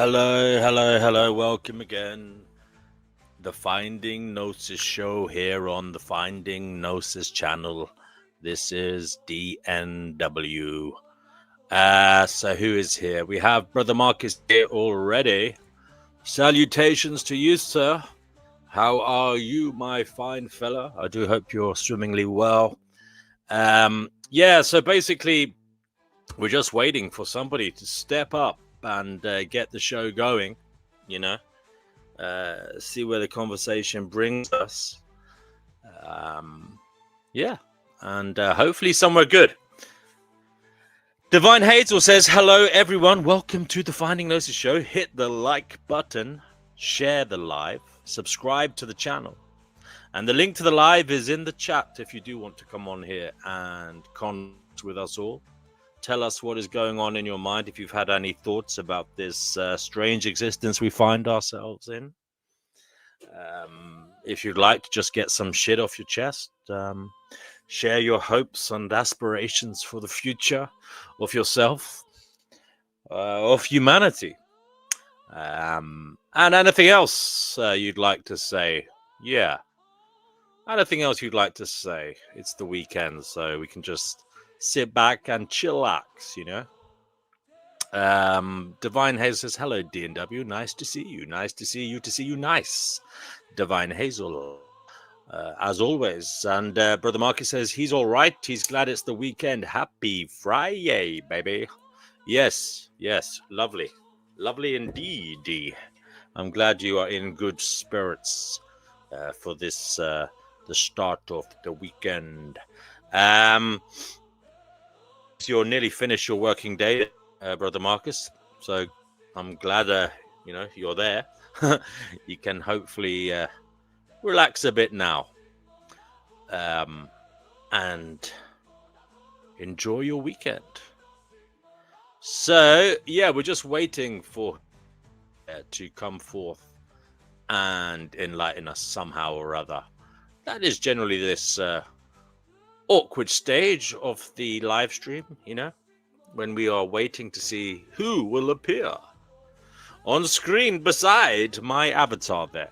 Hello. Welcome again. The Finding Gnosis show here on the Finding Gnosis channel. This is DNW. So who is here? We have Brother Marcus here already. Salutations to you, sir. How are you, my fine fella? I do hope you're swimmingly well. So basically, we're just waiting for somebody to step up and get the show going, see where the conversation brings us. And hopefully somewhere good. Divine Hazel says, hello, everyone. Welcome to the Finding Gnosis show. Hit the like button, share the live, subscribe to the channel. And the link to the live is in the chat if you do want to come on here and connect with us all. Tell us what is going on in your mind, if you've had any thoughts about this strange existence we find ourselves in. If you'd like to just get some shit off your chest, share your hopes and aspirations for the future of yourself, of humanity, and anything else you'd like to say. Yeah, anything else you'd like to say. It's the weekend, so we can just sit back and chillax, Divine Hazel says, hello, DNW. Nice to see you. Nice to see you. Nice. Divine Hazel, as always. And Brother Marcus says, he's all right. He's glad it's the weekend. Happy Friday, baby. Yes. Lovely. Lovely indeed. I'm glad you are in good spirits for this, the start of the weekend. You're nearly finished your working day, Brother Marcus. So I'm glad, you're there. You can hopefully relax a bit now and enjoy your weekend. So, we're just waiting for to come forth and enlighten us somehow or other. That is generally this awkward stage of the live stream, when we are waiting to see who will appear on screen beside my avatar there.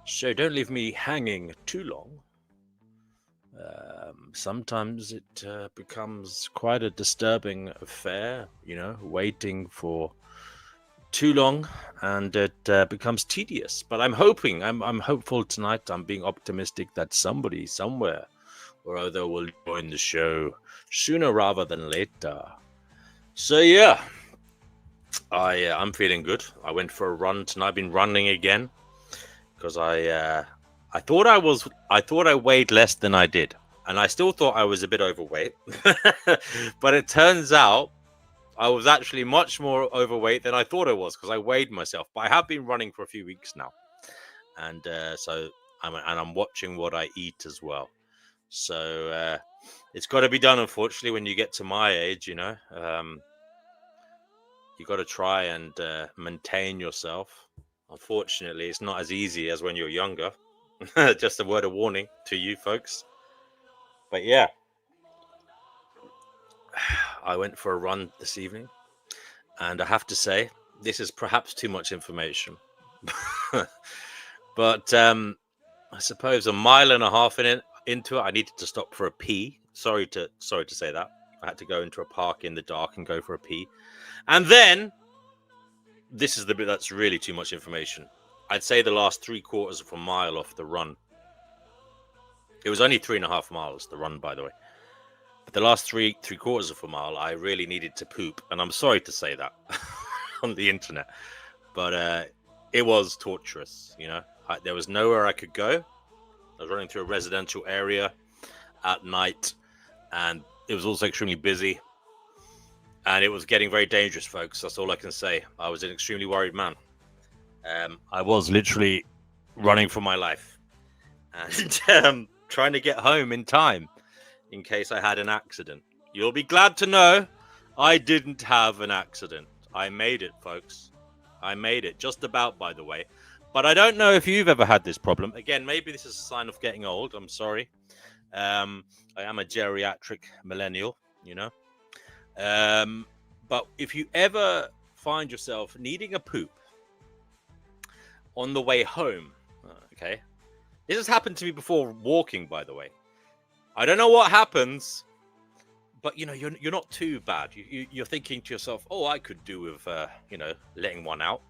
So don't leave me hanging too long. Sometimes it becomes quite a disturbing affair, waiting for too long, and it becomes tedious. But I'm hopeful tonight. I'm being optimistic that somebody somewhere or other will join the show sooner rather than later. So I'm feeling good. I went for a run tonight. I've been running again because I thought I weighed less than I did, and I still thought I was a bit overweight. But it turns out I was actually much more overweight than I thought I was, because I weighed myself. But I have been running for a few weeks now, and so I'm watching what I eat as well. So it's got to be done. Unfortunately, when you get to my age, you got to try and maintain yourself. Unfortunately, it's not as easy as when you're younger. Just a word of warning to you folks. But I went for a run this evening, and I have to say, this is perhaps too much information. But I suppose a mile and a half into it, I needed to stop for a pee. Sorry to say that. I had to go into a park in the dark and go for a pee. And then, this is the bit that's really too much information. I'd say the last 3/4 of a mile off the run. It was only 3.5 miles, the run, by the way. But the last 3/4 of a mile, I really needed to poop. And I'm sorry to say that on the internet. But it was torturous, There was nowhere I could go. I was running through a residential area at night, and it was also extremely busy. And it was getting very dangerous, folks. That's all I can say. I was an extremely worried man. I was literally running for my life and trying to get home in time in case I had an accident. You'll be glad to know I didn't have an accident. I made it, folks. I made it. Just about, by the way. But I don't know if you've ever had this problem. Again, maybe this is a sign of getting old. I'm sorry. I am a geriatric millennial, But if you ever find yourself needing a poop on the way home, okay, this has happened to me before walking, by the way. I don't know what happens, but you're not too bad. You're thinking to yourself, oh, I could do with letting one out.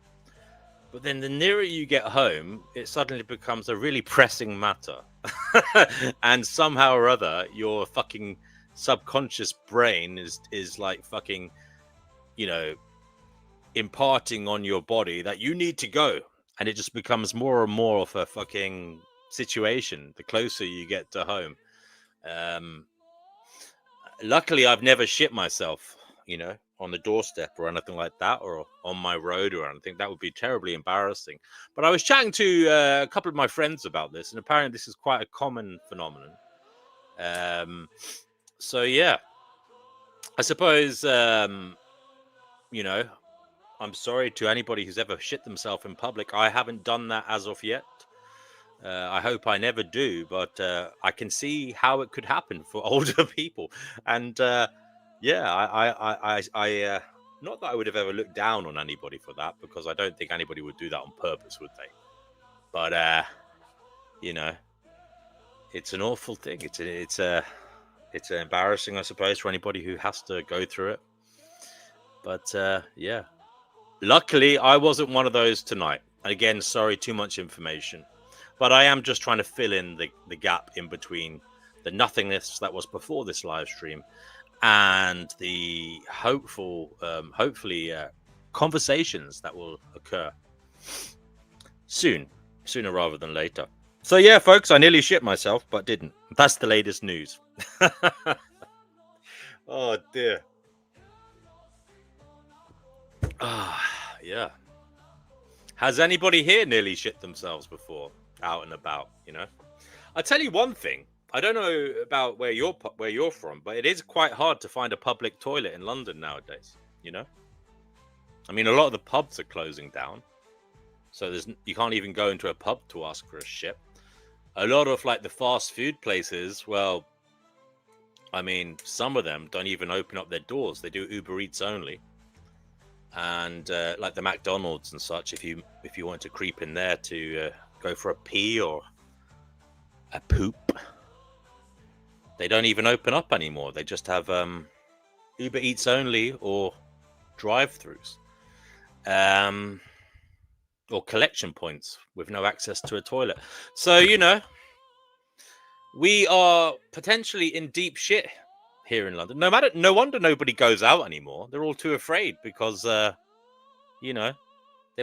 But then the nearer you get home, it suddenly becomes a really pressing matter. And somehow or other, your fucking subconscious brain is like fucking, imparting on your body that you need to go. And it just becomes more and more of a fucking situation the closer you get to home. Luckily, I've never shit myself, on the doorstep or anything like that, or on my road or anything. That would be terribly embarrassing. But I was chatting to a couple of my friends about this, and apparently this is quite a common phenomenon. So yeah, I suppose, I'm sorry to anybody who's ever shit themselves in public. I haven't done that as of yet. I hope I never do, but I can see how it could happen for older people. And yeah, I not that I would have ever looked down on anybody for that, because I don't think anybody would do that on purpose, would they? But it's an awful thing. It's embarrassing, I suppose, for anybody who has to go through it. But yeah, luckily I wasn't one of those tonight. Again, sorry, too much information. But I am just trying to fill in the gap in between the nothingness that was before this live stream and the hopefully conversations that will occur sooner rather than later. So yeah, folks, I nearly shit myself, but didn't. That's the latest news. Oh dear. Yeah. Has anybody here nearly shit themselves before, out and about? I tell you one thing. I don't know about where you're from, but it is quite hard to find a public toilet in London nowadays. I mean, a lot of the pubs are closing down, so you can't even go into a pub to ask for a shit. A lot of like the fast food places, well, I mean, some of them don't even open up their doors. They do Uber Eats only. And like the McDonald's and such, if you want to creep in there to go for a pee or a poop, they don't even open up anymore. They just have Uber Eats only or drive-throughs, or collection points with no access to a toilet. So we are potentially in deep shit here in London. No wonder nobody goes out anymore. They're all too afraid because they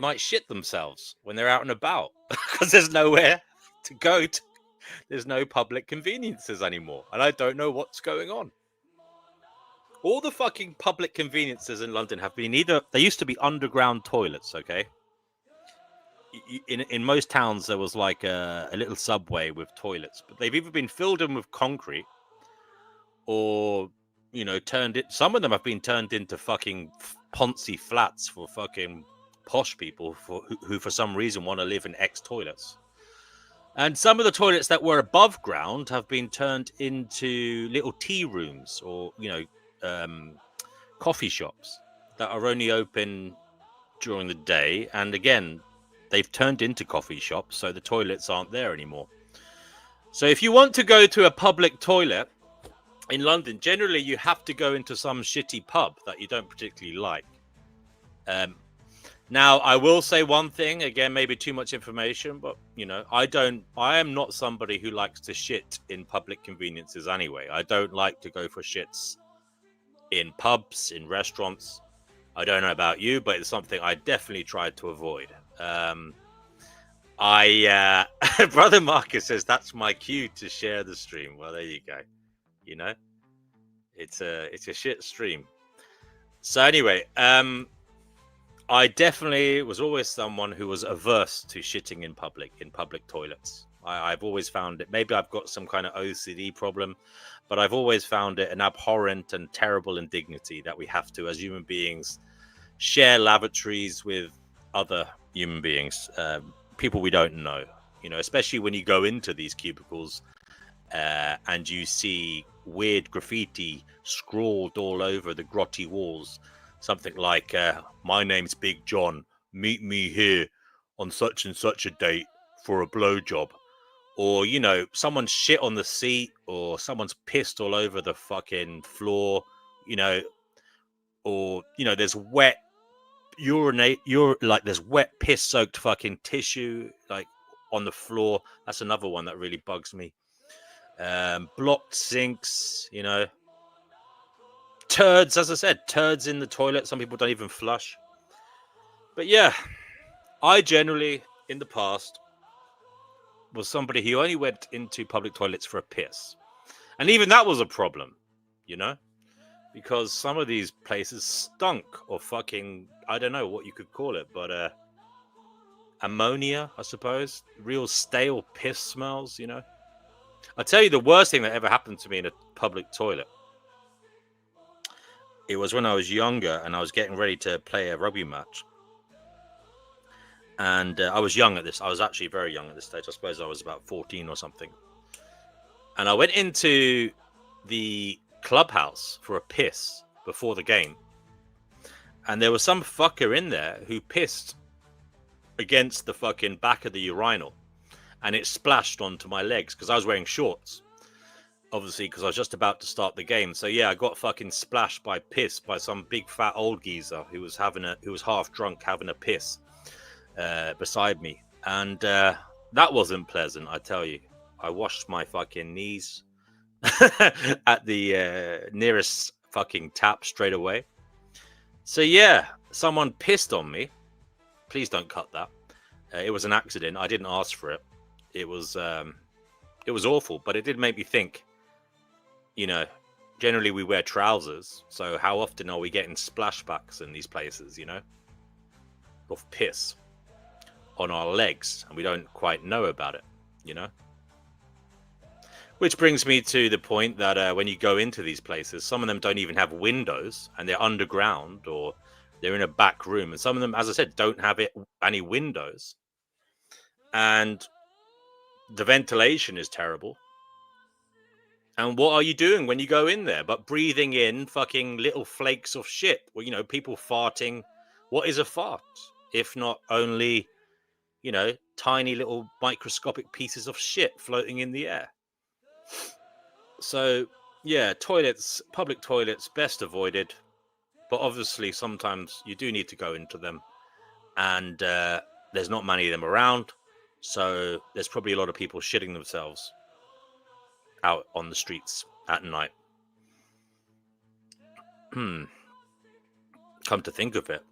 might shit themselves when they're out and about because there's nowhere to go to. There's no public conveniences anymore, and I don't know what's going on. All the fucking public conveniences in London have been they used to be underground toilets, okay? In most towns there was like a little subway with toilets, but they've either been filled in with concrete or some of them have been turned into fucking Ponzi flats for fucking posh people who for some reason want to live in toilets. And some of the toilets that were above ground have been turned into little tea rooms or coffee shops that are only open during the day. And again, they've turned into coffee shops, so the toilets aren't there anymore. So if you want to go to a public toilet in London, generally you have to go into some shitty pub that you don't particularly like. Now, I will say one thing, again, maybe too much information, but, I am not somebody who likes to shit in public conveniences anyway. I don't like to go for shits in pubs, in restaurants. I don't know about you, but it's something I definitely tried to avoid. Brother Marcus says that's my cue to share the stream. Well, there you go. It's a shit stream. So anyway, I definitely was always someone who was averse to shitting in public toilets. I've always found it, maybe I've got some kind of OCD problem, but I've always found it an abhorrent and terrible indignity that we have to, as human beings, share lavatories with other human beings, people we don't know, especially when you go into these cubicles and you see weird graffiti scrawled all over the grotty walls something like, my name's Big John, meet me here on such and such a date for a blowjob. Or, you know, someone's shit on the seat, or someone's pissed all over the fucking floor, you know, or, you know, there's wet there's wet piss soaked fucking tissue like on the floor. That's another one that really bugs me. Blocked sinks, you know, turds, as I said, turds in the toilet. Some people don't even flush. But yeah, I generally in the past was somebody who only went into public toilets for a piss, and even that was a problem, you know, because some of these places stunk, or fucking, I don't know what you could call it, but ammonia, I suppose. Real stale piss smells, you know. I'll tell you the worst thing that ever happened to me in a public toilet. It was when I was younger and I was getting ready to play a rugby match. And I was young at this. I was actually very young at this stage. I suppose I was about 14 or something. And I went into the clubhouse for a piss before the game. And there was some fucker in there who pissed against the fucking back of the urinal. And it splashed onto my legs because I was wearing shorts. Obviously, because I was just about to start the game. So yeah, I got fucking splashed by piss by some big fat old geezer who was half drunk having a piss beside me. And that wasn't pleasant, I tell you. I washed my fucking knees at the nearest fucking tap straight away. So yeah, someone pissed on me. Please don't cut that. It was an accident. I didn't ask for it. It was awful, but it did make me think, you know, generally we wear trousers, so how often are we getting splashbacks in these places, you know, of piss on our legs, and we don't quite know about it, you know? Which brings me to the point that when you go into these places, some of them don't even have windows, and they're underground, or they're in a back room, and some of them, as I said, don't have any windows, and the ventilation is terrible. And what are you doing when you go in there but breathing in fucking little flakes of shit? Well, you know, people farting. What is a fart if not only, you know, tiny little microscopic pieces of shit floating in the air? So, yeah, toilets, public toilets, best avoided. But obviously, sometimes you do need to go into them. And there's not many of them around. So there's probably a lot of people shitting themselves out on the streets at night. Come to think of it,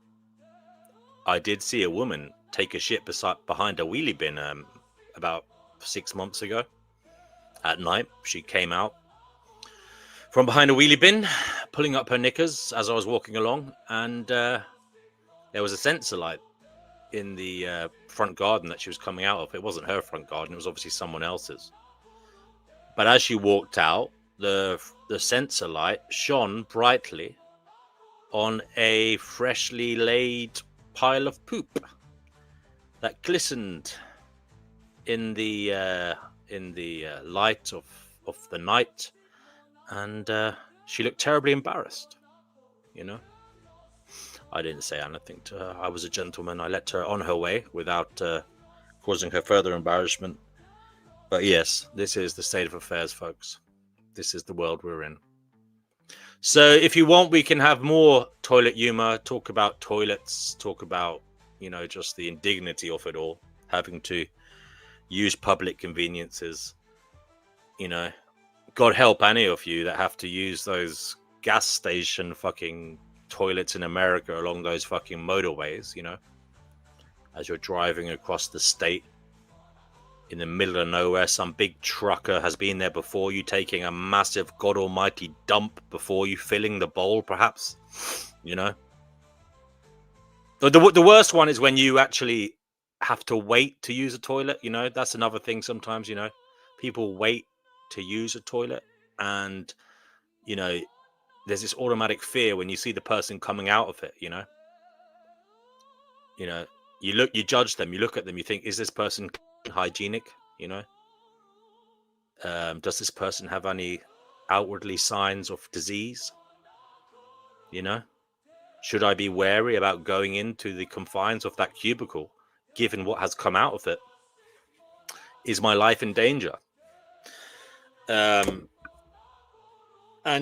I did see a woman take a shit behind a wheelie bin about 6 months ago at night. She came out from behind a wheelie bin, pulling up her knickers as I was walking along, and there was a sensor light in the front garden that she was coming out of. It wasn't her front garden, it was obviously someone else's. But as she walked out, the sensor light shone brightly on a freshly laid pile of poop that glistened in the light of the night, and she looked terribly embarrassed, you know. I didn't say anything to her. I was a gentleman. I let her on her way without causing her further embarrassment. But yes, this is the state of affairs, folks. This is the world we're in. So if you want, we can have more toilet humor, talk about toilets, talk about, you know, just the indignity of it all, having to use public conveniences. You know, God help any of you that have to use those gas station fucking toilets in America along those fucking motorways, you know, as you're driving across the state in the middle of nowhere. Some big trucker has been there before you, taking a massive god almighty dump before you, filling the bowl perhaps, you know. The worst one is when you actually have to wait to use a toilet, you know. That's another thing sometimes, you know. People wait to use a toilet, and, you know, there's this automatic fear when you see the person coming out of it, you know. You know, you judge them, you look at them, you think, is this person hygienic, you know? Does this person have any outwardly signs of disease, you know? Should I be wary about going into the confines of that cubicle, given what has come out of it? Is my life in danger? And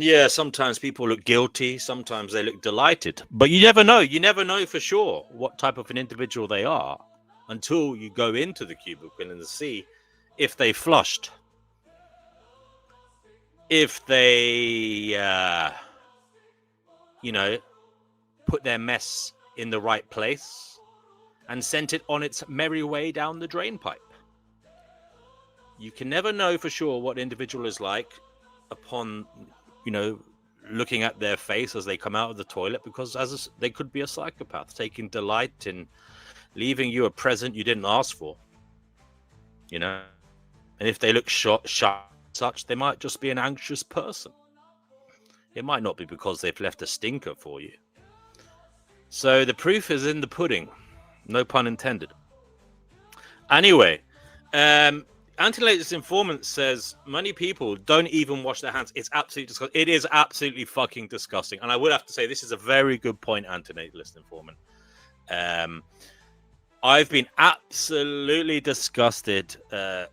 yeah, sometimes people look guilty, sometimes they look delighted, but you never know. You never know for sure what type of an individual they are until you go into the cubicle and see if they flushed, if they, put their mess in the right place and sent it on its merry way down the drain pipe. You can never know for sure what individual is like upon, looking at their face as they come out of the toilet, because they could be a psychopath taking delight in leaving you a present you didn't ask for. And if they look shy, such, they might just be an anxious person. It might not be because they've left a stinker for you. So the proof is in the pudding. No pun intended. Anyway, Anti-Latest Informant says many people don't even wash their hands. It's absolutely disgusting. It is absolutely fucking disgusting. And I would have to say this is a very good point, Anti-Latest Informant. I've been absolutely disgusted. As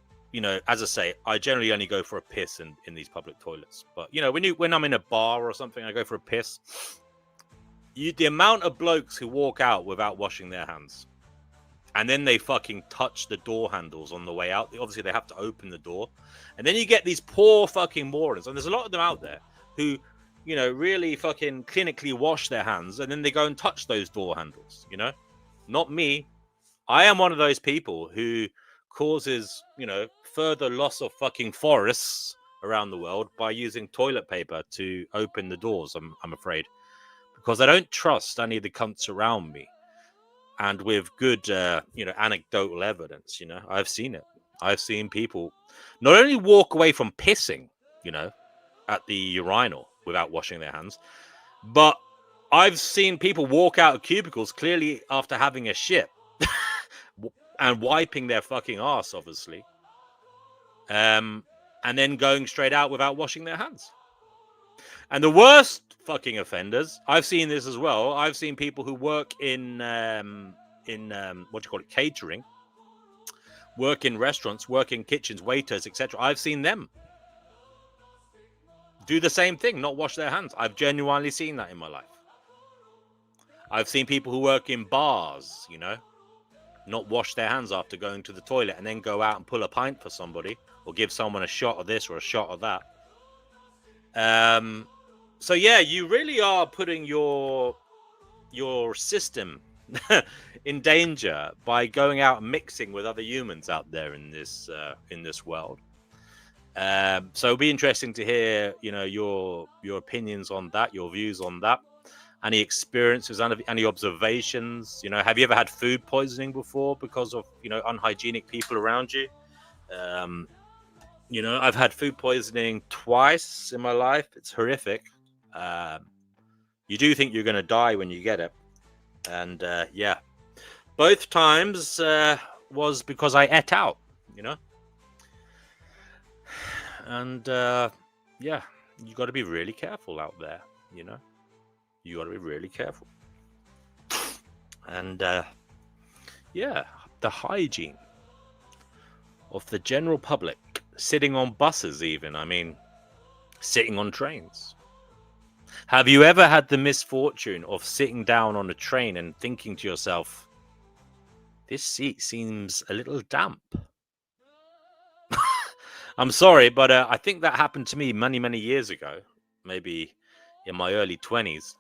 I say, I generally only go for a piss in these public toilets. But when I'm in a bar or something, I go for a piss. The amount of blokes who walk out without washing their hands, and then they fucking touch the door handles on the way out. Obviously, they have to open the door, and then you get these poor fucking morons. And there's a lot of them out there who, really fucking clinically wash their hands, and then they go and touch those door handles. Not me. I am one of those people who causes, further loss of fucking forests around the world by using toilet paper to open the doors. I'm afraid. Because I don't trust any of the cunts around me. And with good, anecdotal evidence, I've seen it. I've seen people not only walk away from pissing, at the urinal without washing their hands, but I've seen people walk out of cubicles clearly after having a shit and wiping their fucking ass, obviously, and then going straight out without washing their hands. And the worst fucking offenders, I've seen this as well. I've seen people who work in catering, work in restaurants, work in kitchens, waiters, etc. I've seen them do the same thing, not wash their hands. I've genuinely seen that in my life. I've seen people who work in bars, not wash their hands after going to the toilet and then go out and pull a pint for somebody or give someone a shot of this or a shot of that. So yeah, you really are putting your system in danger by going out and mixing with other humans out there in this world. So it'll be interesting to hear, your opinions on that, your views on that, any experiences, any observations. Have you ever had food poisoning before because of unhygienic people around you? I've had food poisoning twice in my life. It's horrific. You do think you're going to die when you get it. And yeah, both times was because I ate out, And yeah, you got to be really careful out there, You got to be really careful. And yeah, the hygiene of the general public, sitting on buses even, sitting on trains. Have you ever had the misfortune of sitting down on a train and thinking to yourself, this seat seems a little damp? I'm sorry, but I think that happened to me many, many years ago, maybe in my early 20s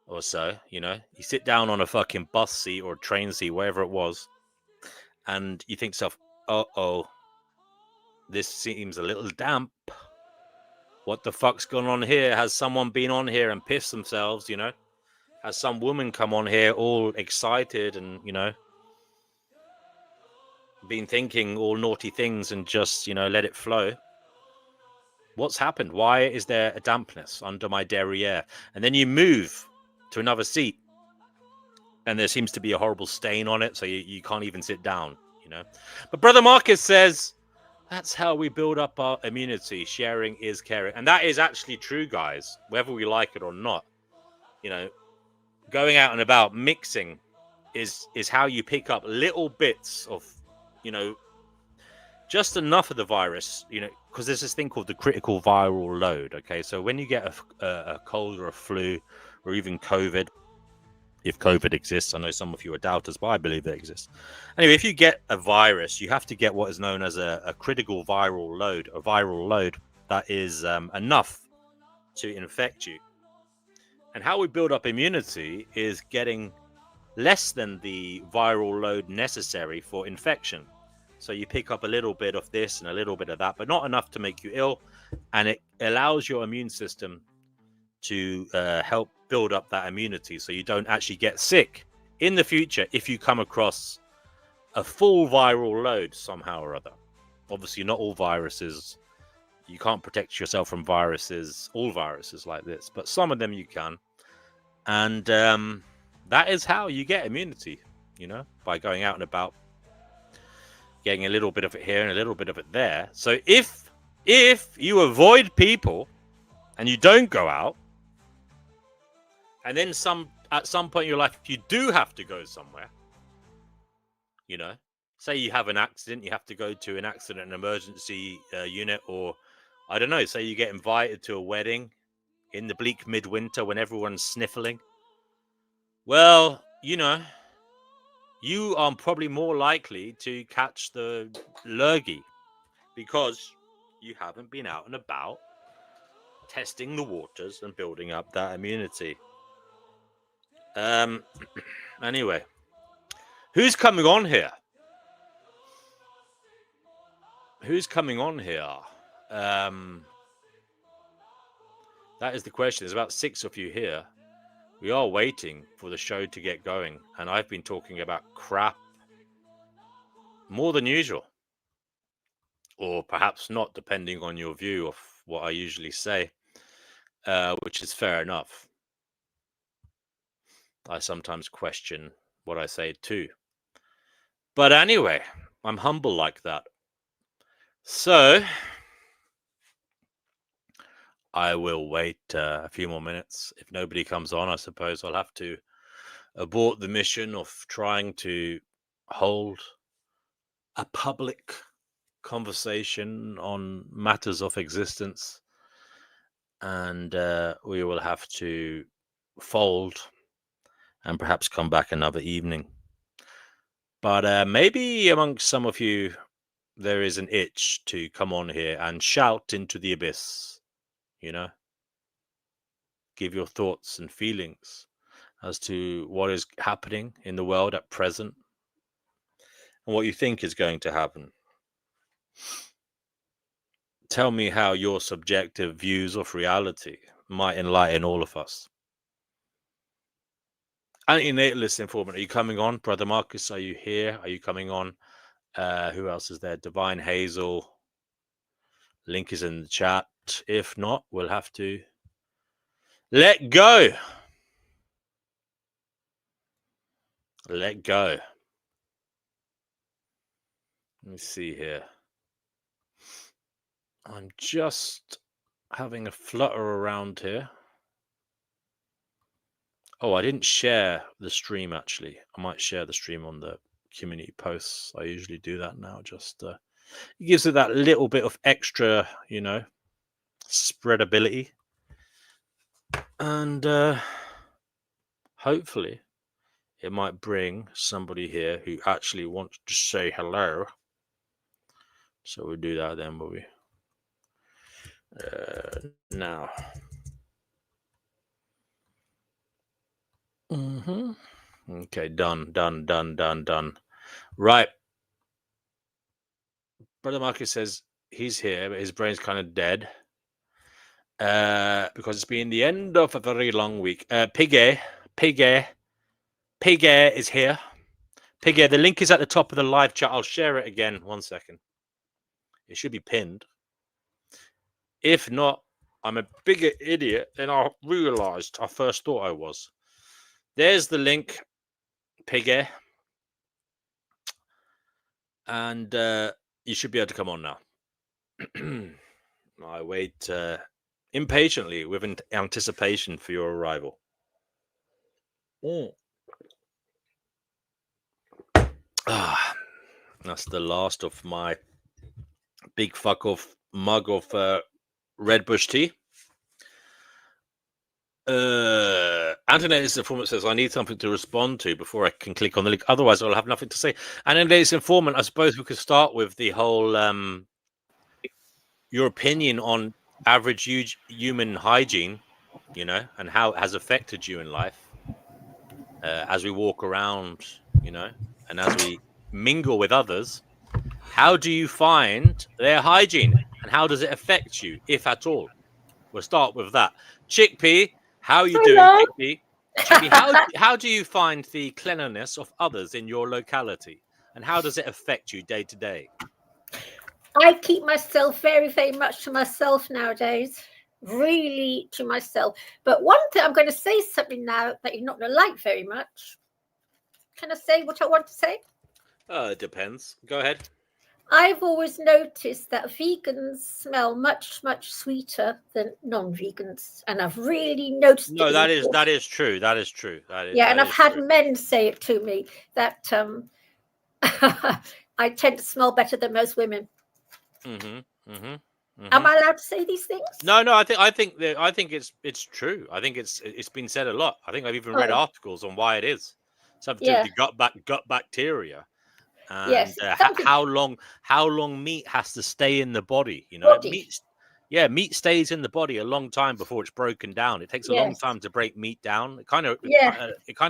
or so. You sit down on a fucking bus seat or train seat, wherever it was, and you think to yourself, uh-oh, this seems a little damp. What the fuck's going on here? Has someone been on here and pissed themselves, Has some woman come on here all excited and, been thinking all naughty things and just, let it flow? What's happened? Why is there a dampness under my derriere? And then you move to another seat and there seems to be a horrible stain on it, so you can't even sit down, But Brother Marcus says, that's how we build up our immunity. Sharing is caring. And that is actually true, guys, whether we like it or not. going out and about mixing is how you pick up little bits of, just enough of the virus, because there's this thing called the critical viral load. Okay, so when you get a cold or a flu or even COVID, if COVID exists, I know some of you are doubters, but I believe it exists. Anyway, if you get a virus, you have to get what is known as a critical viral load that is enough to infect you. And how we build up immunity is getting less than the viral load necessary for infection. So you pick up a little bit of this and a little bit of that, but not enough to make you ill. And it allows your immune system to help build up that immunity so you don't actually get sick in the future if you come across a full viral load somehow or other. Obviously, not all viruses, you can't protect yourself from all viruses like this, but some of them you can. And that is how you get immunity, by going out and about, getting a little bit of it here and a little bit of it there. So if you avoid people and you don't go out, and then at some point in your life you do have to go somewhere, say you have an accident, you have to go to an accident and emergency unit, or I don't know, say you get invited to a wedding in the bleak midwinter when everyone's sniffling. Well, you are probably more likely to catch the lurgy because you haven't been out and about testing the waters and building up that immunity. Anyway, who's coming on here? That is the question. There's about 6 of you here. We are waiting for the show to get going, and I've been talking about crap more than usual, or perhaps not, depending on your view of what I usually say, which is fair enough. I sometimes question what I say too. But anyway, I'm humble like that. So I will wait a few more minutes. If nobody comes on, I suppose I'll have to abort the mission of trying to hold a public conversation on matters of existence, and we will have to fold and perhaps come back another evening. But maybe amongst some of you there is an itch to come on here and shout into the abyss, give your thoughts and feelings as to what is happening in the world at present and what you think is going to happen. Tell me how your subjective views of reality might enlighten all of us. Antinatalist informant, are you coming on? Brother Marcus, are you here? Are you coming on? Who else is there? Divine Hazel. Link is in the chat. If not, we'll have to let go. Let go. Let me see here. I'm just having a flutter around here. Oh, I didn't share the stream, actually. I might share the stream on the community posts. I usually do that now. Just it gives it that little bit of extra, spreadability. And hopefully it might bring somebody here who actually wants to say hello. So we'll do that then, will we? Now. Okay, done. Right. Brother Marcus says he's here, but his brain's kind of dead. Because it's been the end of a very long week. Piggy is here. Piggy, the link is at the top of the live chat. I'll share it again. 1 second. It should be pinned. If not, I'm a bigger idiot than I realized I first thought I was. There's the link, Piggy. And you should be able to come on now. I wait impatiently with anticipation for your arrival. Ah, that's the last of my big fuck off mug of Red Bush tea. Antonette's informant says, I need something to respond to before I can click on the link. Otherwise, I'll have nothing to say. Antonette's informant, I suppose we could start with the whole your opinion on average human hygiene, you know, and how it has affected you in life as we walk around, you know, and as we mingle with others. How do you find their hygiene, and how does it affect you, if at all? We'll start with that. Chickpea, how are you doing, Hello. Chickpea? Chickpea, how do you find the cleanliness of others in your locality, and how does it affect you day to day? I keep myself very, very much to myself nowadays. Really to myself. But one thing, I'm going to say something now that you're not going to like very much. Can I say what I want to say? It depends. Go ahead. I've always noticed that vegans smell much, much sweeter than non-vegans, and I've really noticed No, it. that is true. That is true. Yeah, and I've had true. men say it to me that I tend to smell better than most women. Am I allowed to say these things? No. I think it's true. I think it's been said a lot. I think I've even read articles on why it is. Something to do with the gut bacteria. And yes, how long meat has to stay in the body, you know. Meat stays in the body a long time before it's broken down. It takes a long time to break meat down. It kind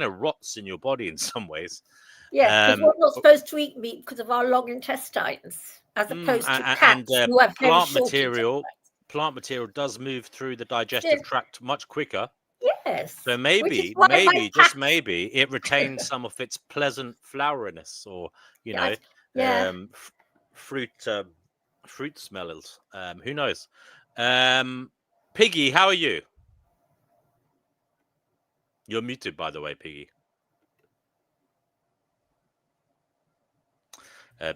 of rots in your body in some ways. Because we're not supposed to eat meat because of our long intestines, as opposed to cats who have very short intestines. Plant material does move through the digestive tract much quicker. Yes. So maybe, just maybe, it retains some of its pleasant floweriness, or you know, fruit smellers. Who knows? Piggy, how are you? You're muted, by the way, Piggy.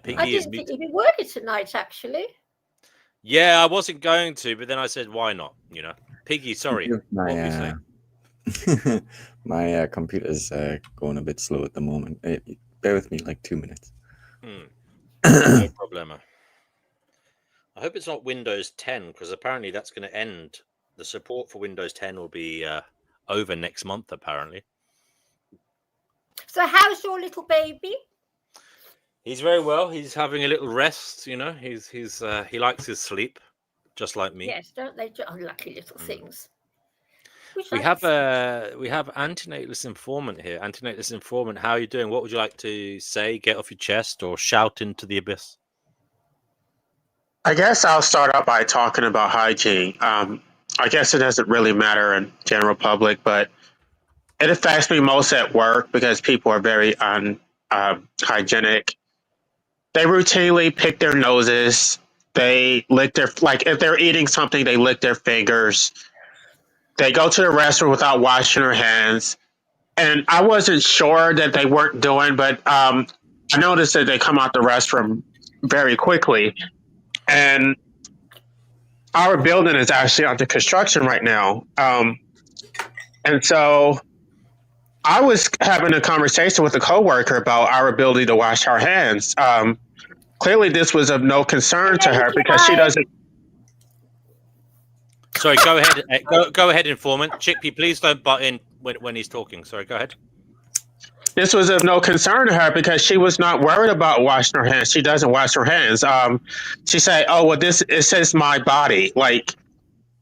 Piggy I didn't think you'd be working tonight, actually. Yeah, I wasn't going to, but then I said, why not? You know, Piggy. Sorry, what were you saying? My computer is going a bit slow at the moment. Bear with me like 2 minutes. No problema. I hope it's not Windows 10, because apparently that's going to end. The support for Windows 10 will be over next month, apparently. So how's your little baby? He's very well. He's having a little rest, you know. He likes his sleep, just like me. Yes, don't they? Unlucky little things. We have Antinateless Informant here. Antinateless Informant, how are you doing? What would you like to say? Get off your chest or shout into the abyss? I guess I'll start out by talking about hygiene. I guess it doesn't really matter in general public, but it affects me most at work because people are very unhygienic. They routinely pick their noses. They lick if they're eating something, they lick their fingers. They go to the restroom without washing their hands. And I wasn't sure that they weren't doing, but I noticed that they come out the restroom very quickly. And our building is actually under construction right now. And so I was having a conversation with a coworker about our ability to wash our hands. Clearly, this was of no concern to her because she doesn't. Sorry, go ahead. Go ahead, informant. Chickpea, please don't butt in when he's talking. Sorry, go ahead. This was of no concern to her because she was not worried about washing her hands. She doesn't wash her hands. She said, "Oh, well, it says my body. Like,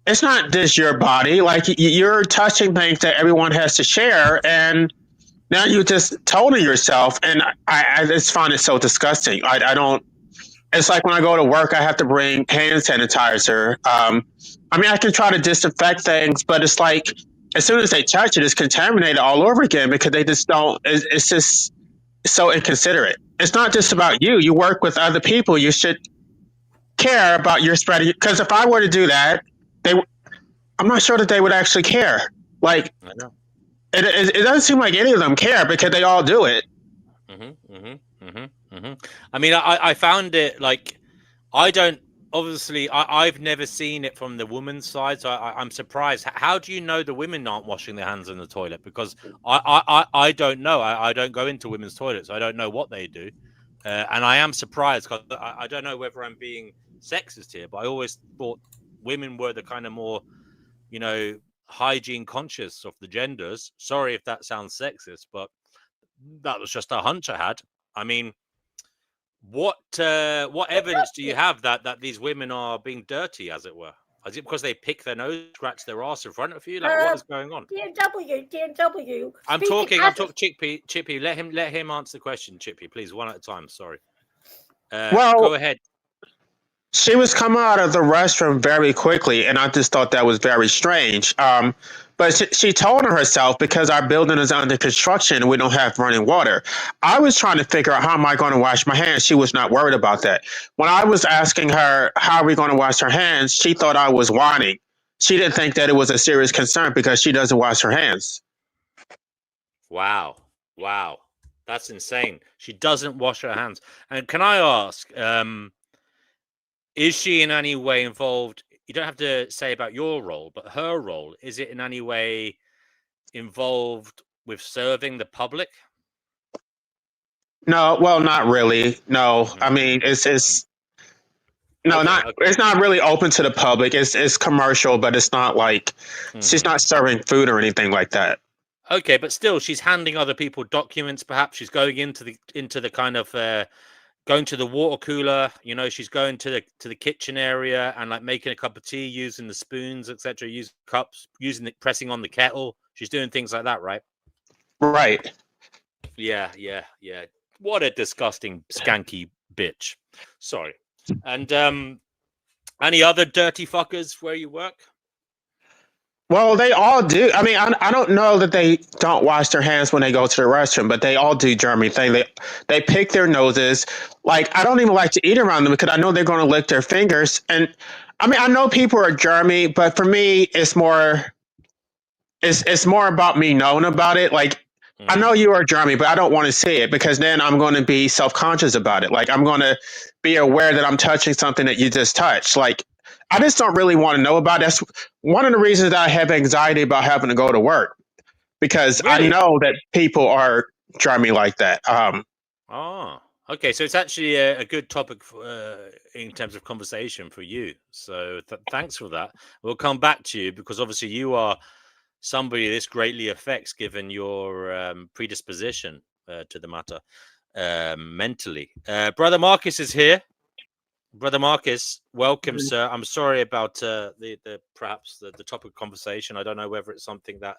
it's not just your body. Like, you're touching things that everyone has to share, and now you just told yourself." And I just find it so disgusting. I don't. It's like when I go to work, I have to bring hand sanitizer. I mean, I can try to disinfect things, but it's like as soon as they touch it, it's contaminated all over again because they just don't. It's just so inconsiderate. It's not just about you. You work with other people. You should care about your spreading. Because if I were to do that, I'm not sure that they would actually care. Like, I know. It doesn't seem like any of them care because they all do it. I mean, I found it like I don't obviously I've never seen it from the woman's side, so I'm surprised. How do you know the women aren't washing their hands in the toilet? Because I don't know. I don't go into women's toilets. I don't know what they do, and I am surprised because I don't know whether I'm being sexist here, but I always thought women were the kind of more, you know, hygiene conscious of the genders. Sorry if that sounds sexist, but that was just a hunch I had. I mean, what evidence do you have that these women are being dirty, as it were? Is it because they pick their nose, scratch their ass in front of you? Like, what is going on? DW. I'm talking. Chippy. Let him answer the question, Chippy, please, one at a time. Sorry. Well, Go ahead. she was coming out of the restroom very quickly, and I just thought that was very strange. But she told her herself, because our building is under construction and we don't have running water. I was trying to figure out, how am I going to wash my hands? She was not worried about that. When I was asking her how are we going to wash her hands, she thought I was whining. She didn't think that it was a serious concern because she doesn't wash her hands. Wow, that's insane. She doesn't wash her hands. And can I ask, is she in any way involved? You don't have to say about your role, but her role, is it in any way involved with serving the public? No, well, not really. No, I mean it's no, Okay, not it's not really open to the public. It's commercial, but it's not like she's not serving food or anything like that. Okay, but still, she's handing other people documents. Perhaps she's going into the kind of going to the water cooler. You know, she's going to the kitchen area and like making a cup of tea, using the spoons, etc. Using cups, pressing on the kettle. She's doing things like that, right? Right. Yeah. What a disgusting, skanky bitch. Sorry. And any other dirty fuckers where you work? Well, they all do. I mean, I don't know that they don't wash their hands when they go to the restroom, but they all do germy thing. They pick their noses. Like, I don't even like to eat around them because I know they're going to lick their fingers. And I mean, I know people are germy, but for me, it's more about me knowing about it. Like, I know you are germy, but I don't want to see it because then I'm going to be self conscious about it. Like, I'm going to be aware that I'm touching something that you just touched. Like, I just don't really want to know about it. That's one of the reasons that I have anxiety about having to go to work, because Really? I know that people are germy like that. Oh, okay. So it's actually a good topic in terms of conversation for you. So thanks for that. We'll come back to you because obviously you are somebody this greatly affects given your predisposition to the matter mentally. Brother Marcus is here. Brother Marcus, welcome, sir. I'm sorry about the perhaps the topic of conversation. I don't know whether it's something that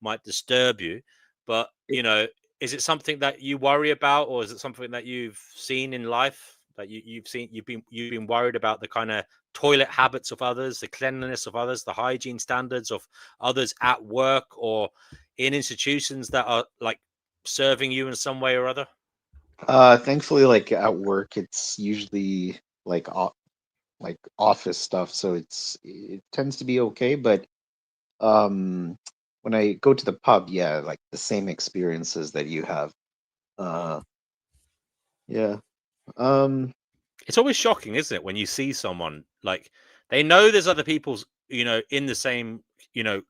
might disturb you, but you know, is it something that you worry about, or is it something that you've seen in life that you've been worried about the kind of toilet habits of others, the cleanliness of others, the hygiene standards of others at work or in institutions that are like serving you in some way or other? Thankfully, like at work, it's usually like office stuff, so it tends to be okay. But when I go to the pub, yeah, like the same experiences that you have. Yeah. It's always shocking, isn't it, when you see someone like they know there's other people's, you know, in the same, you know,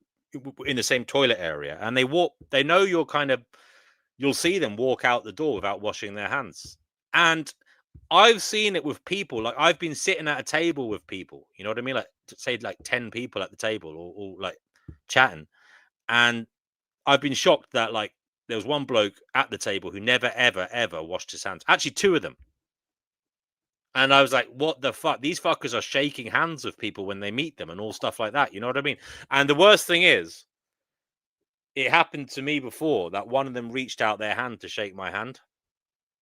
in the same toilet area, and they know you'll see them walk out the door without washing their hands. And I've seen it with people, like I've been sitting at a table with people, you know what I mean? Like say like 10 people at the table or like chatting. And I've been shocked that like there was one bloke at the table who never, ever, ever washed his hands. Actually, two of them. And I was like, what the fuck? These fuckers are shaking hands with people when they meet them and all stuff like that. You know what I mean? And the worst thing is, it happened to me before that one of them reached out their hand to shake my hand,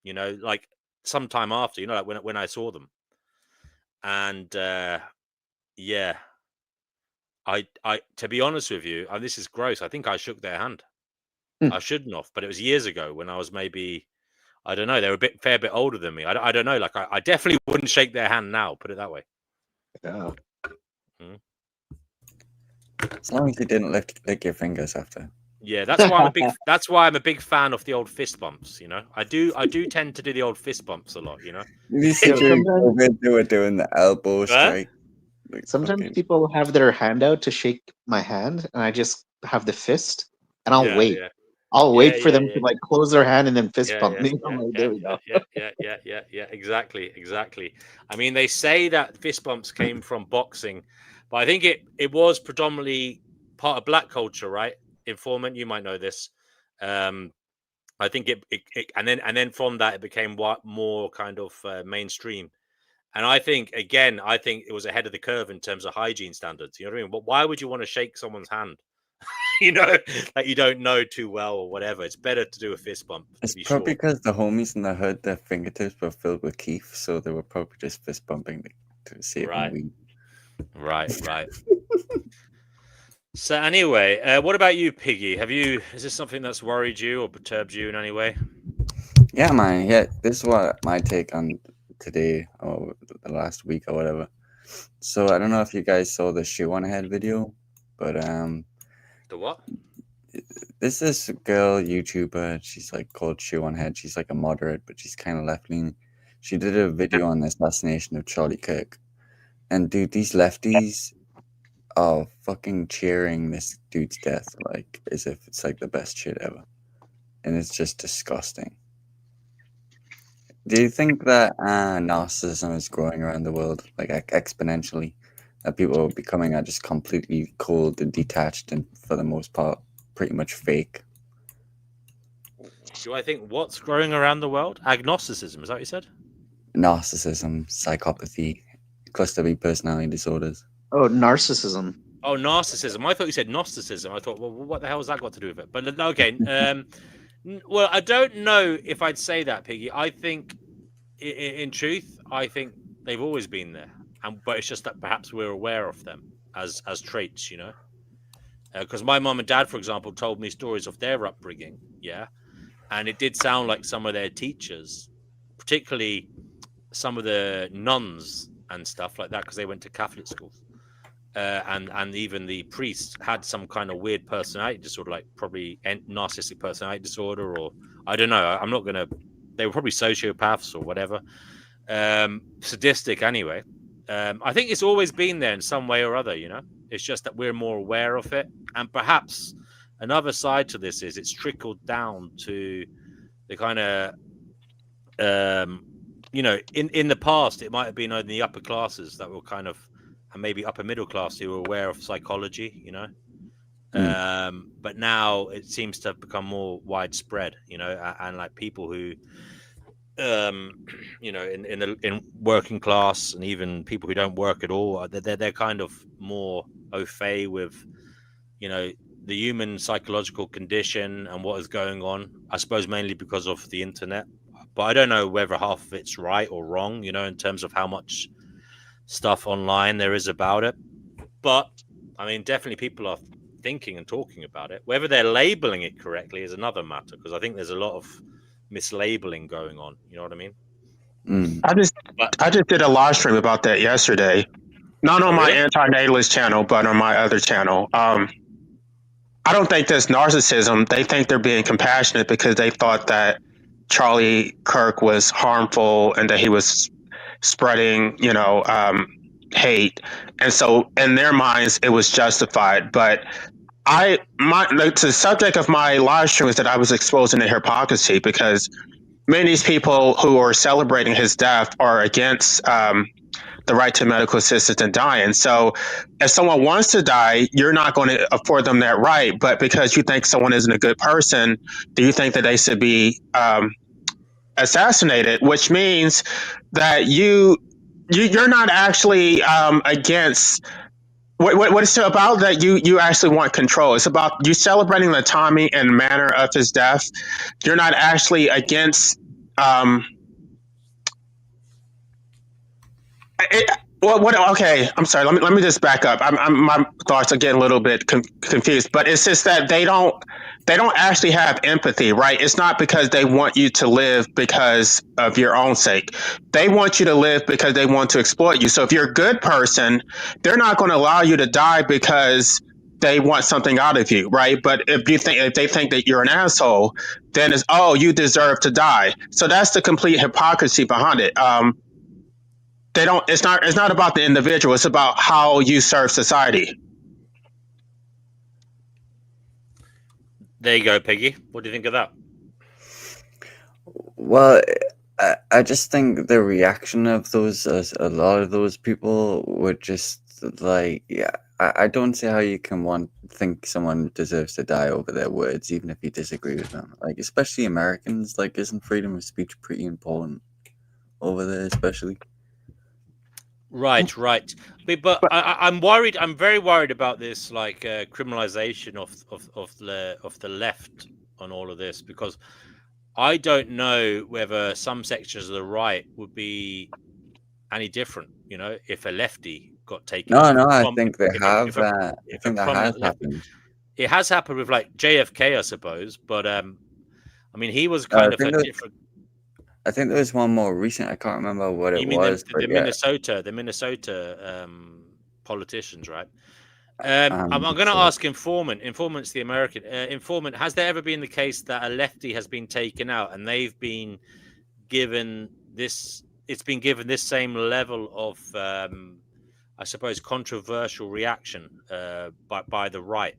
you know, like sometime after, you know, like when I saw them. And yeah, I to be honest with you, and this is gross, I think I shook their hand. I shouldn't have, but it was years ago when I was maybe, I don't know, they were a fair bit older than me. I don't know, like I definitely wouldn't shake their hand now, put it that way. Yeah. As long as you didn't lick your fingers after. Yeah, that's why I'm a big. That's why I'm a big fan of the old fist bumps. You know, I do tend to do the old fist bumps a lot. You know. Did you see Yeah, during sometimes- COVID they were doing the elbow strike? Like Sometimes fucking, people have their hand out to shake my hand, and I just have the fist, and I'll Yeah, wait. yeah. I'll Yeah, wait for yeah, them yeah. to like close their hand and then fist Yeah, bump yeah, me. yeah, I'm like, yeah, there we go. yeah. Exactly. I mean, they say that fist bumps came from boxing, but I think it was predominantly part of black culture, right? Informant, you might know this. I think it and then from that it became what more kind of mainstream. And I think it was ahead of the curve in terms of hygiene standards. You know what I mean? But why would you want to shake someone's hand? You know, that you don't know too well or whatever. It's better to do a fist bump. it's To be probably sure. because the homies in the hood, their fingertips were filled with keef, so they were probably just fist bumping to save Right. on weed. Right. So anyway, what about you, Piggy? Is this something that's worried you or perturbed you in any way? Yeah, man. Yeah, this is what my take on today or the last week or whatever. So I don't know if you guys saw the shoe on head video, but The what? this is a girl YouTuber. She's like called Shoe on Head. She's like a moderate, but she's kind of left leaning. She did a video on the assassination of Charlie Kirk, and dude, these lefties are fucking cheering this dude's death like as if it's like the best shit ever, and it's just disgusting. Do you think that narcissism is growing around the world like exponentially? That people are becoming just completely cold and detached, and for the most part, pretty much fake. Do I think what's growing around the world? Agnosticism, is that what you said? Narcissism, psychopathy, cluster B personality disorders. Oh, narcissism. Oh, narcissism. I thought you said Gnosticism. I thought, well, what the hell has that got to do with it? But okay. Well, I don't know if I'd say that, Piggy. I think, in truth, I think they've always been there, but it's just that perhaps we're aware of them as traits, you know. Because my mom and dad, for example, told me stories of their upbringing, yeah, and it did sound like some of their teachers, particularly some of the nuns and stuff like that, because they went to Catholic schools. And even the priests had some kind of weird personality disorder, like probably narcissistic personality disorder, or I don't know. I'm not gonna. They were probably sociopaths or whatever, sadistic anyway. I think it's always been there in some way or other. You know, it's just that we're more aware of it, and perhaps another side to this is it's trickled down to the kind of you know, in the past, it might have been in the upper classes that were kind of, and maybe upper middle class who were aware of psychology, you know. But now it seems to have become more widespread, you know, and like people who, you know, in working class and even people who don't work at all, they're kind of more au fait with, you know, the human psychological condition and what is going on. I suppose mainly because of the internet. But I don't know whether half of it's right or wrong, you know, in terms of how much stuff online there is about it. But I mean, definitely people are thinking and talking about it. Whether they're labeling it correctly is another matter, because I think there's a lot of mislabeling going on. You know what I mean? I just did a live stream about that yesterday. Not on my really? anti-natalist channel, but on my other channel. I don't think that's narcissism. They think they're being compassionate because they thought that Charlie Kirk was harmful and that he was spreading, hate, and so in their minds it was justified. But the subject of my live stream is that I was exposing the hypocrisy because many of these people who are celebrating his death are against the right to medical assistance in dying. So if someone wants to die, you're not going to afford them that right. But because you think someone isn't a good person, do you think that they should be assassinated? Which means that you're not actually against what it's about, that you actually want control. It's about you celebrating the timing and manner of his death. You're not actually against okay, I'm sorry. Let me just back up. My thoughts are getting a little bit confused, but it's just that they don't actually have empathy, right? It's not because they want you to live because of your own sake. They want you to live because they want to exploit you. So if you're a good person, they're not going to allow you to die because they want something out of you, right? But if they think that you're an asshole, then it's, oh, you deserve to die. So that's the complete hypocrisy behind it. They don't. It's not about the individual. It's about how you serve society. There you go, Piggy. What do you think of that? Well, I just think the reaction of those, a lot of those people were just like, yeah, I don't see how you can think someone deserves to die over their words, even if you disagree with them. Like, especially Americans, like, isn't freedom of speech pretty important over there, especially? Right. But I'm worried. I'm very worried about this, like criminalization of the left on all of this, because I don't know whether some sections of the right would be any different. You know, if a lefty got taken out. No, I think they have. I If a think that has prominent lefty, happened. it has happened with like JFK, I suppose. But I mean, he was kind of a different. I think there was one more recent. I can't remember what it was. The Minnesota politicians, right? I'm going to ask Informant. Informant's the American. Informant, has there ever been the case that a lefty has been taken out and they've been given this? It's been given this same level of, I suppose, controversial reaction by the right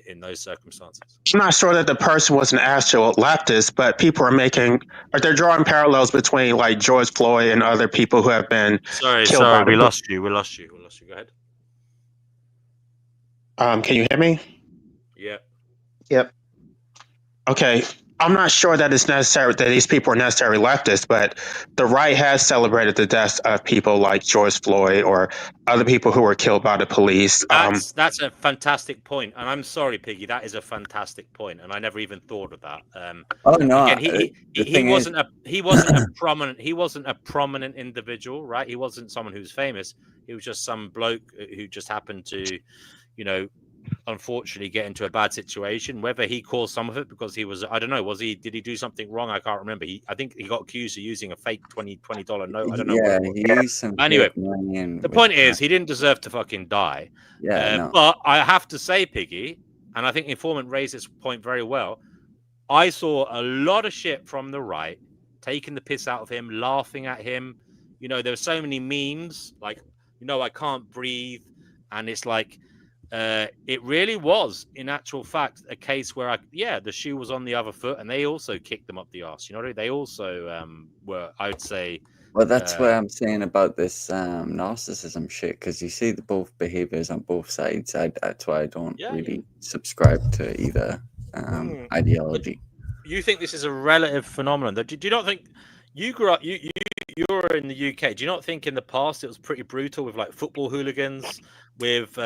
in those circumstances. I'm not sure that the person was an actual leftist, but people they're drawing parallels between like George Floyd and other people who have been killed. We lost you. Go ahead. Can you hear me? Yeah. Yep. Okay. I'm not sure that it's necessary that these people are necessarily leftists, but the right has celebrated the deaths of people like George Floyd or other people who were killed by the police. That's a fantastic point, and I'm sorry, Piggy. That is a fantastic point, and I never even thought of that. Oh no! Again, he wasn't a prominent individual, right? He wasn't someone who's famous. He was just some bloke who just happened to, you know, unfortunately get into a bad situation. Whether he caused some of it because he was, I don't know, did he do something wrong? I can't remember. I think he got accused of using a fake $20 note. I don't know. Yeah, he used some anyway, money the point is he didn't deserve to fucking die. Yeah, no. But I have to say, Piggy, and I think Informant raised this point very well, I saw a lot of shit from the right taking the piss out of him, laughing at him. You know, there were so many memes like, you know, I can't breathe, and it's like, it really was, in actual fact, a case where the shoe was on the other foot, and they also kicked them up the arse. You know, they also were, I would say. Well, that's what I'm saying about this narcissism shit, because you see both behaviors on both sides. That's why I don't really subscribe to either ideology. But you think this is a relative phenomenon? Do you not think you grew up? You're in the UK. Do you not think in the past it was pretty brutal with like football hooligans, with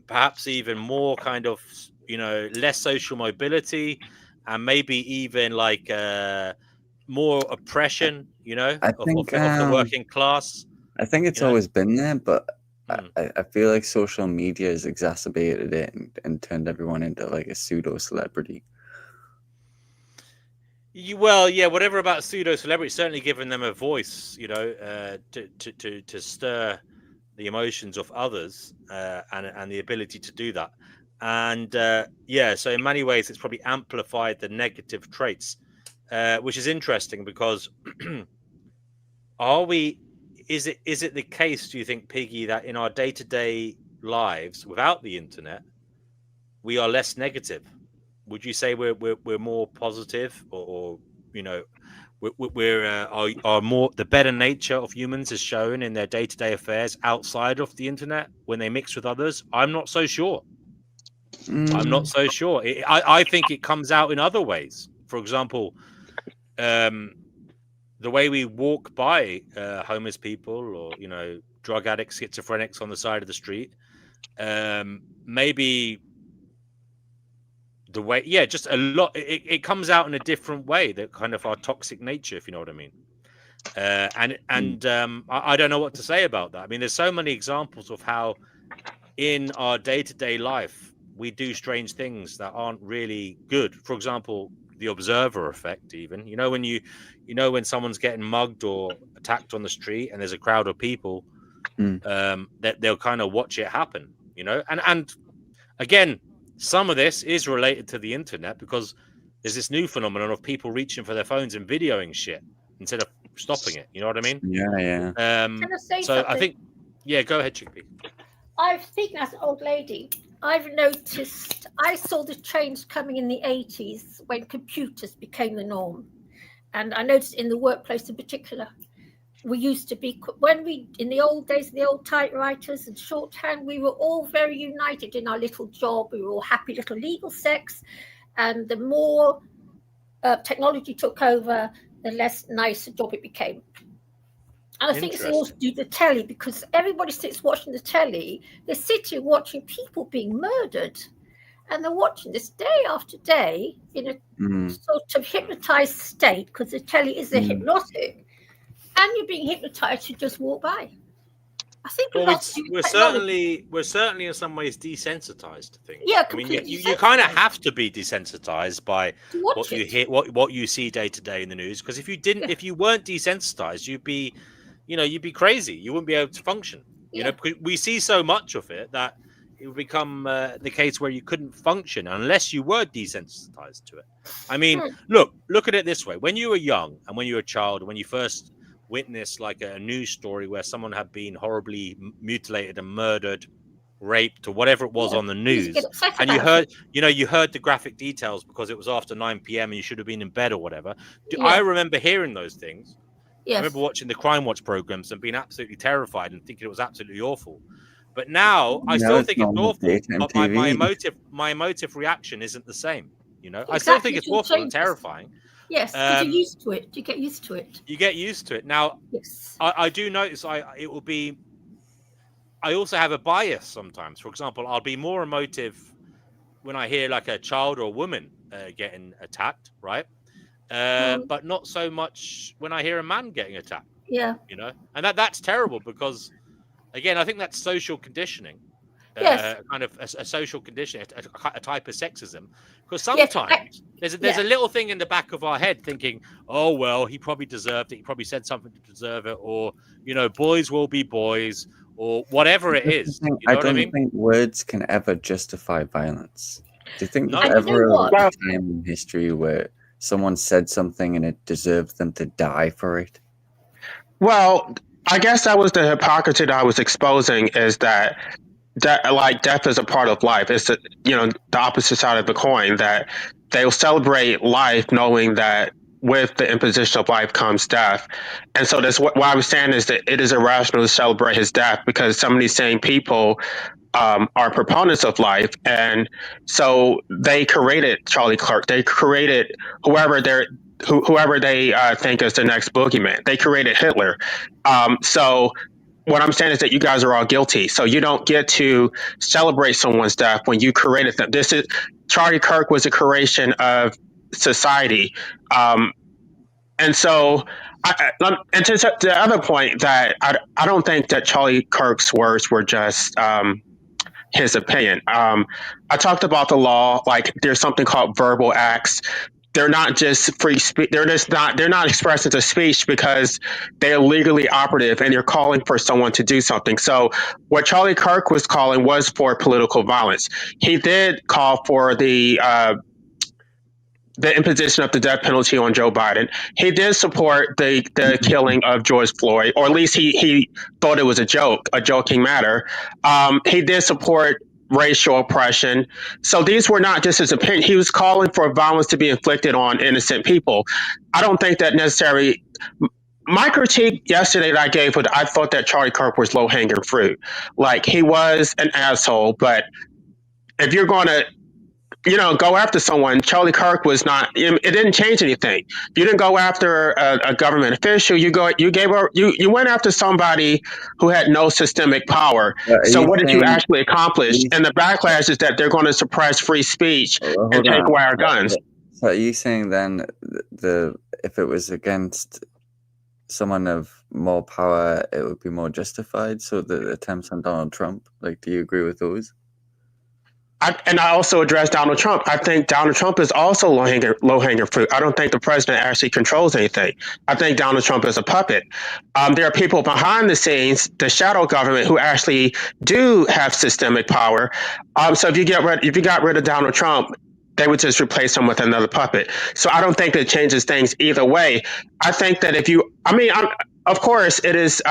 perhaps even more kind of, you know, less social mobility, and maybe even like more oppression, you know, of the working class? I think it's always been there, but I feel like social media has exacerbated it and turned everyone into like a pseudo celebrity. Whatever about pseudo celebrity, certainly giving them a voice, you know, to stir the emotions of others, and the ability to do that. And so in many ways it's probably amplified the negative traits, which is interesting because is it the case, do you think, Piggy, that in our day-to-day lives without the internet we are less negative? Would you say we're more positive, or you know, are more, the better nature of humans is shown in their day-to-day affairs outside of the internet when they mix with others? I'm not so sure. I'm not so sure. I think it comes out in other ways. For example, the way we walk by homeless people, or, you know, drug addicts, schizophrenics on the side of the street, maybe the way, just a lot. It comes out in a different way, that kind of our toxic nature, if you know what I mean. I don't know what to say about that. I mean, there's so many examples of how in our day-to-day life we do strange things that aren't really good. For example, the observer effect, even, you know, when someone's getting mugged or attacked on the street and there's a crowd of people, that they'll kind of watch it happen. you know. And again, some of this is related to the internet because there's this new phenomenon of people reaching for their phones and videoing shit instead of stopping it. You know what I mean? Yeah. Can I say So something? I think, yeah, go ahead, Chickpea. I think as an old lady, I've noticed, I saw the change coming in the 80s when computers became the norm. And I noticed in the workplace in particular, we used to be, when we, in the old days, the old typewriters and shorthand, we were all very united in our little job. We were all happy little legal sex. And the more technology took over, the less nice a job it became. And I think it's also due to the telly, because everybody sits watching the telly. They're sitting watching people being murdered. And they're watching this day after day in a sort of hypnotized state, because the telly is a hypnotic. And you're being hypnotized to just walk by. I think we're certainly in some ways desensitized to things. Yeah, I mean, completely you kind of have to be desensitized by what you hear, what you see day to day in the news. Because if you didn't, if you weren't desensitized, you'd be crazy. You wouldn't be able to function. You know, because we see so much of it that it would become the case where you couldn't function unless you were desensitized to it. I mean, look at it this way: when you were young and when you were a child, when you first witnessed like a news story where someone had been horribly mutilated and murdered, raped, or whatever it was on the news, and you heard the graphic details because it was after 9 p.m. and you should have been in bed or whatever. I remember hearing those things. I remember watching the Crime Watch programs and being absolutely terrified and thinking it was absolutely awful. But now I still think it's awful, but my emotive reaction isn't the same. You know, I still think it's awful and terrifying. Yes, because you're used to it. You get used to it. You get used to it. Now, I do notice it will be. I also have a bias sometimes. For example, I'll be more emotive when I hear like a child or a woman getting attacked, right? But not so much when I hear a man getting attacked. Yeah. You know, and that's terrible because, again, I think that's social conditioning. Kind of a social conditioning, a type of sexism. Because sometimes there's a little thing in the back of our head thinking, oh, well, he probably deserved it. He probably said something to deserve it. Or, you know, boys will be boys or whatever it is. You know I don't think words can ever justify violence. Do you think there's ever a time in history where someone said something and it deserved them to die for it? Well, I guess that was the hypocrisy that I was exposing, is that like death is a part of life. It's the opposite side of the coin, that they'll celebrate life knowing that with the imposition of life comes death. And so that's what I was saying, is that it is irrational to celebrate his death because some of these same people are proponents of life. And so they created Charlie Kirk. They created whoever they think is the next boogeyman. They created Hitler. So what I'm saying is that you guys are all guilty. So you don't get to celebrate someone's death when you created them. Charlie Kirk was a creation of society. And so, and to the other point, that I don't think that Charlie Kirk's words were just his opinion. I talked about the law. Like, there's something called verbal acts. They're not just free speech. They're not expressions of speech because they're legally operative and you're calling for someone to do something. So what Charlie Kirk was calling was for political violence. He did call for the imposition of the death penalty on Joe Biden. He did support the killing of George Floyd, or at least he thought it was a joking matter. He did support racial oppression. So these were not just his opinion. He was calling for violence to be inflicted on innocent people. I don't think that necessarily. My critique yesterday that I gave was, I thought that Charlie Kirk was low hanging fruit. Like, he was an asshole, but if you're going to go after someone, Charlie Kirk was not. It didn't change anything. You didn't go after a government official. You went after somebody who had no systemic power. So what did you actually accomplish? And the backlash is that they're going to suppress free speech and take away our guns. So are you saying then if it was against someone of more power, it would be more justified? So the attempts on Donald Trump, like, do you agree with those? And I also addressed Donald Trump. I think Donald Trump is also low hanging fruit. I don't think the president actually controls anything. I think Donald Trump is a puppet. There are people behind the scenes, the shadow government, who actually do have systemic power. So if you got rid of Donald Trump, they would just replace him with another puppet. So I don't think that changes things either way. I think that of course, it is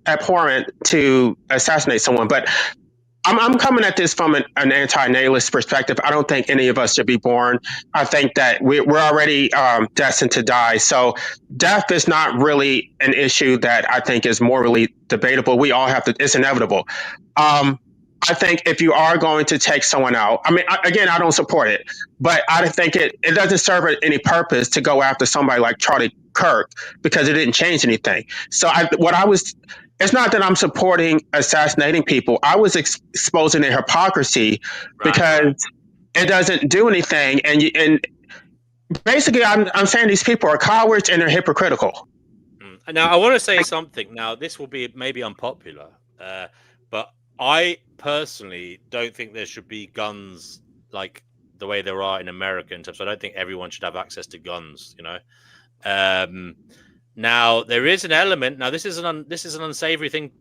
abhorrent to assassinate someone, but I'm coming at this from an anti-nihilist perspective. I don't think any of us should be born. I think that we're already destined to die. So death is not really an issue that I think is morally debatable. We all have to. It's inevitable. I think if you are going to take someone out, again, I don't support it, but I think it doesn't serve any purpose to go after somebody like Charlie Kirk because it didn't change anything. So it's not that I'm supporting assassinating people. I was exposing their hypocrisy because it doesn't do anything. And basically, I'm saying these people are cowards and they're hypocritical. Now, I want to say something. Now, this will be maybe unpopular, but I personally don't think there should be guns like the way there are in America. I don't think everyone should have access to guns. Now there is an element. Now this is an unsavory thing.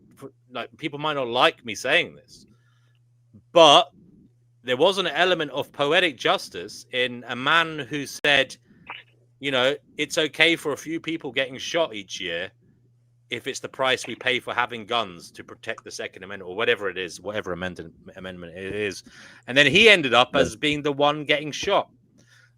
Like people might not like me saying this, but there was an element of poetic justice in a man who said, it's okay for a few people getting shot each year if it's the price we pay for having guns to protect the Second Amendment or whatever it is, whatever amendment it is. And then he ended up as being the one getting shot.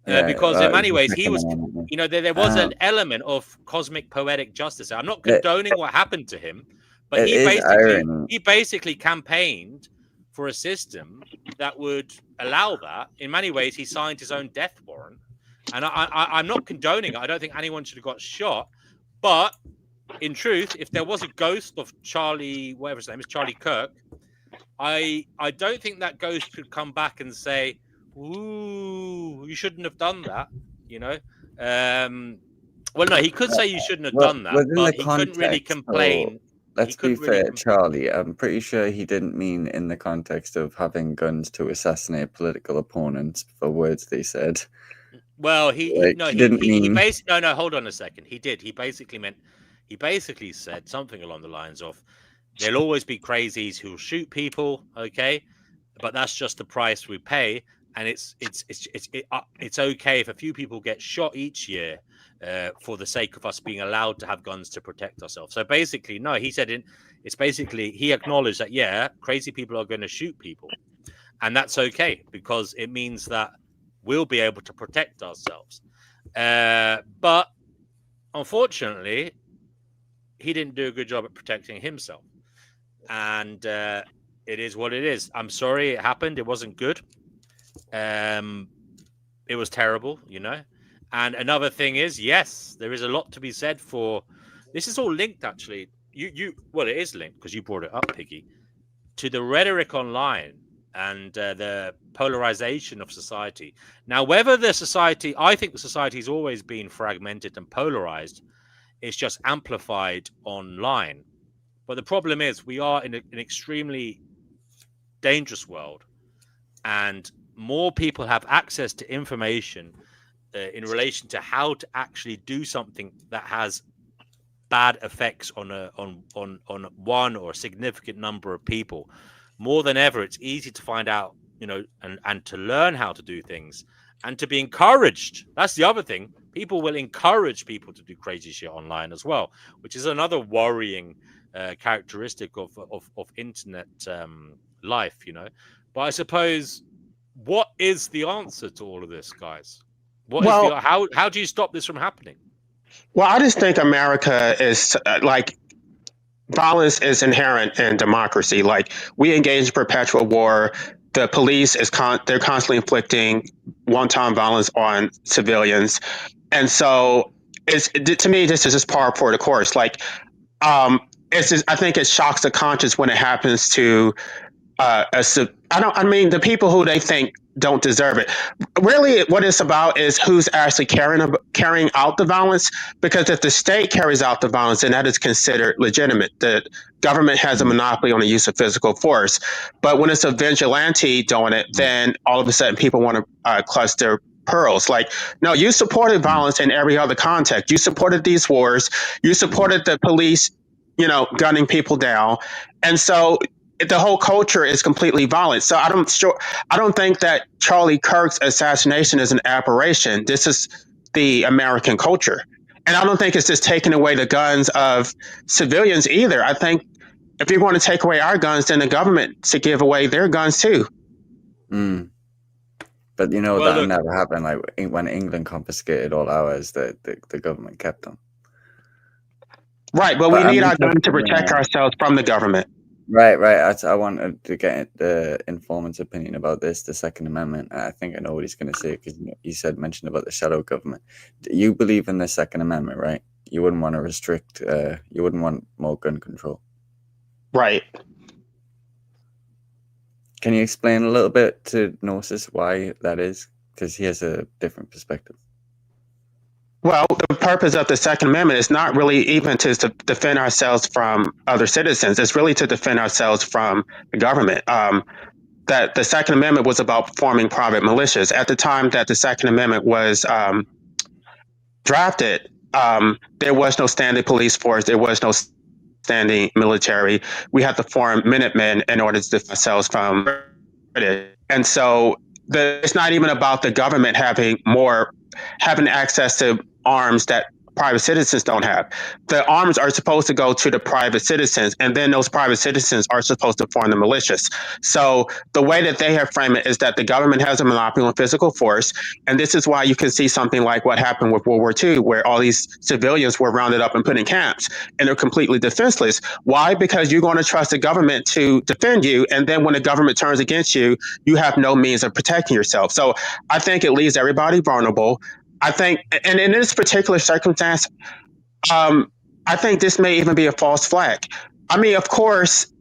Because in many ways he was, there was an element of cosmic poetic justice. I'm not condoning what happened to him, but he basically campaigned for a system that would allow that. In many ways, he signed his own death warrant, and I'm not condoning it. I don't think anyone should have got shot, but in truth, if there was a ghost of Charlie, whatever his name is, Charlie Kirk, I don't think that ghost could come back and say, "Ooh, you shouldn't have done that." Well, no, he could say you shouldn't have done that, but he couldn't really complain. Let's be fair, Charlie. I'm pretty sure he didn't mean in the context of having guns to assassinate political opponents for words they said. Well, hold on a second. He did. He basically said something along the lines of, "There'll always be crazies who'll shoot people, okay, but that's just the price we pay, and it's okay if a few people get shot each year for the sake of us being allowed to have guns to protect ourselves." So basically, no, he said he acknowledged that crazy people are going to shoot people, and that's okay because it means that we'll be able to protect ourselves. But unfortunately, he didn't do a good job at protecting himself, and it is what it is. I'm sorry it happened. It wasn't good. It was terrible, And another thing is, yes, there is a lot to be said for. This is all linked, actually. Well, it is linked because you brought it up, Piggy, to the rhetoric online and the polarization of society. Now, whether I think the society's always been fragmented and polarized. It's just amplified online. But the problem is we are in an extremely dangerous world, and more people have access to information in relation to how to actually do something that has bad effects on one or a significant number of people. More than ever, it's easy to find out, and to learn how to do things and to be encouraged. That's the other thing. People will encourage people to do crazy shit online as well, which is another worrying characteristic of internet life, But I suppose, what is the answer to all of this, guys? How do you stop this from happening? Well, I just think America is violence is inherent in democracy. Like, we engage in perpetual war. The police they're constantly inflicting one-time violence on civilians, and so to me this is just par for the course. I think it shocks the conscience when it happens to the people who they think don't deserve it. Really, what it's about is who's actually carrying out the violence. Because if the state carries out the violence, then that is considered legitimate. The government has a monopoly on the use of physical force. But when it's a vigilante doing it, then all of a sudden people want to clutch their pearls. Like, no, you supported violence in every other context. You supported these wars. You supported the police, gunning people down, and so the whole culture is completely violent. So I don't think that Charlie Kirk's assassination is an aberration. This is the American culture. And I don't think it's just taking away the guns of civilians either. I think if you're going to take away our guns, then the government should give away their guns too. Mm. But Well, that look- never happened. Like when England confiscated all ours, the government kept them. Right, but we need our guns to protect ourselves from the government. Right. I wanted to get the informant's opinion about this, the Second Amendment. I think I know what he's going to say because you mentioned about the shadow government. You believe in the Second Amendment, right? You wouldn't want to restrict. You wouldn't want more gun control. Right. Can you explain a little bit to Gnosis why that is? Because he has a different perspective. Well, the purpose of the Second Amendment is not really even to defend ourselves from other citizens. It's really to defend ourselves from the government. That the Second Amendment was about forming private militias. At the time that the Second Amendment was drafted, there was no standing police force. There was no standing military. We had to form Minutemen in order to defend ourselves from British. And so it's not even about the government having access to arms that private citizens don't have. The arms are supposed to go to the private citizens, and then those private citizens are supposed to form the militias. So the way that they have framed it is that the government has a monopoly on physical force, and this is why you can see something like what happened with World War II, where all these civilians were rounded up and put in camps, and they're completely defenseless. Why? Because you're going to trust the government to defend you, and then when the government turns against you, you have no means of protecting yourself. So I think it leaves everybody vulnerable. I think, and in this particular circumstance, I think this may even be a false flag. I mean, of course,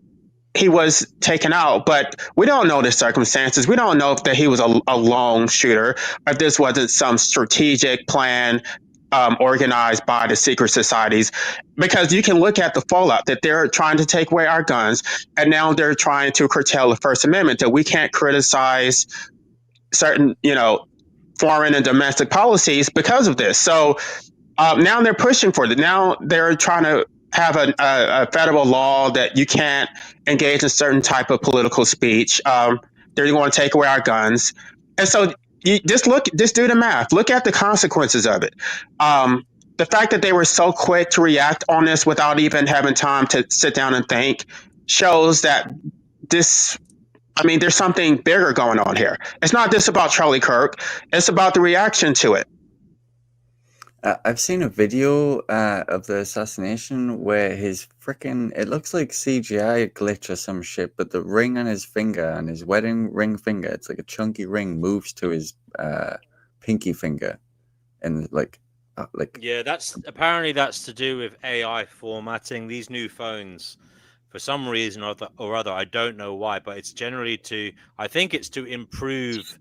he was taken out, but we don't know the circumstances. We don't know if he was a lone shooter, or if this wasn't some strategic plan organized by the secret societies. Because you can look at the fallout that they're trying to take away our guns, and now they're trying to curtail the First Amendment, that we can't criticize certain, foreign and domestic policies because of this. So now they're pushing for it. Now they're trying to have a federal law that you can't engage in certain type of political speech. They're going to take away our guns. And so you just do the math. Look at the consequences of it. The fact that they were so quick to react on this without even having time to sit down and think shows that there's something bigger going on here. It's not just about Charlie Kirk. It's about the reaction to it. I've seen a video of the assassination where it looks like CGI glitch or some shit, but the ring on his finger, on his wedding ring finger, it's like a chunky ring, moves to his pinky finger. And yeah, that's to do with AI formatting. These new phones, for some reason or other, I don't know why, but it's generally I think it's to improve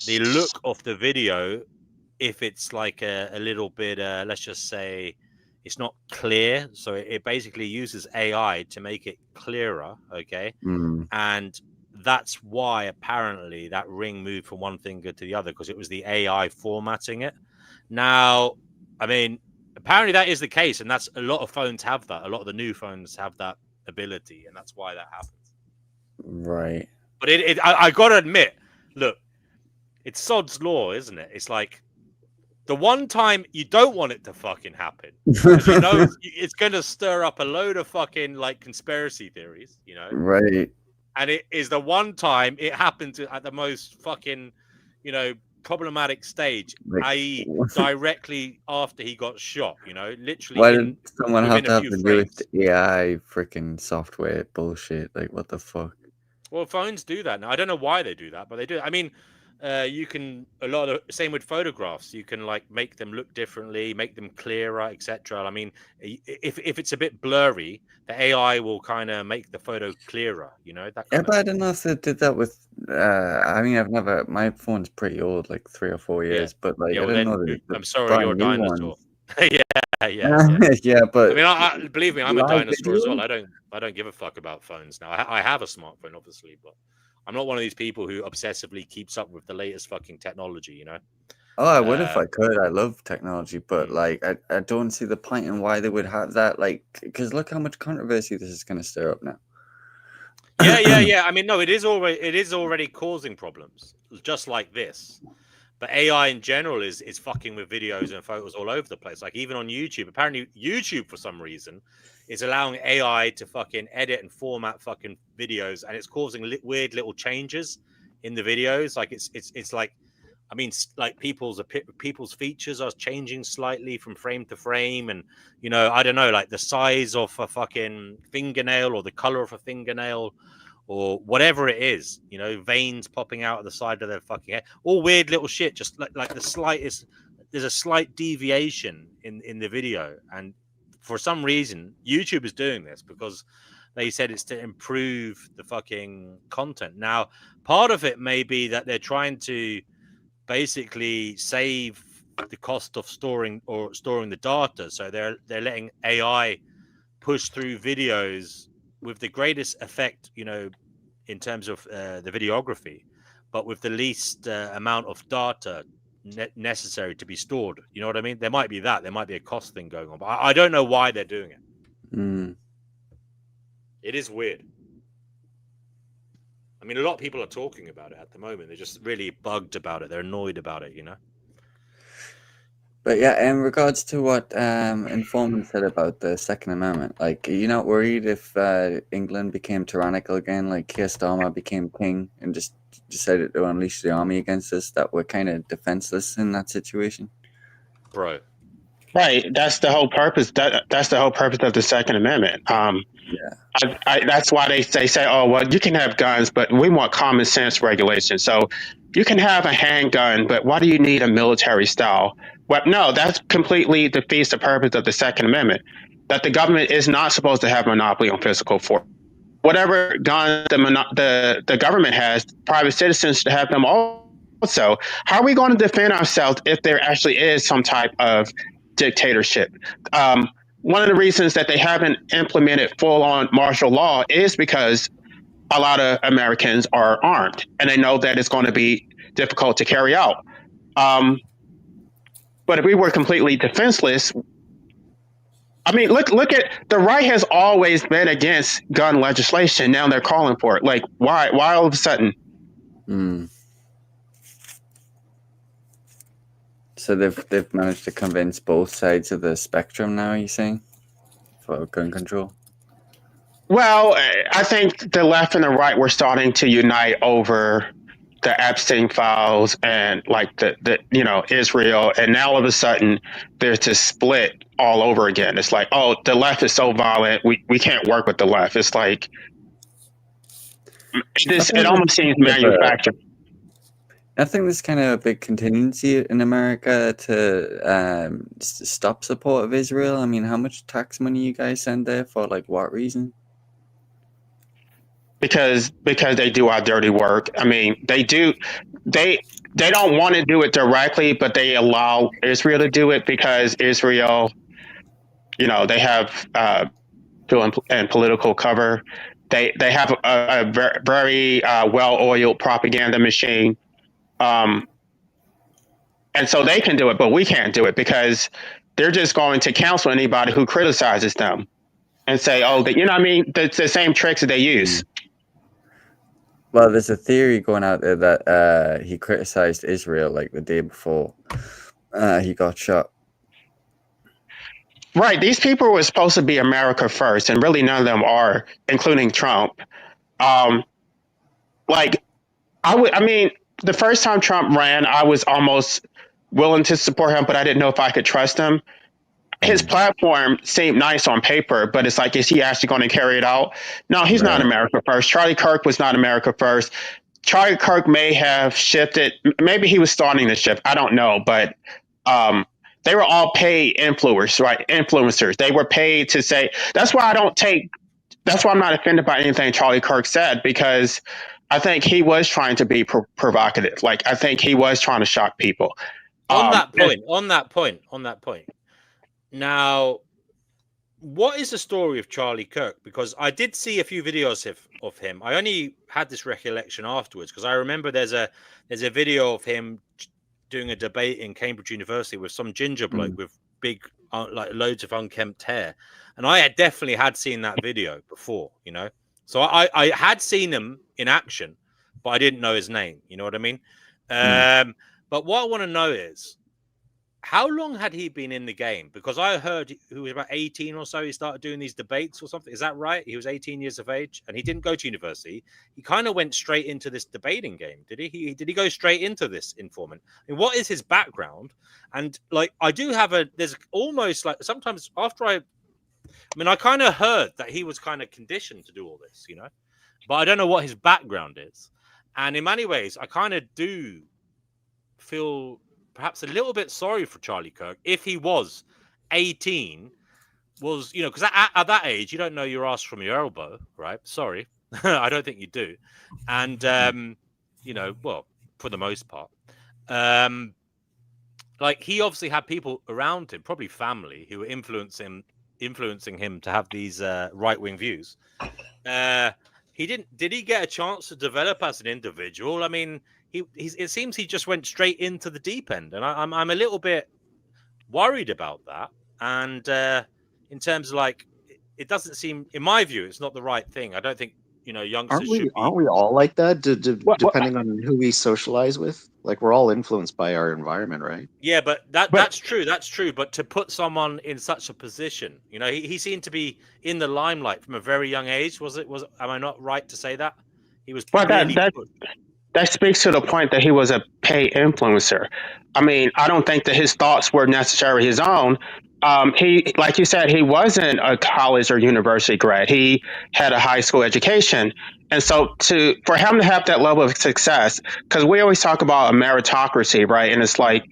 the look of the video. If it's like a little bit, let's just say it's not clear. So it basically uses AI to make it clearer. Okay. And that's why apparently that ring moved from one finger to the other, because it was the AI formatting it. Now, I mean, apparently that is the case. And that's a lot of phones have that. A lot of the new phones have that ability, and that's why that happens. Right. But I gotta admit, look, it's sod's law, isn't it? It's like the one time you don't want it to fucking happen, because it's gonna stir up a load of fucking like conspiracy theories, Right. And it is the one time it happened at the most fucking, problematic stage, i.e., directly after he got shot. Literally. Why did someone have to have the newest AI freaking software bullshit? Like, what the fuck? Well, phones do that now. I don't know why they do that, but they do. I mean, you can same with photographs. You can like make them look differently, make them clearer, etc. I mean, if it's a bit blurry, the AI will kind of make the photo clearer. You know that Yeah, kind but of I don't know if they did that with. I mean, I've never. My phone's pretty old, like 3 or 4 yeah. years. But like, Yeah, I well didn't know then the I'm sorry, you're a brand new dinosaur. ones. Yeah. Yeah, I but mean, believe me, I'm a live dinosaur as video. well. I don't give a fuck about phones now. I have a smartphone, obviously, but I'm not one of these people who obsessively keeps up with the latest fucking technology. You know. Oh, I would if Uh, I could. I love technology, but mm. like, I don't see the point in why they would have that. Like, because look how much controversy this is going to stir up now. Yeah. I mean, no, it is already causing problems, just like this. But AI in general is fucking with videos and photos all over the place. Like even on YouTube, apparently YouTube for some reason is allowing AI to fucking edit and format fucking videos, and it's causing weird little changes in the videos. Like it's like, I mean, like people's features are changing slightly from frame to frame, and you know, I don't know, like the size of a fucking fingernail or the color of a fingernail or whatever it is, you know, veins popping out of the side of their fucking head, all weird little shit, just like the slightest, there's a slight deviation in the video, and for some reason YouTube is doing this because they said it's to improve the fucking content. Now, part of it may be that they're trying to basically save the cost of storing the data, so they're letting AI push through videos with the greatest effect, you know, in terms of the videography, but with the least amount of data necessary to be stored. You know what I mean? There might be that. There might be a cost thing going on, but I don't know why they're doing it. Mm. It is weird. I mean, a lot of people are talking about it at the moment. They're just really bugged about it. They're annoyed about it, you know? But yeah, in regards to what informant said about the Second Amendment, like, are you not worried if England became tyrannical again, like Keir Starmer became king and just decided to unleash the army against us, that we're kind of defenseless in that situation? Bro. Right. That's the whole purpose. That's the whole purpose of the Second Amendment. Yeah. That's why they say, oh, well, you can have guns, but we want common sense regulation. So you can have a handgun, but why do you need a military style? Well, no, that completely defeats the purpose of the Second Amendment. That the government is not supposed to have monopoly on physical force. Whatever guns the government has, private citizens should have them also. How are we going to defend ourselves if there actually is some type of dictatorship? One of the reasons that they haven't implemented full-on martial law is because a lot of Americans are armed, and they know that it's going to be difficult to carry out. But if we were completely defenseless, I mean, look at the right has always been against gun legislation. Now they're calling for it. Like, why? Why all of a sudden? Mm. So they've managed to convince both sides of the spectrum now, you saying, for gun control? Well, I think the left and the right were starting to unite over the Epstein files and like the Israel, and now all of a sudden there's this split all over again. It's like, oh, the left is so violent, we can't work with the left. It's like it almost seems manufactured. I think there's kind of a big contingency in America to stop support of Israel. I mean, how much tax money you guys send there for, like, what reason? Because they do our dirty work. I mean, they don't want to do it directly, but they allow Israel to do it because Israel, they have and political cover. They have a very, very well-oiled propaganda machine, and so they can do it, but we can't do it because they're just going to counsel anybody who criticizes them and say, "Oh, you know what I mean? It's the same tricks that they use." Well, there's a theory going out there that he criticized Israel like the day before he got shot. Right. These people were supposed to be America first, and really none of them are, including Trump. Like, I mean, the first time Trump ran, I was almost willing to support him, but I didn't know if I could trust him. His platform seemed nice on paper, but it's like, is he actually going to carry it out? No, he's not America first. Charlie Kirk was not America first. Charlie Kirk may have shifted. Maybe he was starting to shift. I don't know, but they were all paid influencers, right? Influencers. They were paid to say. That's why I don't take. That's why I'm not offended by anything Charlie Kirk said, because I think he was trying to be provocative. Like, I think he was trying to shock people. On that point. Now, what is the story of Charlie Kirk? Because I did see a few videos of him. I only had this recollection afterwards, because I remember there's a video of him doing a debate in Cambridge University with some ginger bloke with big like loads of unkempt hair, and I had definitely seen that video before, you know. So I had seen him in action, but I didn't know his name. You know what I mean? But what I want to know is, how long had he been in the game? Because I heard he was about 18 or so. He started doing these debates or something. Is that right? He was 18 years of age, and he didn't go to university. He kind of went straight into this debating game. Did he? Did he go straight into this informant? I mean, what is his background? And like, I do have there's almost like sometimes after I kind of heard that he was kind of conditioned to do all this, you know, but I don't know what his background is. And in many ways, I kind of do feel perhaps a little bit sorry for Charlie Kirk if he was 18, was, you know, because at that age, you don't know your ass from your elbow, right? Sorry. I don't think you do. And, you know, well, for the most part, like, he obviously had people around him, probably family, who were influencing him to have these right-wing views. Did he get a chance to develop as an individual? I mean, it seems he just went straight into the deep end, and I'm a little bit worried about that. And in terms of, like, it doesn't seem, in my view, it's not the right thing. I don't think, you know, youngsters should be. Aren't we all like that? Depending on who we socialize with, like, we're all influenced by our environment, right? Yeah, but that's true. That's true. But to put someone in such a position, you know, he seemed to be in the limelight from a very young age. Am I not right to say that? He was really that speaks to the point that he was a paid influencer. I mean, I don't think that his thoughts were necessarily his own. He, like you said, he wasn't a college or university grad. He had a high school education, and so for him to have that level of success, because we always talk about a meritocracy, right? And it's like,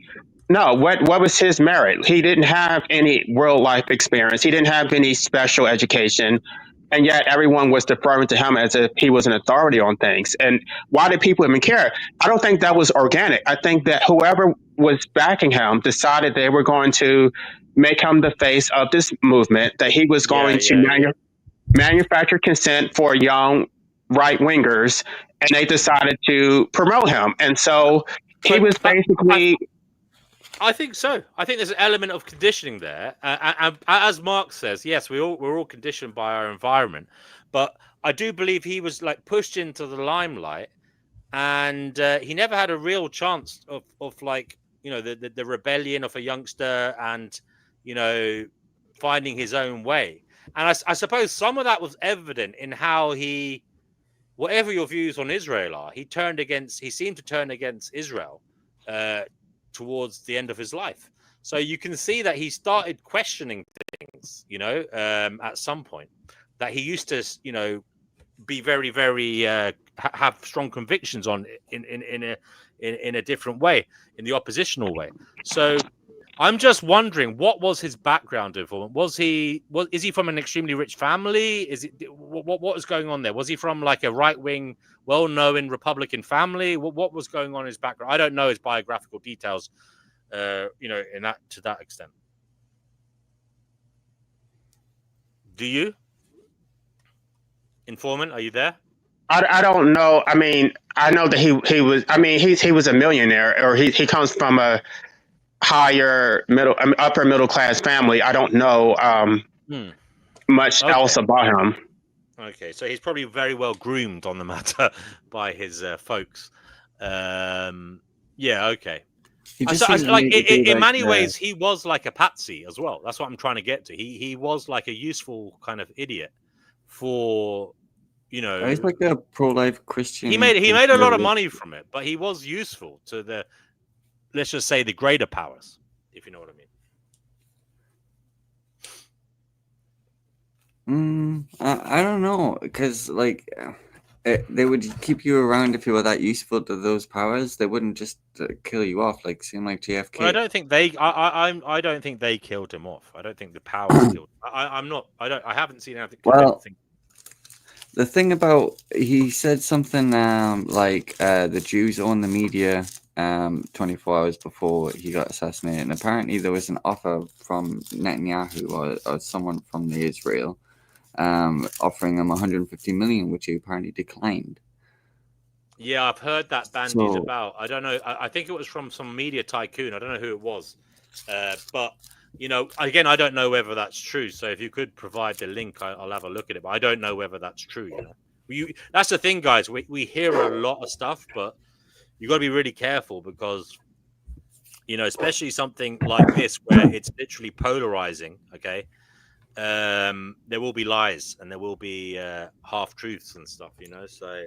no, what was his merit? He didn't have any real life experience. He didn't have any special education. And yet everyone was deferring to him as if he was an authority on things. And why did people even care? I don't think that was organic. I think that whoever was backing him decided they were going to make him the face of this movement, that he was going to manufacture consent for young right wingers, and they decided to promote him. And so he was basically. I think so. I think there's an element of conditioning there, and as Mark says, yes, we're all conditioned by our environment, but I do believe he was, like, pushed into the limelight, and he never had a real chance of like, you know, the rebellion of a youngster, and, you know, finding his own way. And I suppose some of that was evident in how he, whatever your views on Israel are, he seemed to turn against Israel towards the end of his life. So you can see that he started questioning things, you know, at some point, that he used to, you know, be very, very have strong convictions on in a different way, in the oppositional way. So I'm just wondering, what was his background involvement? Is he from an extremely rich family? What was going on there? Was he from, like, a right wing, well-known Republican family? What was going on in his background? I don't know his biographical details, you know, to that extent. Do you? Informant, are you there? I don't know. I mean, I know that he was. I mean, he was a millionaire, or he comes from a upper middle class family. I don't know much else about him. Okay, so he's probably very well groomed on the matter by his folks. Yeah, okay. In many ways, he was like a patsy as well. That's what I'm trying to get to. He was like a useful kind of idiot for, you know. He's like a pro-life Christian. He made a lot of money from it, but he was useful to the, let's just say, the greater powers, if you know what I mean. I don't know, because, like, They would keep you around if you were that useful to those powers. They wouldn't just kill you off, like same like JFK. Well, I don't think they. I don't think they killed him off. I don't think the powers killed. I'm not. I don't. I haven't seen anything. Well, the thing about he said something like the Jews own the media 24 hours before he got assassinated, and apparently there was an offer from Netanyahu or someone from the Israel offering him 150 million, which he apparently declined. Yeah, I've heard that bandies about. I don't know. I think it was from some media tycoon. I don't know who it was, but you know, again, I don't know whether that's true. So if you could provide the link, I'll have a look at it. But I don't know whether that's true. You know, that's the thing, guys. We hear a lot of stuff, but you got to be really careful because you know, especially something like this where it's literally polarizing. Okay. There will be lies and there will be half truths and stuff, you know. So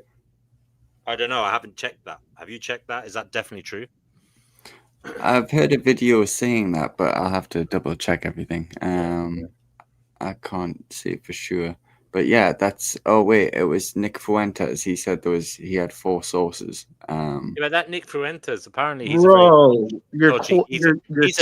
I don't know. I haven't checked that. Have you checked that? Is that definitely true? I've heard a video saying that, but I'll have to double check everything. I can't say for sure, but yeah, that's. Oh wait, it was Nick Fuentes. He said he had 4 sources. Yeah, but that Nick Fuentes apparently He's he's a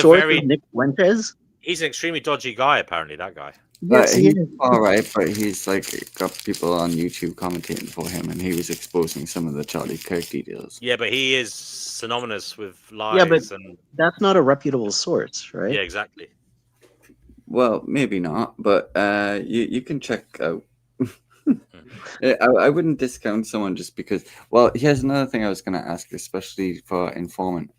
very Nick Fuentes. He's an extremely dodgy guy. Apparently, that guy. But he's all right. But he's like got people on YouTube commentating for him, and he was exposing some of the Charlie Kirk details. Yeah, but he is synonymous with lies. Yeah, but that's not a reputable source, right? Yeah, exactly. Well, maybe not, but you can check out. I wouldn't discount someone just because. Well, here's another thing I was going to ask, especially for informant.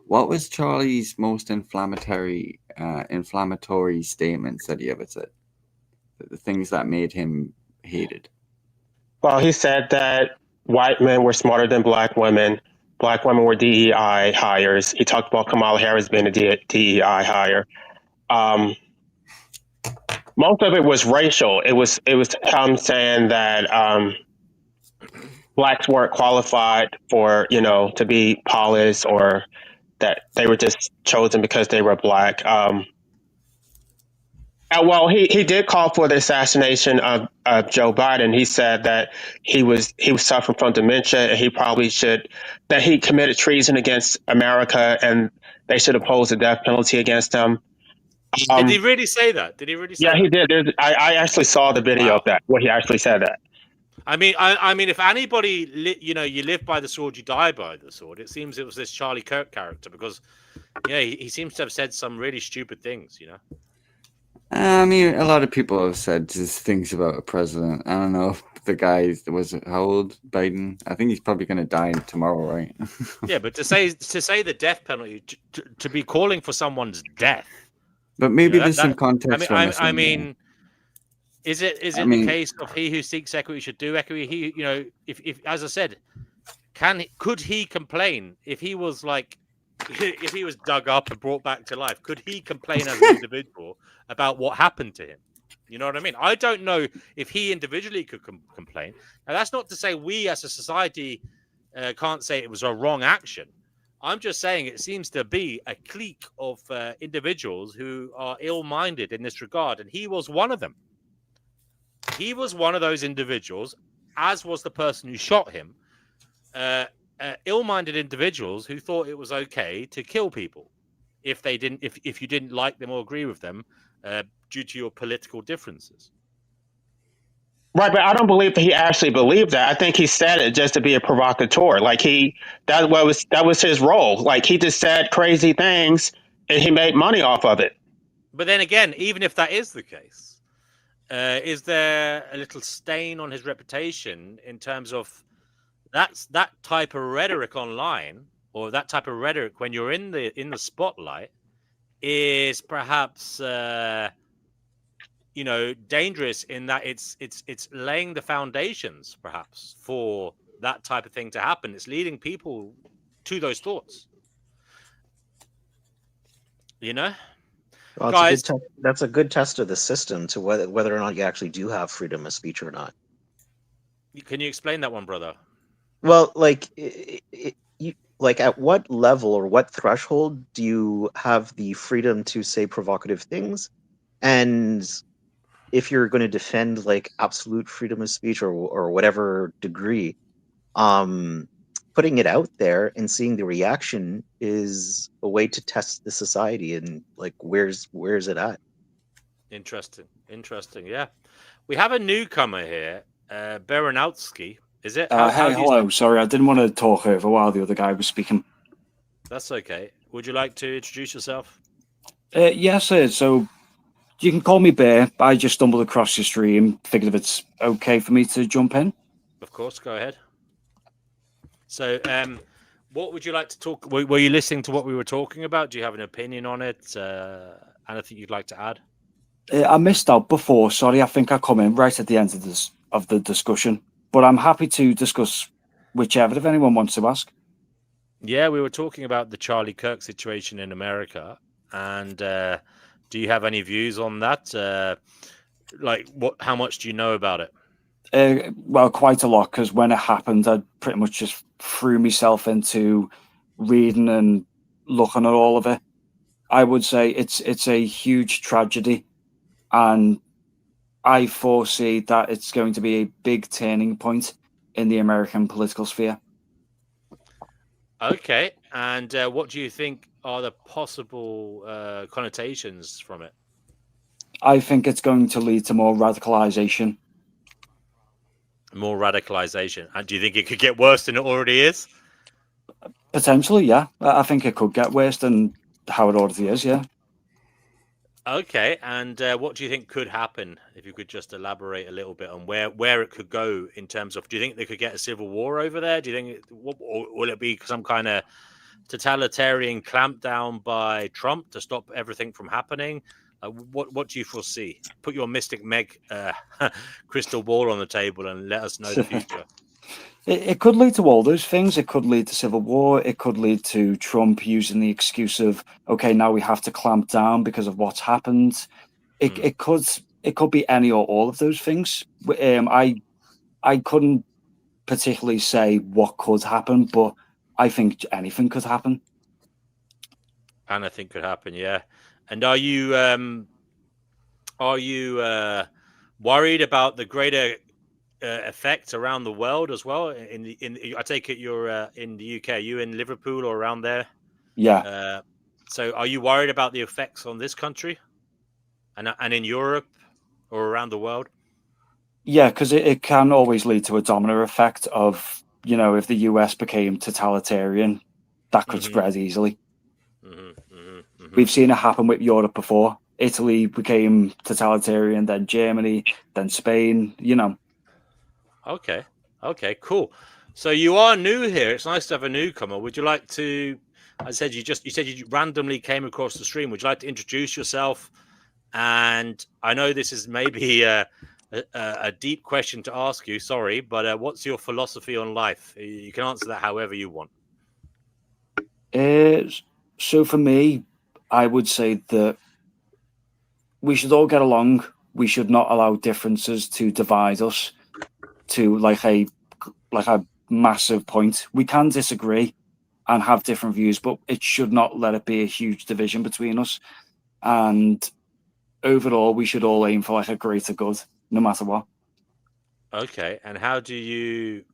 What was Charlie's most inflammatory statements that he ever said? The things that made him hated. Well, he said that white men were smarter than black women. Black women were DEI hires. He talked about Kamala Harris being a DEI hire. Most of it was racial. It was him saying that blacks weren't qualified for, you know, to be polis, or that they were just chosen because they were black. Well, he did call for the assassination of Joe Biden. He said that he was suffering from dementia, and that he committed treason against America, and they should impose the death penalty against him. Did he really say that? Did he really say that? Yeah, he did. I actually saw the video of that, where he actually said that. I mean, if anybody, you know, you live by the sword, you die by the sword. It seems it was this Charlie Kirk character because, yeah, he seems to have said some really stupid things, you know. I mean, a lot of people have said just things about a president. I don't know if the guy how old? Biden. I think he's probably going to die tomorrow, right? Yeah, but to say the death penalty, to be calling for someone's death. But maybe there's some context. I mean, is it the case of he who seeks equity should do equity? He, you know, if as I said, could he complain if he was like, if he was dug up and brought back to life? Could he complain as an individual about what happened to him? You know what I mean? I don't know if he individually could complain. Now, that's not to say we as a society can't say it was a wrong action. I'm just saying it seems to be a clique of individuals who are ill-minded in this regard, and he was one of them. He was one of those individuals, as was the person who shot him. Ill-minded individuals who thought it was okay to kill people if you didn't like them or agree with them due to your political differences. Right, but I don't believe that he actually believed that. I think he said it just to be a provocateur. Like that was his role. Like he just said crazy things and he made money off of it. But then again, even if that is the case, is there a little stain on his reputation in terms of that type of rhetoric online, or that type of rhetoric when you're in the spotlight is perhaps you know, dangerous in that it's laying the foundations perhaps for that type of thing to happen. It's leading people to those thoughts. You know, well, guys, that's a good test of the system to whether or not you actually do have freedom of speech or not. Can you explain that one, brother? Well, like, like at what level or what threshold do you have the freedom to say provocative things? And if you're going to defend like absolute freedom of speech or whatever degree, putting it out there and seeing the reaction is a way to test the society and like where's it at. Interesting. Yeah, we have a newcomer here, Baranowski. Is it? How Hey, do you? hello. Sorry, I didn't want to talk over while the other guy was speaking. That's okay. Would you like to introduce yourself? Yes, sir. So you can call me Bear. I just stumbled across your stream, figured if it's okay for me to jump in. Of course, go ahead. So, what would you like to talk? Were you listening to what we were talking about? Do you have an opinion on it? Anything you'd like to add? I missed out before. Sorry, I think I come in right at the end of the discussion, but I'm happy to discuss whichever if anyone wants to ask. Yeah, we were talking about the Charlie Kirk situation in America, and do you have any views on that? Like, how much do you know about it? Well, quite a lot, because when it happened, I pretty much just threw myself into reading and looking at all of it. I would say it's a huge tragedy, and I foresee that it's going to be a big turning point in the American political sphere. Okay, and what do you think are the possible connotations from it? I think it's going to lead to more radicalization. More radicalization, and do you think it could get worse than it already is? Potentially, yeah. I think it could get worse than how it already is, yeah. Okay, and what do you think could happen? If you could just elaborate a little bit on where it could go in terms of, do you think they could get a civil war over there? Do you think, or will it be some kind of totalitarian clampdown by Trump to stop everything from happening? What do you foresee? Put your Mystic Meg crystal ball on the table and let us know the future. It could lead to all those things. It could lead to civil war. It could lead to Trump using the excuse of, okay, now we have to clamp down because of what's happened. It could be any or all of those things. I couldn't particularly say what could happen, but I think anything could happen. Anything could happen, yeah. And are you worried about the greater effect around the world as well? I take it you're in the UK. Are you in Liverpool or around there? Yeah. So are you worried about the effects on this country and in Europe or around the world? Yeah, because it can always lead to a domino effect of, if the US became totalitarian, that could spread easily. We've seen it happen with Europe before. Italy became totalitarian, then Germany, then Spain, Okay, cool. So you are new here. It's nice to have a newcomer. Would you like to, I said you said you randomly came across the stream. Would you like to introduce yourself? And I know this is maybe a deep question to ask you, sorry, but what's your philosophy on life? You can answer that however you want. So for me, I would say that we should all get along. We should not allow differences to divide us to like a massive point. We can disagree and have different views, but it should not let it be a huge division between us. And overall, we should all aim for like a greater good, no matter what. Okay, and how do you?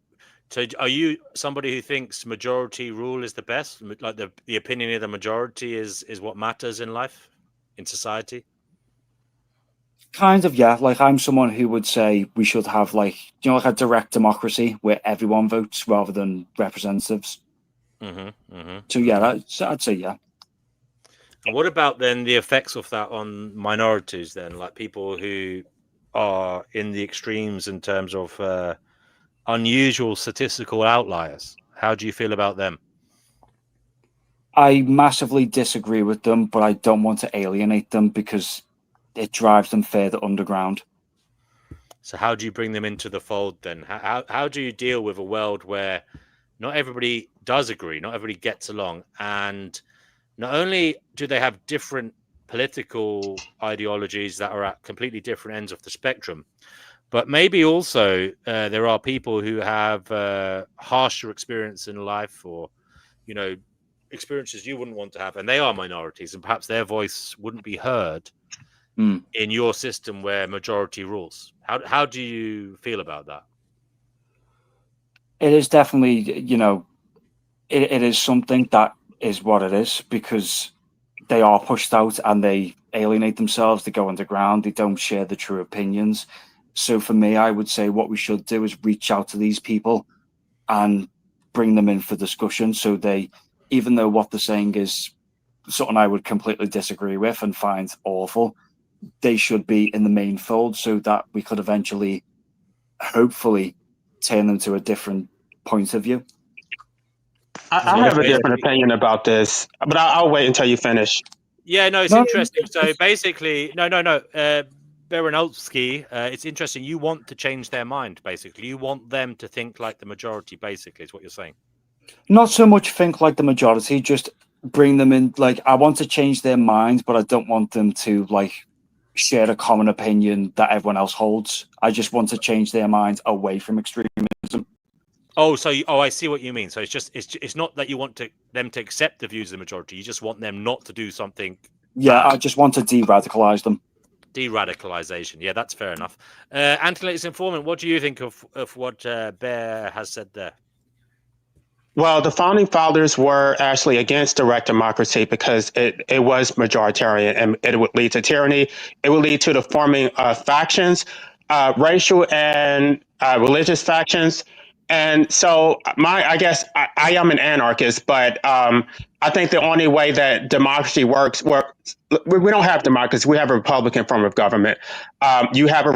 So, are you somebody who thinks majority rule is the best? Like the opinion of the majority is what matters in life, in society? Kind of, yeah. Like I'm someone who would say we should have like a direct democracy where everyone votes rather than representatives. So yeah, I'd say yeah. And what about then the effects of that on minorities? Then, like people who are in the extremes in terms of unusual statistical outliers. How do you feel about them? I massively disagree with them, but I don't want to alienate them because it drives them further underground. So how do you bring them into the fold then? How do you deal with a world where not everybody does agree, not everybody gets along, and not only do they have different political ideologies that are at completely different ends of the spectrum, but maybe also there are people who have harsher experience in life, or experiences you wouldn't want to have, and they are minorities, and perhaps their voice wouldn't be heard. Mm. in your system where majority rules. How do you feel about that? It is definitely, it is something that is what it is, because they are pushed out and they alienate themselves, they go underground, they don't share the true opinions. So for me, I would say what we should do is reach out to these people and bring them in for discussion, so they, even though what they're saying is something I would completely disagree with and find awful, they should be in the main fold so that we could eventually, hopefully, turn them to a different point of view. I have a different opinion about this, but I'll wait until you finish. Yeah, no, it's No, interesting. So basically, no. Baranowski, it's interesting. You want to change their mind, basically. You want them to think like the majority, basically, is what you're saying. Not so much think like the majority, just bring them in. Like, I want to change their minds, but I don't want them to like share a common opinion that everyone else holds. I just want to change their minds away from extremism. Oh, I see what you mean. So it's not that you want them to accept the views of the majority. You just want them not to do something. Yeah, bad. I just want to de-radicalize them. De-radicalization. Yeah, that's fair enough. Anthony, informant, what do you think of what Bear has said there? Well, the founding fathers were actually against direct democracy because it was majoritarian and it would lead to tyranny. It would lead to the forming of factions, racial and religious factions. And so, I guess I am an anarchist, but I think the only way that democracy works, we don't have democracy. We have a Republican form of government. You have a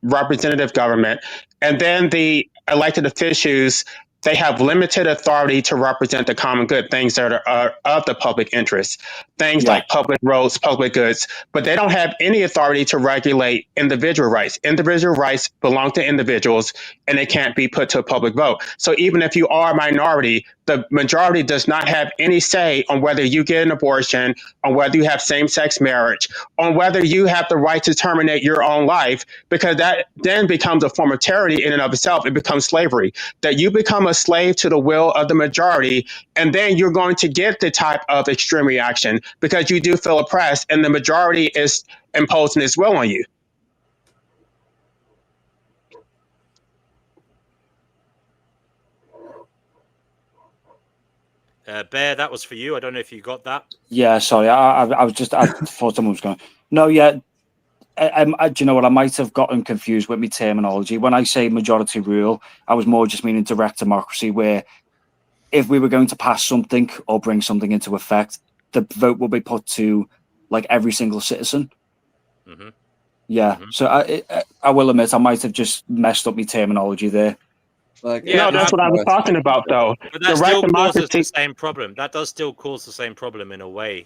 representative government, and then the elected officials, they have limited authority to represent the common good, things that are of the public interest, things like public roads, public goods, but they don't have any authority to regulate individual rights. Individual rights belong to individuals and they can't be put to a public vote. So even if you are a minority, the majority does not have any say on whether you get an abortion, on whether you have same-sex marriage, on whether you have the right to terminate your own life, because that then becomes a form of tyranny in and of itself. It becomes slavery, that you become a slave to the will of the majority, and then you're going to get the type of extreme reaction because you do feel oppressed and the majority is imposing its will on you. Bear, that was for you. I don't know if you got that. Yeah, sorry. I thought someone was going. No, yeah. Do you know what? I might have gotten confused with my terminology. When I say majority rule, I was more just meaning direct democracy, where if we were going to pass something or bring something into effect, the vote will be put to like every single citizen. Mm-hmm. Yeah. Mm-hmm. So I will admit I might have just messed up my terminology there. No, that's what I was talking about, though. But that still causes the same problem. That does still cause the same problem in a way.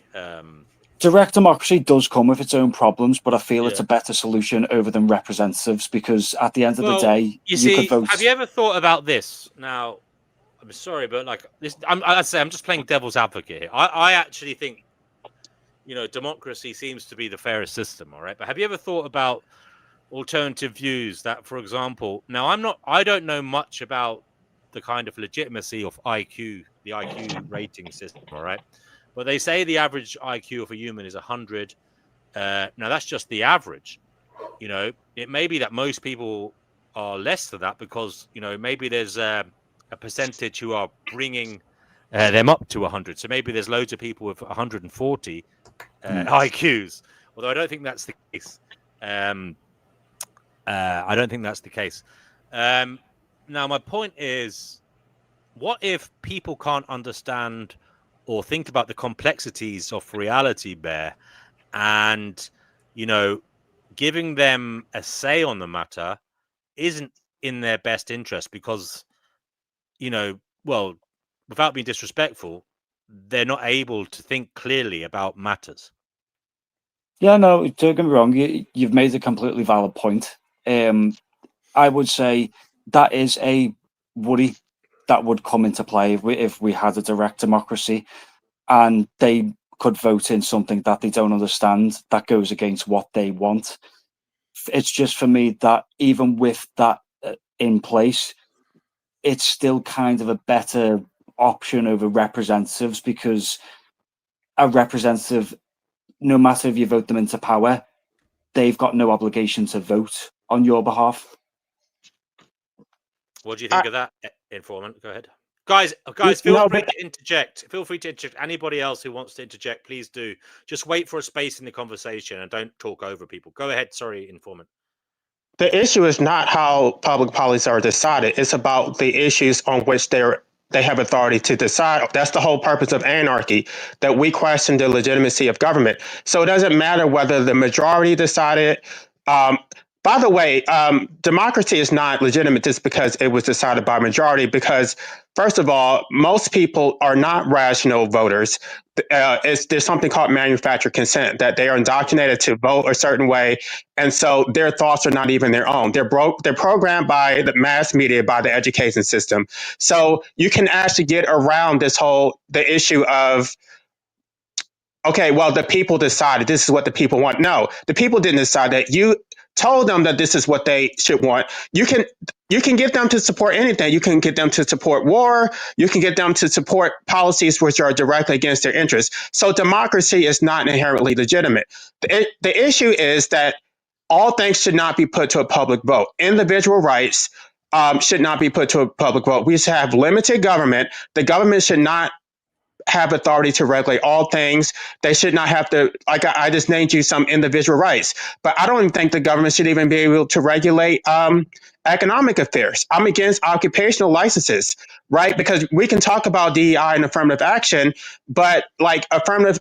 Direct democracy does come with its own problems, but I feel it's a better solution over than representatives, because at the end of the day, you could vote. Have you ever thought about this? Now, I'm sorry, but like this, I'd say I'm just playing devil's advocate here. I actually think, democracy seems to be the fairest system, all right? But have you ever thought about alternative views that, for example, now I don't know much about the kind of legitimacy of the IQ rating system, all right? But they say the average IQ of a human is 100. Now that's just the average. It may be that most people are less than that because, maybe there's a percentage who are bringing them up to 100. So maybe there's loads of people with 140 IQs, although I don't think that's the case. I don't think that's the case. Now, my point is, what if people can't understand or think about the complexities of reality, Bear, and, giving them a say on the matter isn't in their best interest because, well, without being disrespectful, they're not able to think clearly about matters. Yeah, no, don't get me wrong. You've made a completely valid point. I would say that is a worry that would come into play if we had a direct democracy and they could vote in something that they don't understand that goes against what they want. It's just for me that even with that in place, it's still kind of a better option over representatives, because a representative, no matter if you vote them into power, they've got no obligation to vote on your behalf. What do you think of that, informant? Go ahead. Guys, feel free to interject. Feel free to interject. Anybody else who wants to interject, please do. Just wait for a space in the conversation and don't talk over people. Go ahead. Sorry, informant. The issue is not how public policies are decided. It's about the issues on which they have authority to decide. That's the whole purpose of anarchy, that we question the legitimacy of government. So it doesn't matter whether the majority decided. By the way, democracy is not legitimate just because it was decided by majority, because first of all, most people are not rational voters. There's something called manufactured consent, that they are indoctrinated to vote a certain way, and so their thoughts are not even their own. They're programmed by the mass media, by the education system. So you can actually get around the issue of, okay, well, the people decided this is what the people want. No, the people didn't decide that. You told them that this is what they should want. You can get them to support anything. You can get them to support war. You can get them to support policies which are directly against their interests. So democracy is not inherently legitimate. The issue is that all things should not be put to a public vote. Individual rights should not be put to a public vote. We should have limited government. The government should not have authority to regulate all things. They should not have to, like I just named you some individual rights, but I don't even think the government should even be able to regulate economic affairs. I'm against occupational licenses, right? Because we can talk about DEI and affirmative action, but like occupational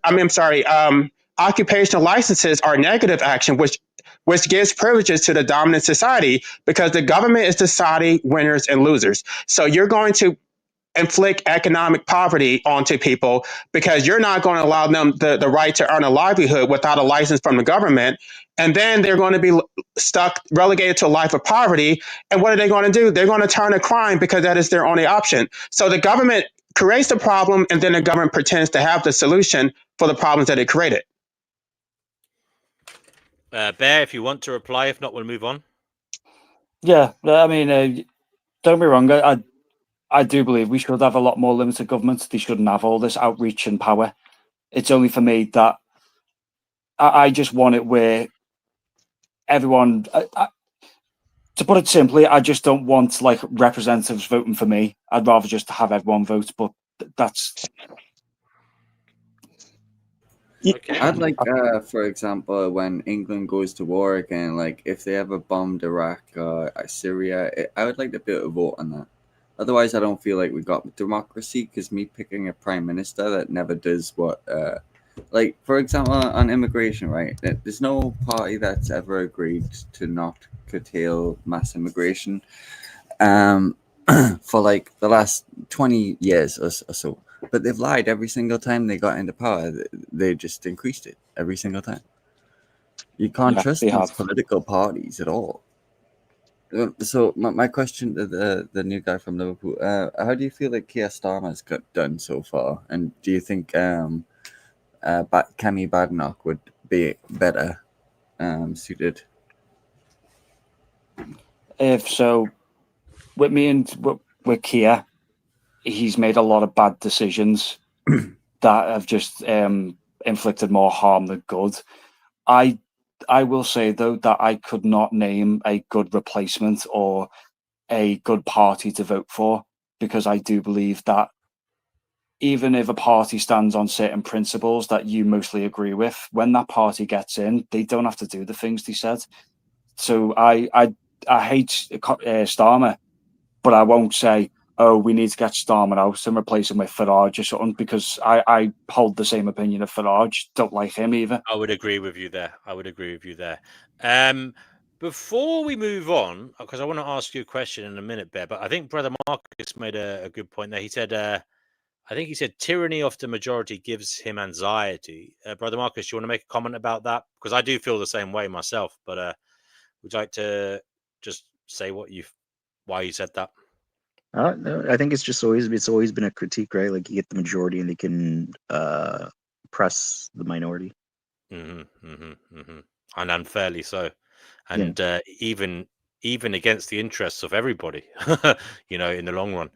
licenses are negative action, which gives privileges to the dominant society, because the government is deciding winners and losers. So you're going to inflict economic poverty onto people because you're not going to allow them the right to earn a livelihood without a license from the government. And then they're going to be stuck, relegated to a life of poverty. And what are they going to do? They're going to turn to crime because that is their only option. So the government creates the problem, and then the government pretends to have the solution for the problems that it created. Bear, if you want to reply, if not, we'll move on. Yeah, I mean, don't be wrong. I do believe we should have a lot more limited government. They shouldn't have all this outreach and power. It's only for me that I just want it where everyone. To put it simply, I just don't want like representatives voting for me. I'd rather just have everyone vote. But that's. Okay. I'd like, for example, when England goes to war again, like if they ever bombed Iraq or Syria, I would like to be able to vote on that. Otherwise, I don't feel like we got democracy, because me picking a prime minister that never does what, like, for example, on immigration, right? There's no party that's ever agreed to not curtail mass immigration for like the last 20 years or so. But they've lied every single time they got into power. They just increased it every single time. You can't trust these political parties at all. So my question to the new guy from Liverpool, how do you feel like Keir Starmer's got done so far? And do you think Kemi Badenoch would be better suited? If so, with me and with Keir, he's made a lot of bad decisions that have just inflicted more harm than good. I will say, though, that I could not name a good replacement or a good party to vote for, because I do believe that even if a party stands on certain principles that you mostly agree with, when that party gets in, they don't have to do the things they said. So I hate Starmer, but I won't say, oh, we need to get Starmer out and replace him with Farage or something, because I hold the same opinion of Farage. Don't like him either. I would agree with you there. Before we move on, because I want to ask you a question in a minute, Bear, but I think Brother Marcus made a good point there. He said, I think he said, tyranny of the majority gives him anxiety. Brother Marcus, do you want to make a comment about that? Because I do feel the same way myself, but would you like to just say why you said that? No, I think it's always been a critique, right? Like you get the majority and they can press the minority. And unfairly so, and even against the interests of everybody, in the long run.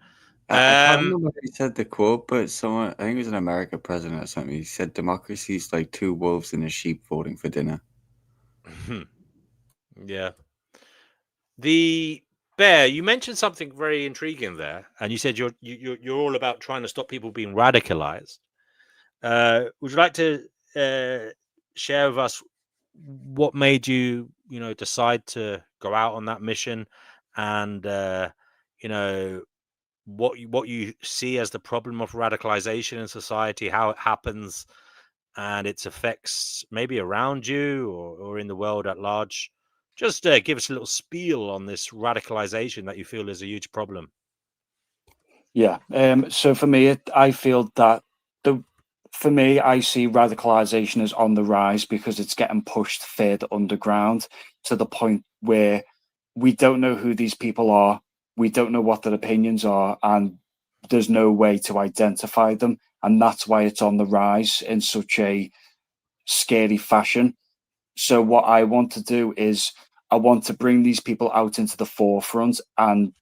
I can't remember who said the quote, but someone, I think it was an American president or something, he said democracy is like two wolves and a sheep voting for dinner. Yeah. The Bear, you mentioned something very intriguing there, and you said you're all about trying to stop people being radicalized. Would you like to share with us what made you, decide to go out on that mission, and what you see as the problem of radicalization in society, how it happens, and its effects maybe around you or in the world at large? Just give us a little spiel on this radicalization that you feel is a huge problem. Yeah. So for me, I feel that for me, I see radicalization as on the rise because it's getting pushed further underground to the point where we don't know who these people are, we don't know what their opinions are, and there's no way to identify them. And that's why it's on the rise in such a scary fashion. So what I want to do is I want to bring these people out into the forefront and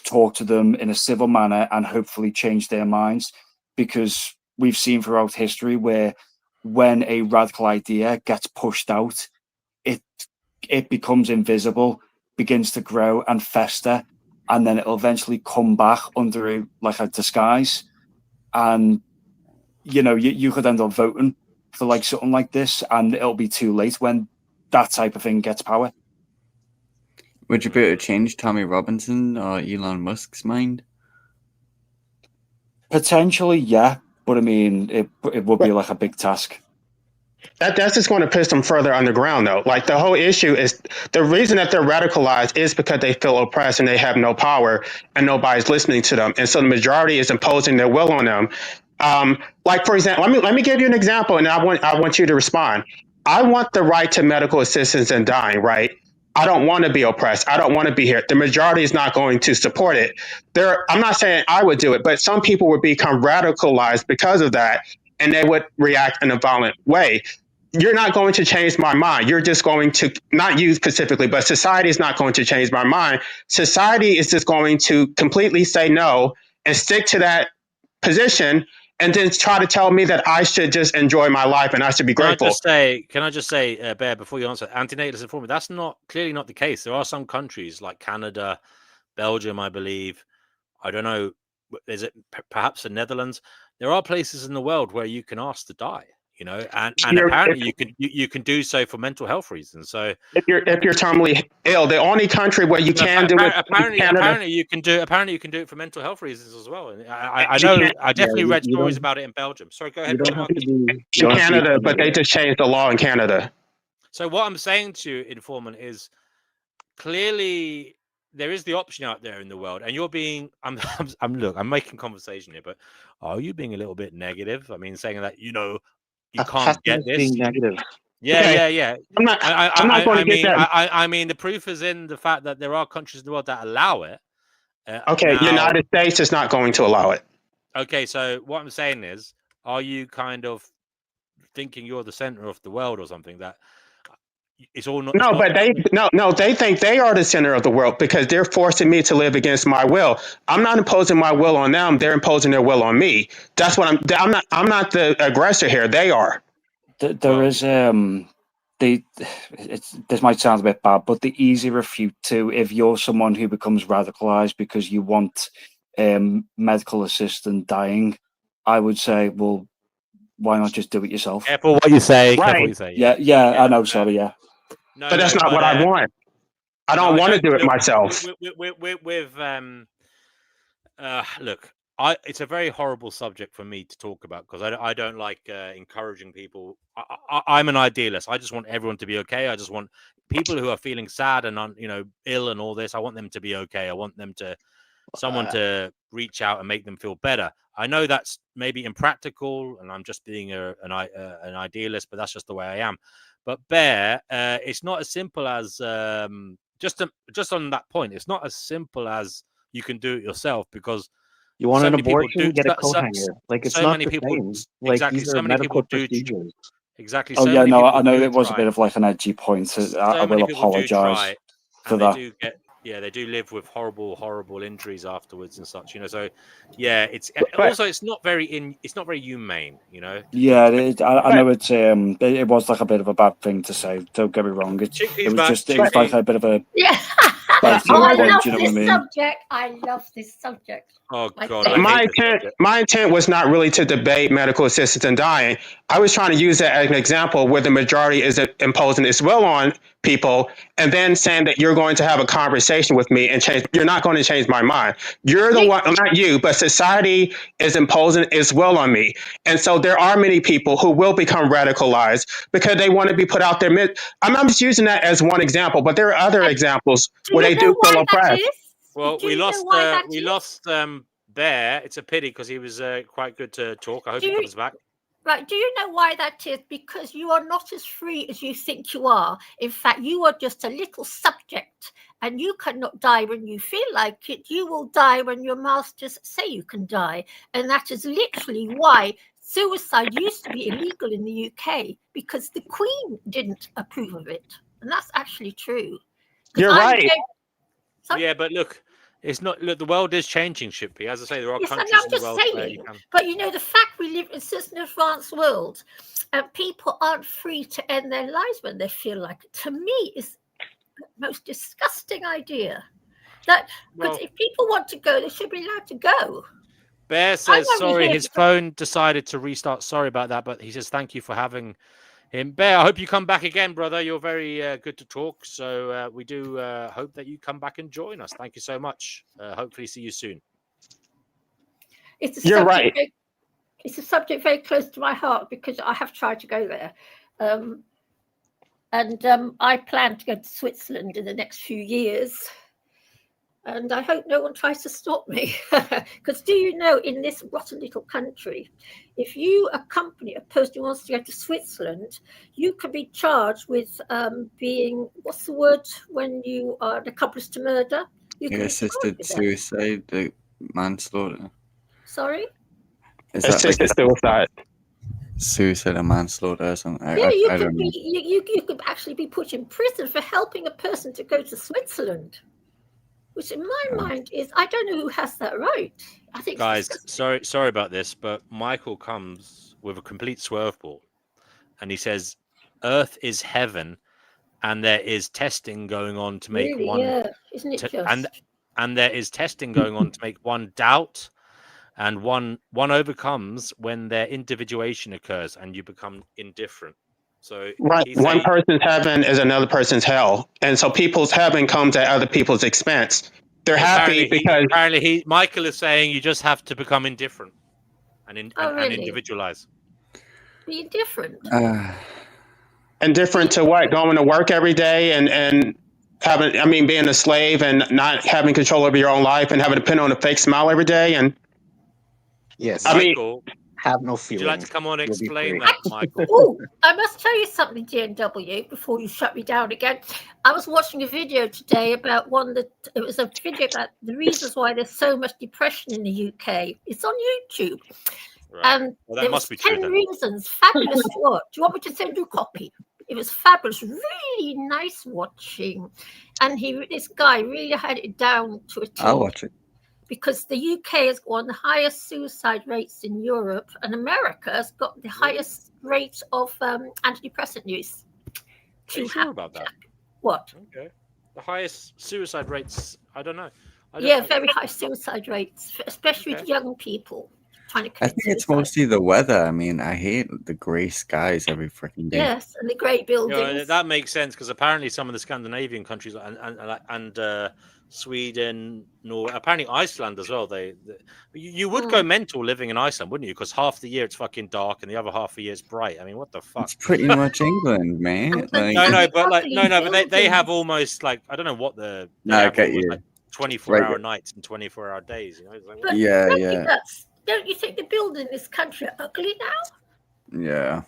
talk to them in a civil manner and hopefully change their minds, because we've seen throughout history where when a radical idea gets pushed out, it becomes invisible, begins to grow and fester, and then it'll eventually come back under a disguise. And you could end up voting for like something like this, and it'll be too late when that type of thing gets power. Would you be able to change Tommy Robinson or Elon Musk's mind? Potentially, yeah, but I mean, it would be like a big task. That's just going to push them further underground, though. Like, the whole issue is the reason that they're radicalized is because they feel oppressed and they have no power and nobody's listening to them, and so the majority is imposing their will on them. Like, for example, let me give you an example, and I want you to respond. I want the right to medical assistance in dying, right? I don't want to be oppressed. I don't want to be here. The majority is not going to support it. I'm not saying I would do it, but some people would become radicalized because of that, and they would react in a violent way. You're not going to change my mind. You're just going to, not you specifically, but society is not going to change my mind. Society is just going to completely say no and stick to that position, and then try to tell me that I should just enjoy my life and I should be grateful. Can I just say, Bear, before you answer, antenatal informant, that's clearly not the case. There are some countries like Canada, Belgium, I believe. I don't know. Is it perhaps the Netherlands? There are places in the world where you can ask to die, and apparently you can do so for mental health reasons. So if you're terminally ill, the only country where you can do it, apparently you can do it for mental health reasons as well. And I know I definitely read stories about it in Belgium. Sorry, go ahead. You don't have to be in Canada, but they just changed the law in Canada. So what I'm saying to you, informant, is clearly there is the option out there in the world, and you're being. I'm making conversation here, but are you being a little bit negative? I mean, saying that you can't get this. Being negative. Yeah, Okay. yeah. I'm not going to get that. I mean, the proof is in the fact that there are countries in the world that allow it. Okay, now, United States is not going to allow it. Okay, so what I'm saying is, are you kind of thinking you're the center of the world or something? That it's all not. They think they are the center of the world because they're forcing me to live against my will. I'm not imposing my will on them; they're imposing their will on me. That's what I'm not. I'm not the aggressor here. They are. This might sound a bit bad, but the easy refute to, if you're someone who becomes radicalized because you want medical assistance dying, I would say, well, why not just do it yourself? Careful what you say. Right. Careful what you say. Yeah, I know. Sorry, yeah. No, but that's not what I want. I don't want to do it myself. Look, it's a very horrible subject for me to talk about because I don't like encouraging people. I'm an idealist. I just want everyone to be okay. I just want people who are feeling sad and ill and all this. I want them to be okay. I want them someone to reach out and make them feel better. I know that's maybe impractical, and I'm just being an idealist, but that's just the way I am. But Bear, it's not as simple as just on that point. It's not as simple as you can do it yourself, because you want an abortion, get a coat hanger. Like, it's so not many the people, same. Like, exactly. these are So many medical people do. procedures. Exactly. Oh so yeah, many no, people I know do it was try. a bit of like an edgy point. I will apologise for that. Yeah, they do live with horrible injuries afterwards and such. So yeah, it's But- also it's not very humane. Yeah, I know it was like a bit of a bad thing to say. Don't get me wrong. It Chickpea's was back. just it was like a bit of a Yeah. spicy Oh, I point. love You know what I this mean? subject. I love this subject. Oh My God, I favorite. hate this subject. My intent was not really to debate medical assistance in dying. I was trying to use that as an example where the majority is imposing its will on people, and then saying that you're going to have a conversation with me and change. You're not going to change my mind. You're the one, not you, but society is imposing its will on me, and so there are many people who will become radicalized because they want to be put out there. I'm just using that as one example, but there are other And examples do where you they know do feel why that oppressed. is? Well, Do we you know lost why that we is? lost Bear. It's a pity because he was quite good to talk. I hope Do he you- comes back. Right, do you know why that is? Because you are not as free as you think you are. In fact, you are just a little subject, and you cannot die when you feel like it. You will die when your masters say you can die. And that is literally why suicide used to be illegal in the UK, because the Queen didn't approve of it. And that's actually true. 'Cause You're I'm right. very- Sorry? Yeah, but look, it's not. Look, the world is changing, Shippy. As I say, there are Yes, and countries I'm in the just world where saying, you can. but the fact we live in such an advanced world and people aren't free to end their lives when they feel like it, to me, is the most disgusting idea. That because Well, if people want to go, they should be allowed to go. Bear says only sorry. here His because- phone decided to restart. Sorry about that, but he says thank you for having him. Bear, I hope you come back again, brother. You're very good to talk. So we do hope that you come back and join us. Thank you so much. Hopefully, see you soon. It's a You're subject right. very- it's a subject very close to my heart because I have tried to go there. I plan to go to Switzerland in the next few years. And I hope no one tries to stop me. Because do you know, in this rotten little country, if you accompany a person who wants to go to Switzerland, you can be charged with being, what's the word when you are an accomplice to murder? You can be charged Assisted with that. suicide, manslaughter. Sorry? Is that like Assisted suicide. suicide or manslaughter or something? Yeah, you I could don't know. be you could actually be put in prison for helping a person to go to Switzerland. Which in my mind is, I don't know who has that right. I think Guys, sorry about this, but Michael comes with a complete swerveball, and he says, "Earth is heaven, and there is testing going on to make really, one, yeah, isn't it just? and there is testing going on to make one doubt, and one overcomes when their individuation occurs, and you become indifferent." So Right. he's One saying, person's heaven is another person's hell. And so people's heaven comes at other people's expense. They're happy because Michael is saying you just have to become indifferent and Oh, and really? individualize. Being different. indifferent to what? Going to work every day and being a slave and not having control over your own life and having to pin on a fake smile every day. And Yes. I mean, Michael, Have no would feelings. you like to come on and You'll be explain free. that, Michael? Oh, I must tell you something, DNW, before you shut me down again. I was watching a video today about it was a video about the reasons why there's so much depression in the UK. It's on YouTube. Right. And Well, that there must was be true 10 then. reasons, fabulous to watch. Do you want me to send you a copy? It was fabulous, really nice watching. And this guy really had it down to a T. I'll watch it. Because the UK has got one of the highest suicide rates in Europe, and America has got the highest rate of antidepressant use. Are you sure about that? What? Okay. The highest suicide rates, I don't know. Very high suicide rates, especially with young people trying to I commit think it's suicide. mostly the weather. I mean, I hate the grey skies every freaking day. Yes, and the great buildings. That makes sense because apparently some of the Scandinavian countries and Sweden, Norway, apparently Iceland as well. You would go mental living in Iceland, wouldn't you? Because half the year it's fucking dark and the other half of the year it's bright. I mean, what the fuck? It's pretty much England, mate. And- Like, But they have almost like I don't know what the No, I have get almost you. like 24-hour Right. nights and 24-hour days. You know, it's like, But Yeah, don't yeah. you nuts? Don't you think the buildings in this country are ugly now? yeah.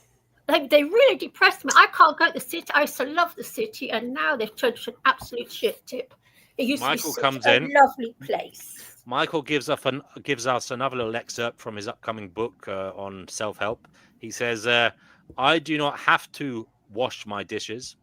They really depressed me. I can't go to the city. I used to love the city, and now they've turned to an absolute shit tip. It used Michael to be comes such a in. lovely place. Michael gives us another little excerpt from his upcoming book on self-help. He says, "I do not have to wash my dishes.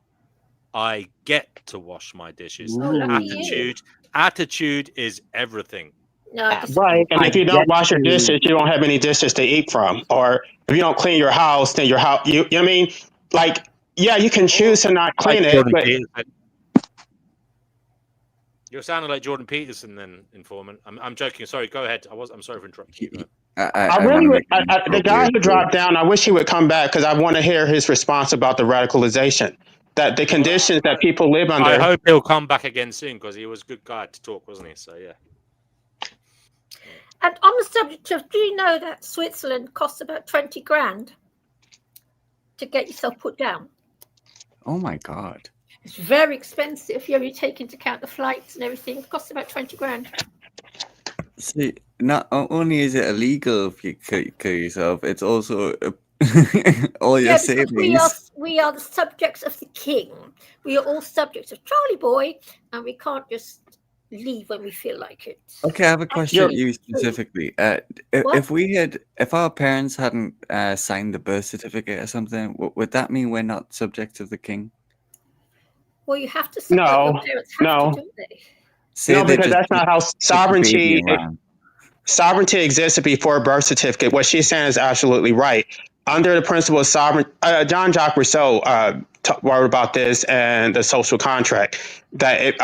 I get to wash my dishes. Oh, lucky you. Attitude is everything. No, I disagree. Right. And I if you don't get wash your to- dishes, you don't have any dishes to eat from. Or if you don't clean your house, then your house, you know what I mean? Like, yeah, you can choose to not Like clean it, Jordan but Peterson. You're sounding like Jordan Peterson, then, informant. I'm joking. Sorry, go ahead. I'm sorry for interrupting you. I wanna really would. make an The guy who appropriate dropped down, I wish he would come back because I want to hear his response about the radicalization, that the conditions that people live I under. hope he'll come back again soon because he was a good guy to talk, wasn't he? So yeah. And on the subject of, do you know that Switzerland costs about 20 grand to get yourself put down? Oh my god. It's very expensive if you take into account the flights and everything. It costs about 20 grand. See, not only is it illegal if you kill yourself, it's also all your Because savings. we are the subjects of the king. We are all subjects of Charlie Boy, and we can't just leave when we feel like it. Okay, I have a question Actually, to you specifically. What? If our parents hadn't signed the birth certificate or something, would that mean we're not subject to the king? Well, you have to No, your parents have no. to, don't they? Say No, they because just that's not how stick the baby sovereignty existed before a birth certificate. What she's saying is absolutely right. Under the principle of sovereign, Jean-Jacques Rousseau wrote about this and the social contract, that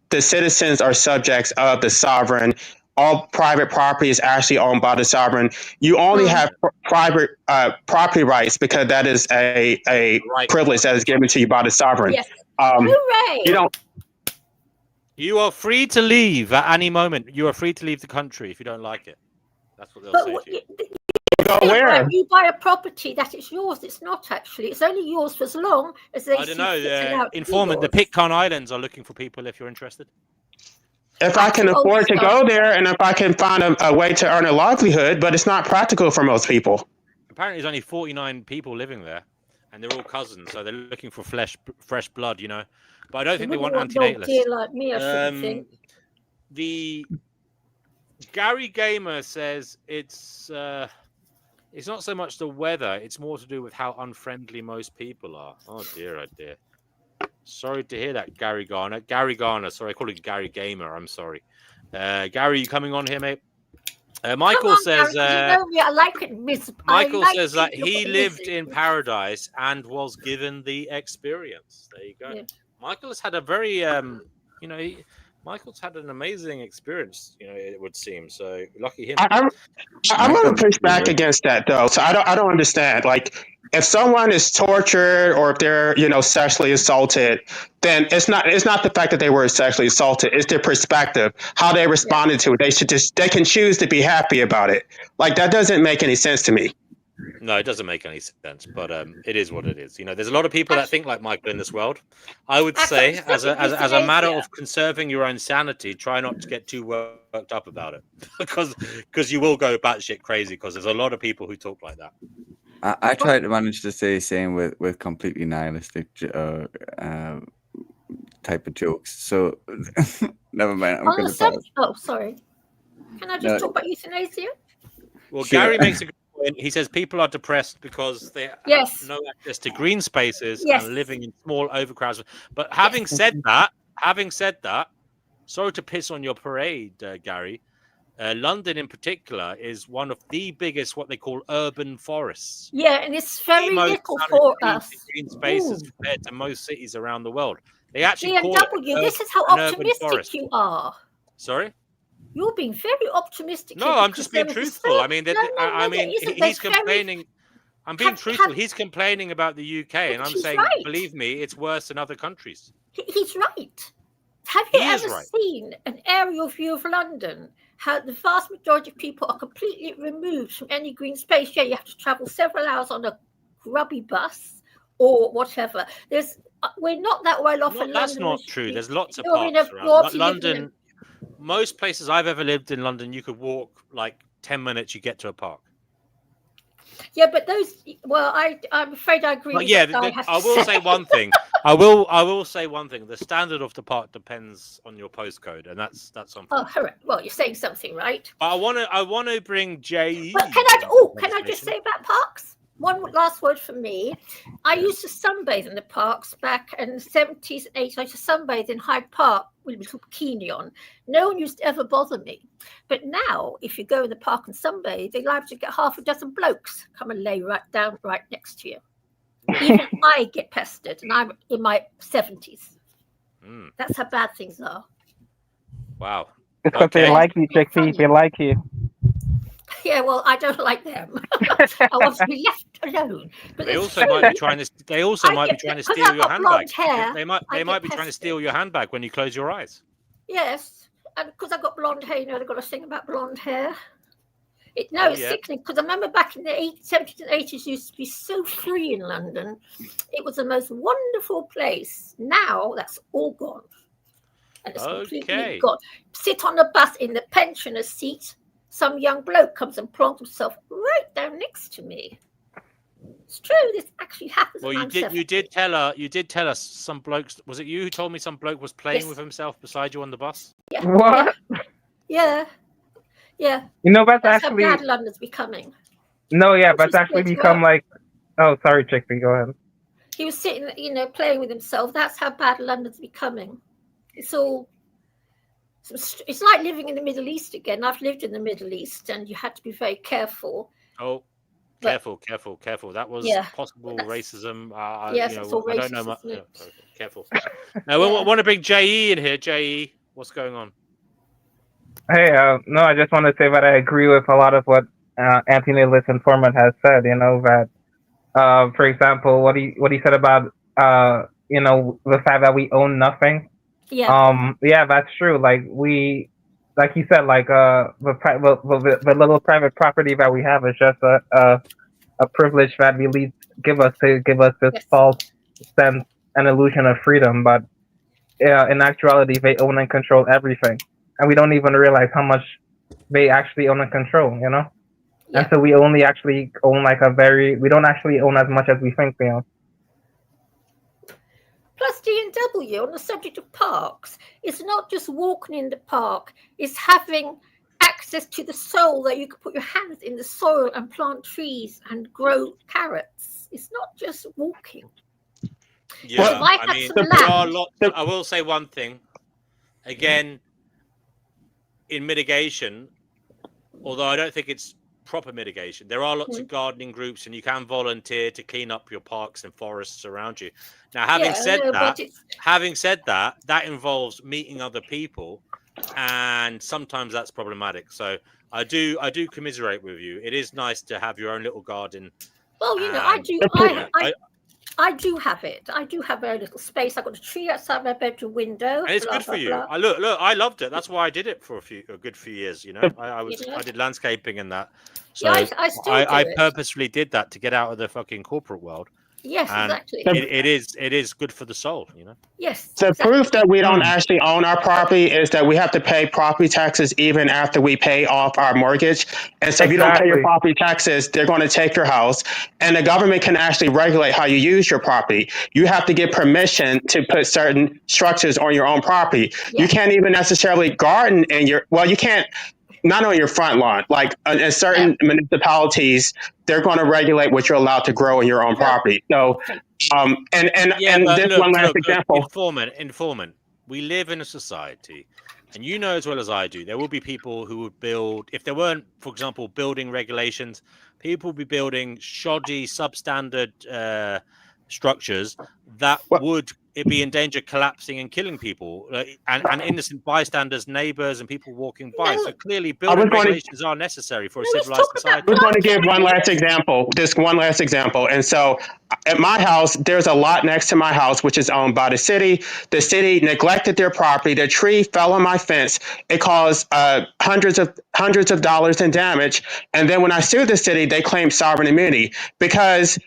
the citizens are subjects of the sovereign. All private property is actually owned by the sovereign. You only have private property rights because that is a Right. privilege that is given to you by the sovereign. Yes. Hooray! You don't. You are free to leave at any moment. You are free to leave the country if you don't like it. That's what they'll But say what, to you. Go where? you buy a property that it's yours. It's not actually. It's only yours for as long as they I don't see know. fit The allowed to be informant, the yours. Pitcairn Islands are looking for people if you're interested. If I can That's old afford to stuff. go there and if I can find a way to earn a livelihood, but it's not practical for most people. Apparently, there's only 49 people living there, and they're all cousins, so they're looking for fresh blood, you know. But I don't think they want No antinatalists. dear like me, I shouldn't think. The Gary Gamer says it's not so much the weather; it's more to do with how unfriendly most people are. Oh dear, oh dear. Sorry to hear that, Gary Garner. Gary Garner. Sorry, I call it Gary Gamer. I'm sorry. Gary, you coming on here, mate? Michael says. Gary, you know me, I like it miserable. Michael says that he lived in paradise and was given the experience. There you go. Yeah. Michael has had a very, Michael's had an amazing experience. You know, it would seem. So lucky him. I'm going to push back against that though. So I don't understand. Like, if someone is tortured or if they're sexually assaulted, then it's not the fact that they were sexually assaulted. It's their perspective, how they responded to it. They can choose to be happy about it. Like, that doesn't make any sense to me. No, it doesn't make any sense, but it is what it is. You know, there's a lot of people that think like Michael in this world. I would say, as a matter of conserving your own sanity, try not to get too worked up about it, because you will go batshit crazy. Because there's a lot of people who talk like that. I try to manage to stay sane with completely nihilistic type of jokes. So never mind. I'm going to pause. Oh, sorry. Can I just talk about euthanasia? Well, sure. Gary makes a good point. He says people are depressed because they have no access to green spaces and living in small overcrowds. But having said that, sorry to piss on your parade, Gary. London, in particular, is one of the biggest what they call urban forests. Yeah, and it's very little for us. Green spaces compared to most cities around the world. They actually BMW, this is how optimistic you are. Sorry? You're being very optimistic. No, I'm just being truthful. He's complaining. I'm being truthful. He's complaining about the UK, and I'm saying, believe me, it's worse than other countries. He's right. Have you ever seen an aerial view of London? How the vast majority of people are completely removed from any green space. Yeah, you have to travel several hours on a grubby bus or whatever. We're not that well off in London. That's not true. There's lots of parks around London. Most places I've ever lived in London, you could walk like 10 minutes, you get to a park. Yeah, but those. Well, I'm afraid I agree. I will say one thing. I will say one thing. The standard of the park depends on your postcode, and that's something. Oh, correct. Well, you're saying something, right? I want to bring Jay. But can I just say about parks? one last word from me. I used to sunbathe in the parks back in the 70s and 80s. I used to sunbathe in Hyde Park with a little bikini on. No one used to ever bother me. But now, if you go in the park and sunbathe, they're liable to get half a dozen blokes come and lay right down right next to you. Even I get pestered, and I'm in my 70s. That's how bad things are. Wow. Because they like you, Chickpea. They like you. Yeah, well, I don't like them. I want to be left alone. But They it's also true. might be trying to. They also I might be get- trying to 'cause steal I've your got handbag. blonde hair, They might. I They get might be trying to steal pestered. your handbag when you close your eyes. Yes, and because I've got blonde hair, you know, they've got a thing about blonde hair. It's yeah. sickening because I remember back in the 70s and 80s, used to be so free in London. It was the most wonderful place. Now that's all gone. And it's completely Okay. gone. Sit on the bus in the pensioner's seat. Some young bloke comes and plonks himself right down next to me. It's true. This actually happens. Well, when you I'm did. 70. You did tell her. You did tell us some blokes. Was it you who told me some bloke was playing Yes. with himself beside you on the bus? Yeah. What? Yeah. Yeah. You know, that's That's actually how bad London's becoming. no, yeah, Which that's is actually good, become well. like. Oh, sorry, Chickpea. Go ahead. He was sitting, you know, playing with himself. That's how bad London's becoming. It's all. It's like living in the Middle East again. I've lived in the Middle East, and you had to be very careful. Oh, But- careful. That was Yeah, possible that's- racism. yes, you know, it's all I don't know racist, much. isn't it? Okay, careful. Now, we want to bring JE in here. JE, what's going on? Hey, no, I just want to say that I agree with a lot of what anti-natalist informant has said. You know that, for example, what he said about you know, the fact that we own nothing. Yeah. Yeah, that's true. Like he said, like the little private property that we have is just a privilege that the elites give us to give us this Yes. false sense and illusion of freedom, but in actuality, they own and control everything, and we don't even realize how much they actually own and control. You know, Yeah. and so we only actually own we don't actually own as much as we think we own. Plus, D&W on the subject of parks, it's not just walking in the park, it's having access to the soil that you can put your hands in the soil and plant trees and grow carrots. It's not just walking. Yeah, if I I had mean, some there are land- lots. I will say one thing. Again, in mitigation, although I don't think it's proper mitigation, there are lots of gardening groups, and you can volunteer to clean up your parks and forests around you. Now, having said that, that involves meeting other people, and sometimes that's problematic. So I do commiserate with you. It is nice to have your own little garden. Well, you know, I do have it. I do have a little space. I've got a tree outside my bedroom window. And it's good for you. I look, I loved it. That's why I did it for a good few years. You know, I did landscaping and that. So Yeah, I still do I it. purposefully did that to get out of the fucking corporate world. Yes, And exactly. it is good for the soul. You know. Yes. The exactly. proof that we don't actually own our property is that we have to pay property taxes even after we pay off our mortgage. And so if you don't pay your Exactly. property taxes, they're going to take your house. And the government can actually regulate how you use your property. You have to get permission to put certain structures on your own property. Yeah. You can't even necessarily garden in you can't, not on your front lawn. Like in certain municipalities, they're going to regulate what you're allowed to grow in your own property. So, But this look, one last example. Informant. We live in a society, and you know as well as I do, there will be people who would build, if there weren't, for example, building regulations, people would be building shoddy, substandard structures that would be in danger of collapsing and killing people, and innocent bystanders, neighbors, and people walking by. So clearly, building regulations are necessary for a civilized society. I was going to give one last example. And so at my house, there's a lot next to my house, which is owned by the city. The city neglected their property. The tree fell on my fence. It caused hundreds of dollars in damage. And then when I sued the city, they claimed sovereign immunity because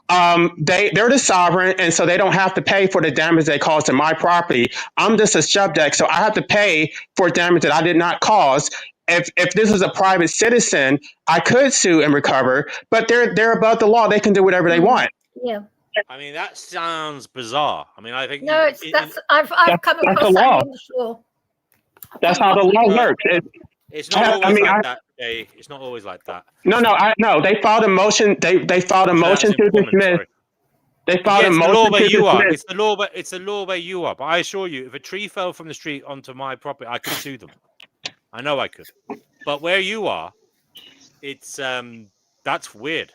they're the sovereign, and so they don't have to pay for the damage they caused to my property. I'm just a subject, so I have to pay for damage that I did not cause. If this was a private citizen, I could sue and recover, but they're above the law. They can do whatever they want. Yeah. I mean, that sounds bizarre. I mean, I think No, I've come across the law. that in the law. That's how the law works. It's not always like that, Jay. It's not always like that. No, they filed a motion. They filed a motion to dismiss. They filed a motion to dismiss. It's the law where you are. But I assure you, if a tree fell from the street onto my property, I could sue them. I know I could. But where you are, it's that's weird.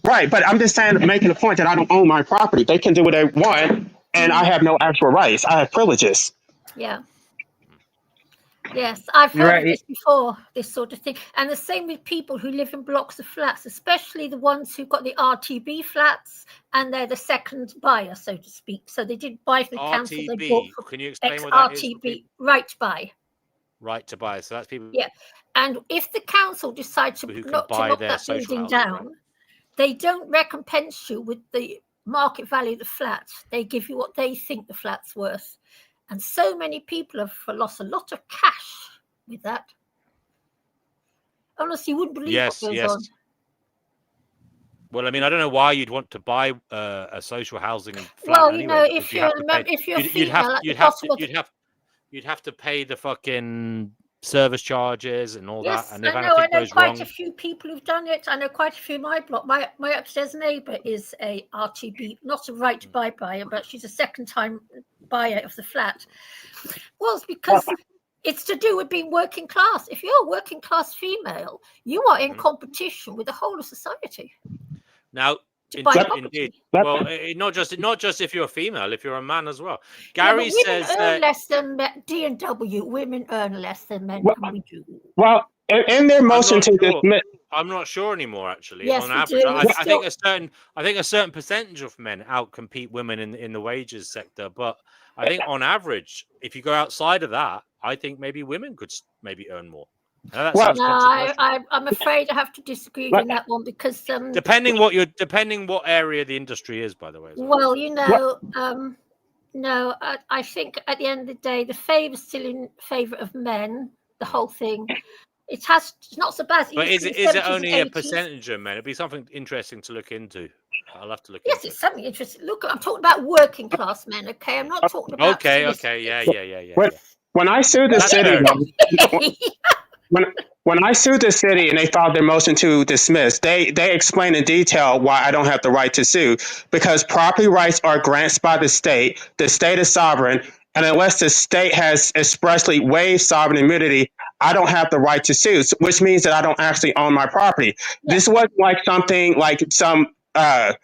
Right, but I'm just saying, making a point that I don't own my property. They can do what they want, and I have no actual rights. I have privileges. Yeah. Yes, I've heard of this before, this sort of thing. And the same with people who live in blocks of flats, especially the ones who've got the RTB flats, and they're the second buyer, so to speak. So they didn't buy from the council. They bought from Can you explain what that is? RTB, right to buy. Right to buy. So that's people. Yeah. And if the council decide to knock that building down, they don't recompense you with the market value of the flat. They give you what they think the flat's worth. And so many people have lost a lot of cash with that. Honestly, you wouldn't believe what goes on. Well, I mean, I don't know why you'd want to buy a social housing flat. Well, anyway, you know, if you're female, you'd have to pay the fucking service charges and all that. And if I know quite a few people who've done it. I know quite a few in my block. My upstairs neighbour is a RTB, not a right to buy buyer, but she's a second-time buyer of the flat. Well, it's because it's to do with being working class. If you're a working class female, you are in competition with the whole of society. Now, indeed. Well, not just if you're a female, if you're a man as well. Gary says earn less than D&W. Women earn less than men. Well, in their motion to dismiss, I'm not sure anymore. Actually, yes, on average, I think a certain percentage of men outcompete women in the wages sector. But I think on average, if you go outside of that, I think maybe women could maybe earn more. I'm afraid I have to disagree with that one because depending what area the industry is, by the way. Well, you know, no, I think at the end of the day, the favour's still in favour of men. The whole thing, it's not so bad. But is it only a percentage of men? It'd be something interesting to look into. I'll have to look. Yes, it's something interesting. Look, I'm talking about working class men. Okay, I'm not talking about. Okay, yeah. When I sued the city. When I sued the city and they filed their motion to dismiss, they explained in detail why I don't have the right to sue, because property rights are granted by the state is sovereign, and unless the state has expressly waived sovereign immunity, I don't have the right to sue, which means that I don't actually own my property. Yeah. This wasn't like something like some aberration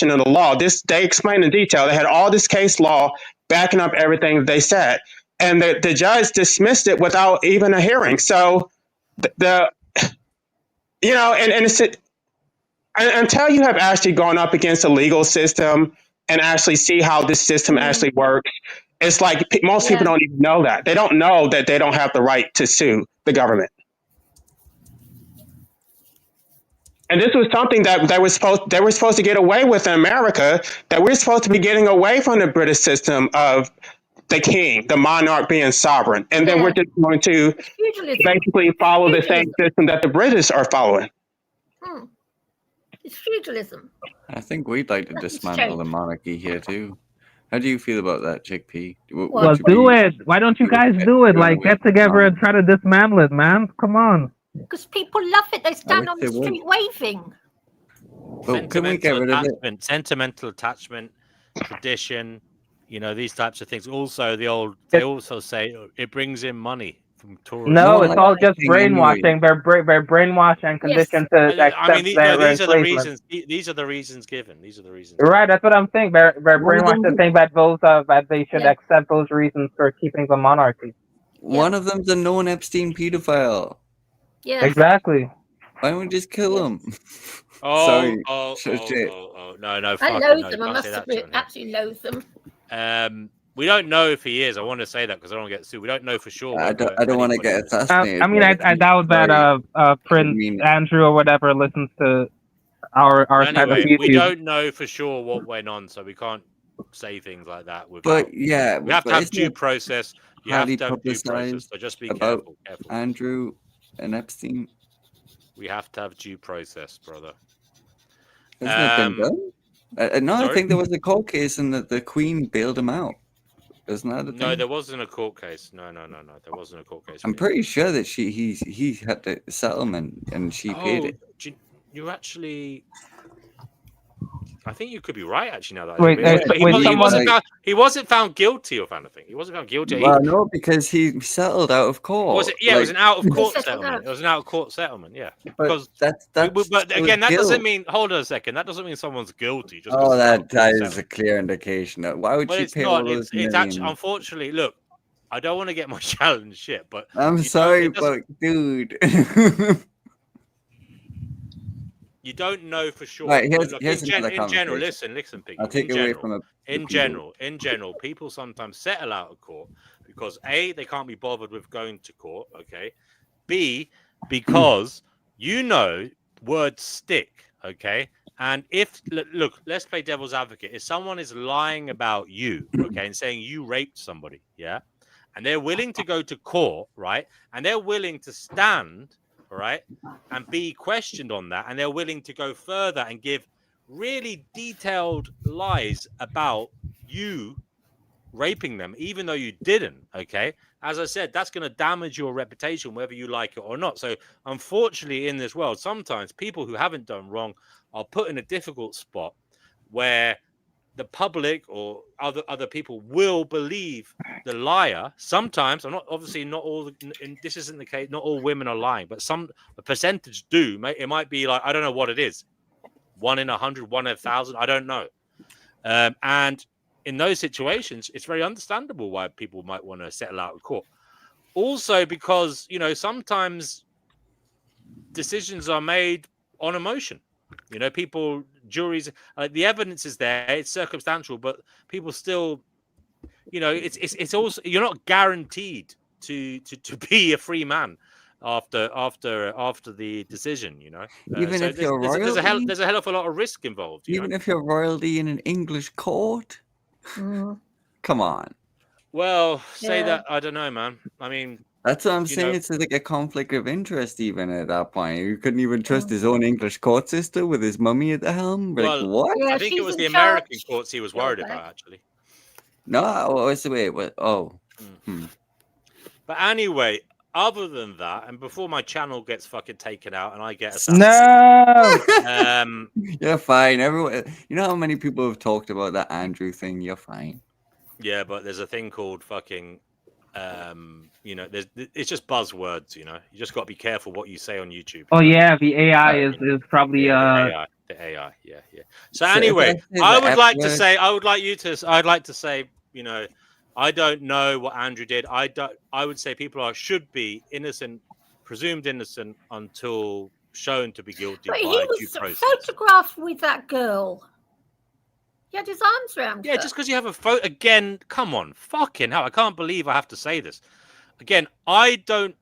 of the law. They explained in detail. They had all this case law backing up everything they said. And the judge dismissed it without even a hearing. So until you have actually gone up against the legal system and actually see how this system actually works, it's like most people don't even know that. They don't know that they don't have the right to sue the government. And this was something that they were supposed to get away with in America, that we're supposed to be getting away from the British system of the king, the monarch being sovereign. And then we're just going to basically follow the same system that the British are following. It's feudalism. I think we'd like to dismantle the monarchy here too. How do you feel about that, Chickpea? Well, do it. Why don't you guys do it? Like, get together and try to dismantle it, man. Come on. Because people love it. They stand on the street waving. Well, can we get rid of it? Sentimental attachment, tradition, these types of things. Also, they also say it brings in money from tourism. No, it's all just brainwashing. They're brainwashed and conditioned to accept these are the reasons. These are the reasons given. These are the reasons. Right, that's what I'm saying. They're brainwashed to think that they should accept those reasons for keeping the monarchy. One of them's a known Epstein pedophile. Yeah, exactly. Why don't we just kill him? No, I loathe them. I must admit, absolutely loathe them. We don't know if he is. I want to say that because I don't want to get sued. We don't know for sure. I don't want to get assassinated. I doubt that Prince Andrew or whatever listens to our type of YouTube. We don't know for sure what went on, so we can't say things like that. We have to have due process. You have to have due process. So just be careful. Andrew and Epstein. We have to have due process, brother. Hasn't it been done? No, I think there was a court case and that the Queen bailed him out. Isn't that a No, thing? there wasn't a court case. No. There wasn't a court case. I'm for pretty sure that he had the settlement and she paid it. You actually. I think you could be right, actually. Now that Wait, he wasn't found guilty of anything. He wasn't found guilty. Well, no, because he settled out of court. Was it? Yeah, it was an out of court Settled settlement. out. It was an out of court settlement. Yeah, But because that's but still again, that guilt. doesn't mean. Hold on a second. That doesn't mean someone's guilty. Just 'cause Oh, it's an out of that court is settlement. a clear indication. Why would But she it's pay all not. those It's actually, millions? unfortunately, look. I don't want to get my challenge shit, but I'm sorry, but dude. you don't know for sure. Right, But look, here's another in general, conversation. listen, Piggy. I'll take in away general, from the in people. general, people sometimes settle out of court because A, they can't be bothered with going to court. Okay. B, because words stick. Okay. And if look, let's play devil's advocate. If someone is lying about you, okay, and saying you raped somebody, yeah, and they're willing to go to court, right, and they're willing to stand, right, and be questioned on that, and they're willing to go further and give really detailed lies about you raping them, even though you didn't, okay? As I said, that's going to damage your reputation, whether you like it or not. So, unfortunately, in this world, sometimes people who haven't done wrong are put in a difficult spot where the public or other people will believe the liar. Sometimes, I'm not obviously not all. This isn't the case. Not all women are lying, but a percentage do. It might be like, I don't know what it is, 1 in 100, 1 in 1,000. I don't know. And in those situations, it's very understandable why people might want to settle out of court. Also, because sometimes decisions are made on emotion. Juries, the evidence is there, it's circumstantial, but people still, it's also, you're not guaranteed to be a free man after the decision, Even if you're royalty, there's a hell of a lot of risk involved. Even if you're royalty in an English court, come on. Well, say that, I don't know, man. I mean, that's what I'm saying. It's like a conflict of interest, even at that point. You couldn't even trust his own English court system with his mummy at the helm. Like, what? Yeah, I think it was the American courts he was worried about, actually. No, what's the way? But anyway, other than that, and before my channel gets fucking taken out and I get assassinated, you're fine. Everyone, you know how many people have talked about that Andrew thing? You're fine. Yeah, but there's a thing called fucking. It's just buzzwords. You just got to be careful what you say on YouTube. Oh yeah, the AI is probably the AI. Yeah. So anyway, I'd like to say, I don't know what Andrew did. I would say people should be innocent, presumed innocent until shown to be guilty. But he was photographed with that girl. He had his arms around her. Yeah, just because you have a photo again. Come on, fucking hell! I can't believe I have to say this again. I don't.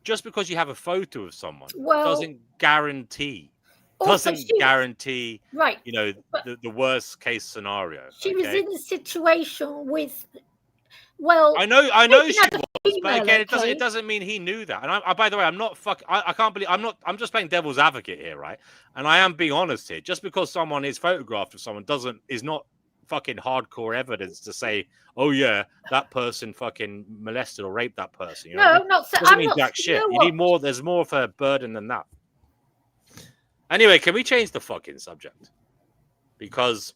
Just because you have a photo of someone doesn't guarantee. Right. The worst case scenario. She was in a situation with. Well, I know she was, but again, it doesn't mean he knew that. And I by the way, I'm not I can't believe I'm just playing devil's advocate here, right? And I am being honest here. Just because someone is photographed with someone is not fucking hardcore evidence to say, oh yeah, that person fucking molested or raped that person. Doesn't mean jack shit. You need more. There's more of a burden than that. Anyway, can we change the fucking subject? Because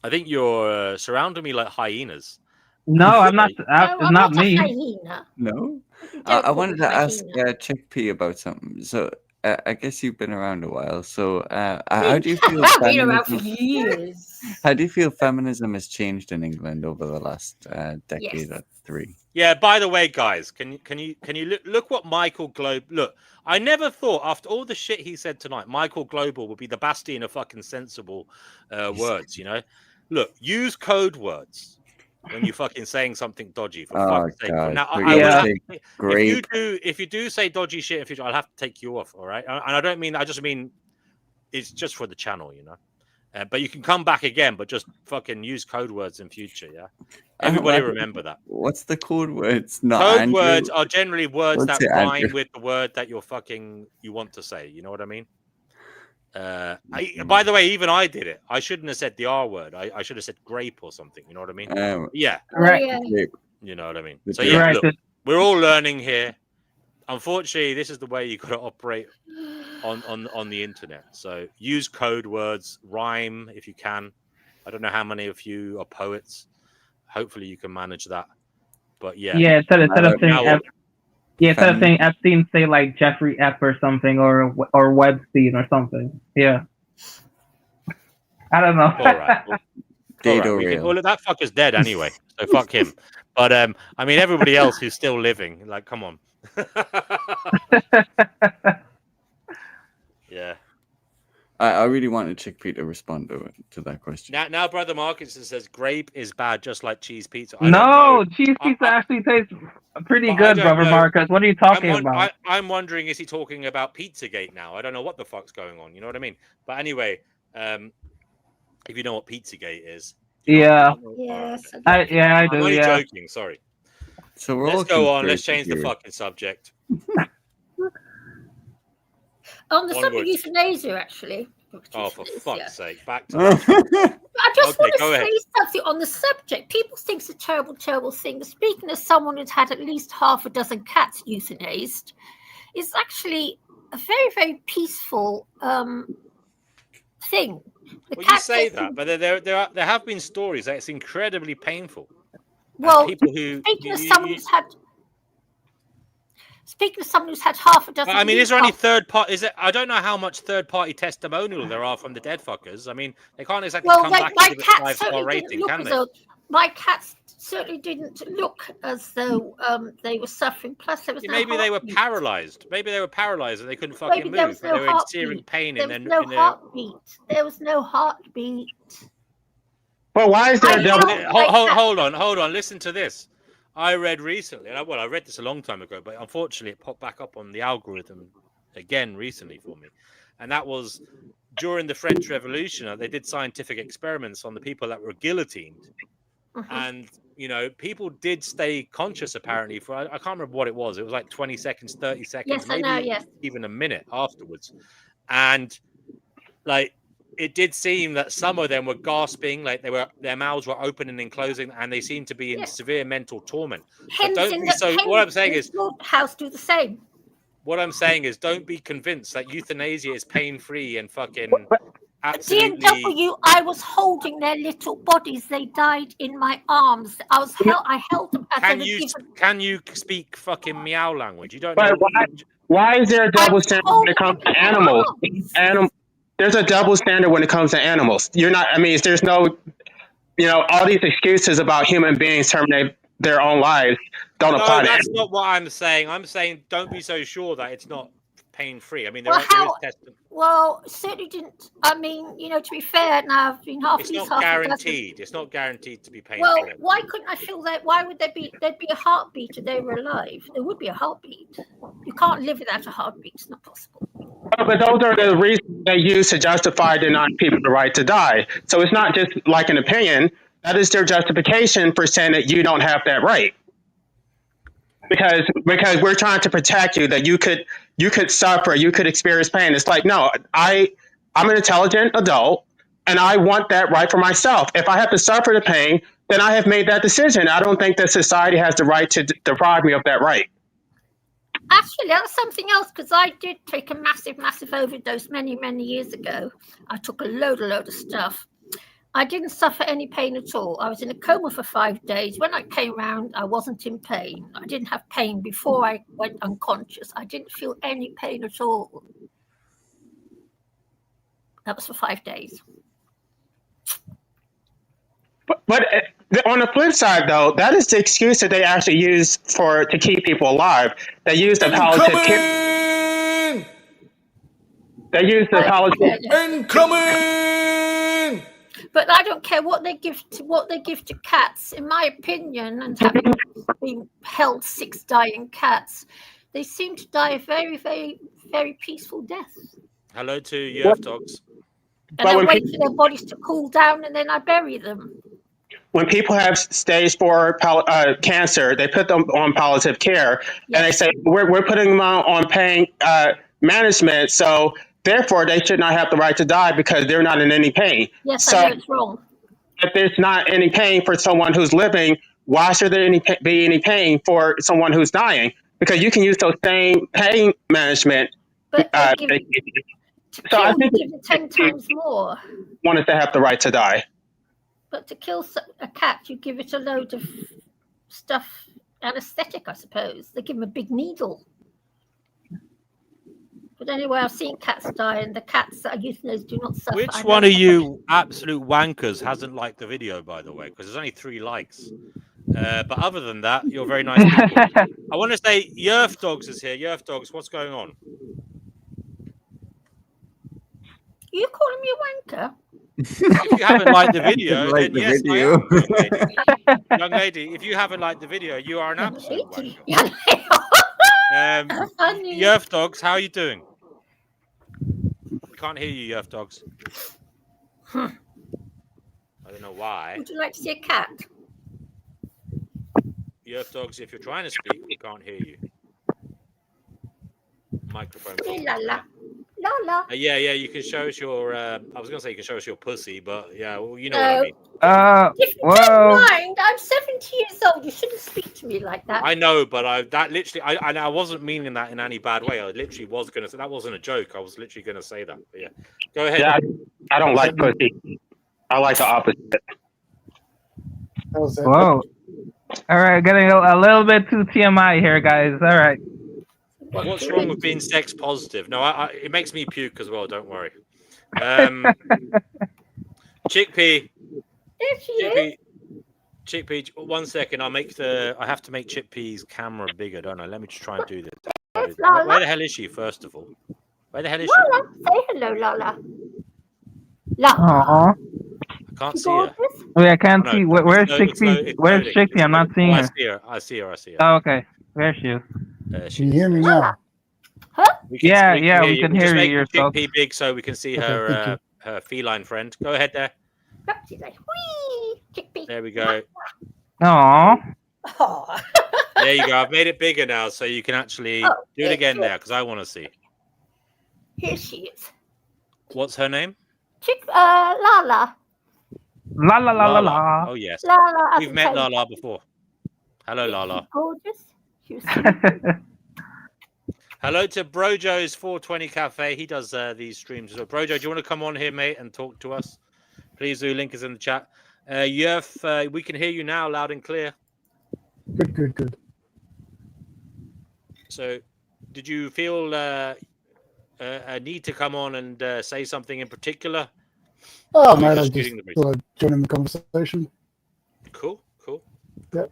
I think you're surrounding me like hyenas. No, I'm not. It's not me. No, I wanted to ask Chickpea about something. So I guess you've been around a while. So how do you feel? Been around for years. How do you feel feminism has changed in England over the last decade or 3? Yeah. By the way, guys, can you look what Michael Globe? Look, I never thought after all the shit he said tonight, Michael Global would be the bastion of fucking sensible words. Look, use code words when you're fucking saying something dodgy. For fuck's sake. Now, if you do say dodgy shit in future, I'll have to take you off. All right, and I don't mean. I just mean it's just for the channel, But you can come back again, but just fucking use code words in future. Yeah, everybody remember that. What's the code words? Code words are generally words that rhyme with the word that you want to say. You know what I mean? By the way, even I did it. I shouldn't have said the R word. I should have said grape or something. You know what I mean? Yeah. Right. Yeah. You know what I mean? The So grape. yeah, Right. look, we're all learning here. Unfortunately, this is the way you got to operate on the internet. So use code words, rhyme if you can. I don't know how many of you are poets. Hopefully, you can manage that. But yeah, Yeah. Instead of saying now F, instead of Fem- saying Epstein, say like Jeffrey F or something, or Webstein or something. Yeah. I don't know. all right. All Dado right, we can. rail. Well, that fucker's dead anyway, so fuck him. But I mean, everybody else who's still living, like, come on. Yeah. I really wanted Chickpea to respond to that question. Now, Brother Markinson says grape is bad, just like cheese pizza. I don't No, know. cheese pizza actually tastes pretty but I good, don't brother know. Marcus. What are you talking about? I'm wondering, is he talking about Pizzagate now? I don't know what the fuck's going on. You know what I mean? But anyway, if you know what Pizzagate is, Yeah. Yes. I do. I'm only Yeah. joking. Sorry. So we're all Let's go on. Let's conspiracy change the theories. fucking subject. On the subject of Onwards. euthanasia, actually. Oh, for Euthanasia. fuck's sake! Back to that. I just Okay, want to go ahead. say something on the subject. People think it's a terrible, terrible thing. Speaking as someone who's had at least half a dozen cats euthanized, it's actually a very, very peaceful thing. The Well, you cats say get- that, but there have been stories that it's incredibly painful. And Well, people who speaking as someone who's had. Speaking of someone who's had half a dozen. I mean, is there any euthanized- third party? Is it? I don't know how much third-party testimonial there are from the dead fuckers. I mean, they can't exactly Well, come my back and give it cats 5-star certainly didn't rating, look can as they? though. My cats certainly didn't look as though they were suffering. Plus, there was no Maybe they were heartbeat. paralyzed. Maybe they were paralyzed and they couldn't fucking Maybe there move, was but no they were in heartbeat. searing pain There in was their. no heartbeat. There was no heartbeat. But why is there I a double? know. Hold on. Listen to this. I read recently, I read this a long time ago, but unfortunately it popped back up on the algorithm again recently for me. And that was during the French Revolution. They did scientific experiments on the people that were guillotined. Mhm. And, people did stay conscious apparently for, I can't remember what it was. It was like 20 seconds, 30 seconds, Yes, I maybe know, yes. even a minute afterwards. And like, it did seem that some of them were gasping, like their mouths were opening and closing, and they seemed to be in Yes. severe mental torment. Hens don't in be the so- hens what I'm saying in is- the slaughterhouse do the same. What I'm saying is, don't be convinced that euthanasia is pain-free and fucking absolutely. DNW, I was holding their little bodies. They died in my arms. I held them as Can they were you given. can you speak fucking meow language? You don't But know. why is there a double I standard told when it comes them to in my animals? arms. There's a double standard when it comes to animals. You're not. I mean, there's no. All these excuses about human beings terminate their own lives don't No, apply to that's animals. not what I'm saying. I'm saying don't be so sure that it's not pain-free. I mean, there Well, is how- testing. Well, certainly didn't. I mean, to be fair, now I've been half It's these not half a dozen. guaranteed. It's not guaranteed to be painful. Well, why couldn't I feel that? Why would there be? There'd be a heartbeat if they were alive. There would be a heartbeat. You can't live without a heartbeat. It's not possible. But those are the reasons they use to justify denying people the right to die. So it's not just like an opinion. That is their justification for saying that you don't have that right. Because we're trying to protect you, that you could suffer, you could experience pain. It's like, no, I'm an intelligent adult and I want that right for myself. If I have to suffer the pain, then I have made that decision. I don't think that society has the right to deprive me of that right. Actually, that's something else, because I did take a massive, massive overdose many, many years ago. I took a load of stuff. I didn't suffer any pain at all. I was in a coma for 5 days. When I came round, I wasn't in pain. I didn't have pain before I went unconscious. I didn't feel any pain at all. That was for 5 days. But on the flip side, though, that is the excuse that they actually use to keep people alive. They use the palliative care. They use the palliative. Incoming! But I don't care what they give to cats. In my opinion, and having been held 6 dying cats, they seem to die a very, very, very peaceful death. Hello to Yerf Dogs. And I wait for their bodies to cool down, and then I bury them. When people have stage 4 cancer, they put them on palliative care, and they say we're putting them on pain management so Therefore, they should not have the right to die because they're not in any pain. Yes, So I know it's wrong. if there's not any pain for someone who's living, why should there be any pain for someone who's dying? Because you can use those same pain management. But they give, to So I kill, think you give it 10 times more. wanted to have the right to die. But to kill a cat, you give it a load of stuff, anesthetic, I suppose. They give them a big needle. But anyway, I've seen cats die, and the cats that are euthanized do not suffer. Which one of you absolute wankers hasn't liked the video, by the way? Because there's only 3 likes. But other than that, you're very nice people. I want to say Yerf Dogs is here. Yerf Dogs, what's going on? You calling me a wanker? If you haven't liked the video, Like then the yes, video. I am. Young lady, if you haven't liked the video, you are an absolute wanker. Yerf Dogs, how are you doing? We can't hear you, Yerf Dogs. I don't know why. Would you like to see a cat? Yerf Dogs, if you're trying to speak, we can't hear you. Microphone. La la. La la. Yeah, you can show us your. I was gonna say you can show us your pussy, but yeah, well, you know what I mean. If you don't mind, I'm 70 years old. You shouldn't speak to me like that. I know, but I wasn't meaning that in any bad way. I literally was gonna say that wasn't a joke. I was literally gonna say that. But yeah, go ahead. Yeah, I don't like pussy. I like the opposite. Whoa. All right, getting a little bit too TMI here, guys. All right. What's wrong with being sex positive? No, it makes me puke as well. Don't worry. Chickpea. There she is. Chickpea. 1 second. I have to make Chickpea's camera bigger, don't I? Let me just try and do this. Where the hell is she? First of all, where the hell is she? Lala, say hello, Lala. Lala. Aww. I can't see her. Wait, I can't Oh, no, see. Where's it's Chickpea? Where's loading. Chickpea? I'm not seeing her. I see her. Oh, okay. There she is. Can you hear me now? We We can hear Just you make yourself. Chickpea big so we can see Okay, her feline friend. Go ahead there. She's like, whee, Chickpea. There we go. Aww. Oh. There you go. I've made it bigger now, so you can actually do it again there because I want to see. Here she is. What's her name? Lala. La la la la la. Oh yes, Lala. we've met Lala before. Hello, Lala. Gorgeous. She was Hello to Brojo's 420 Cafe. He does these streams as well. Brojo, do you want to come on here, mate, and talk to us? Please do. Link is in the chat. Yerf, we can hear you now, loud and clear. Good. So, did you feel a need to come on and say something in particular? Oh, mate, I just thought I'd join in the conversation. Cool. Yep.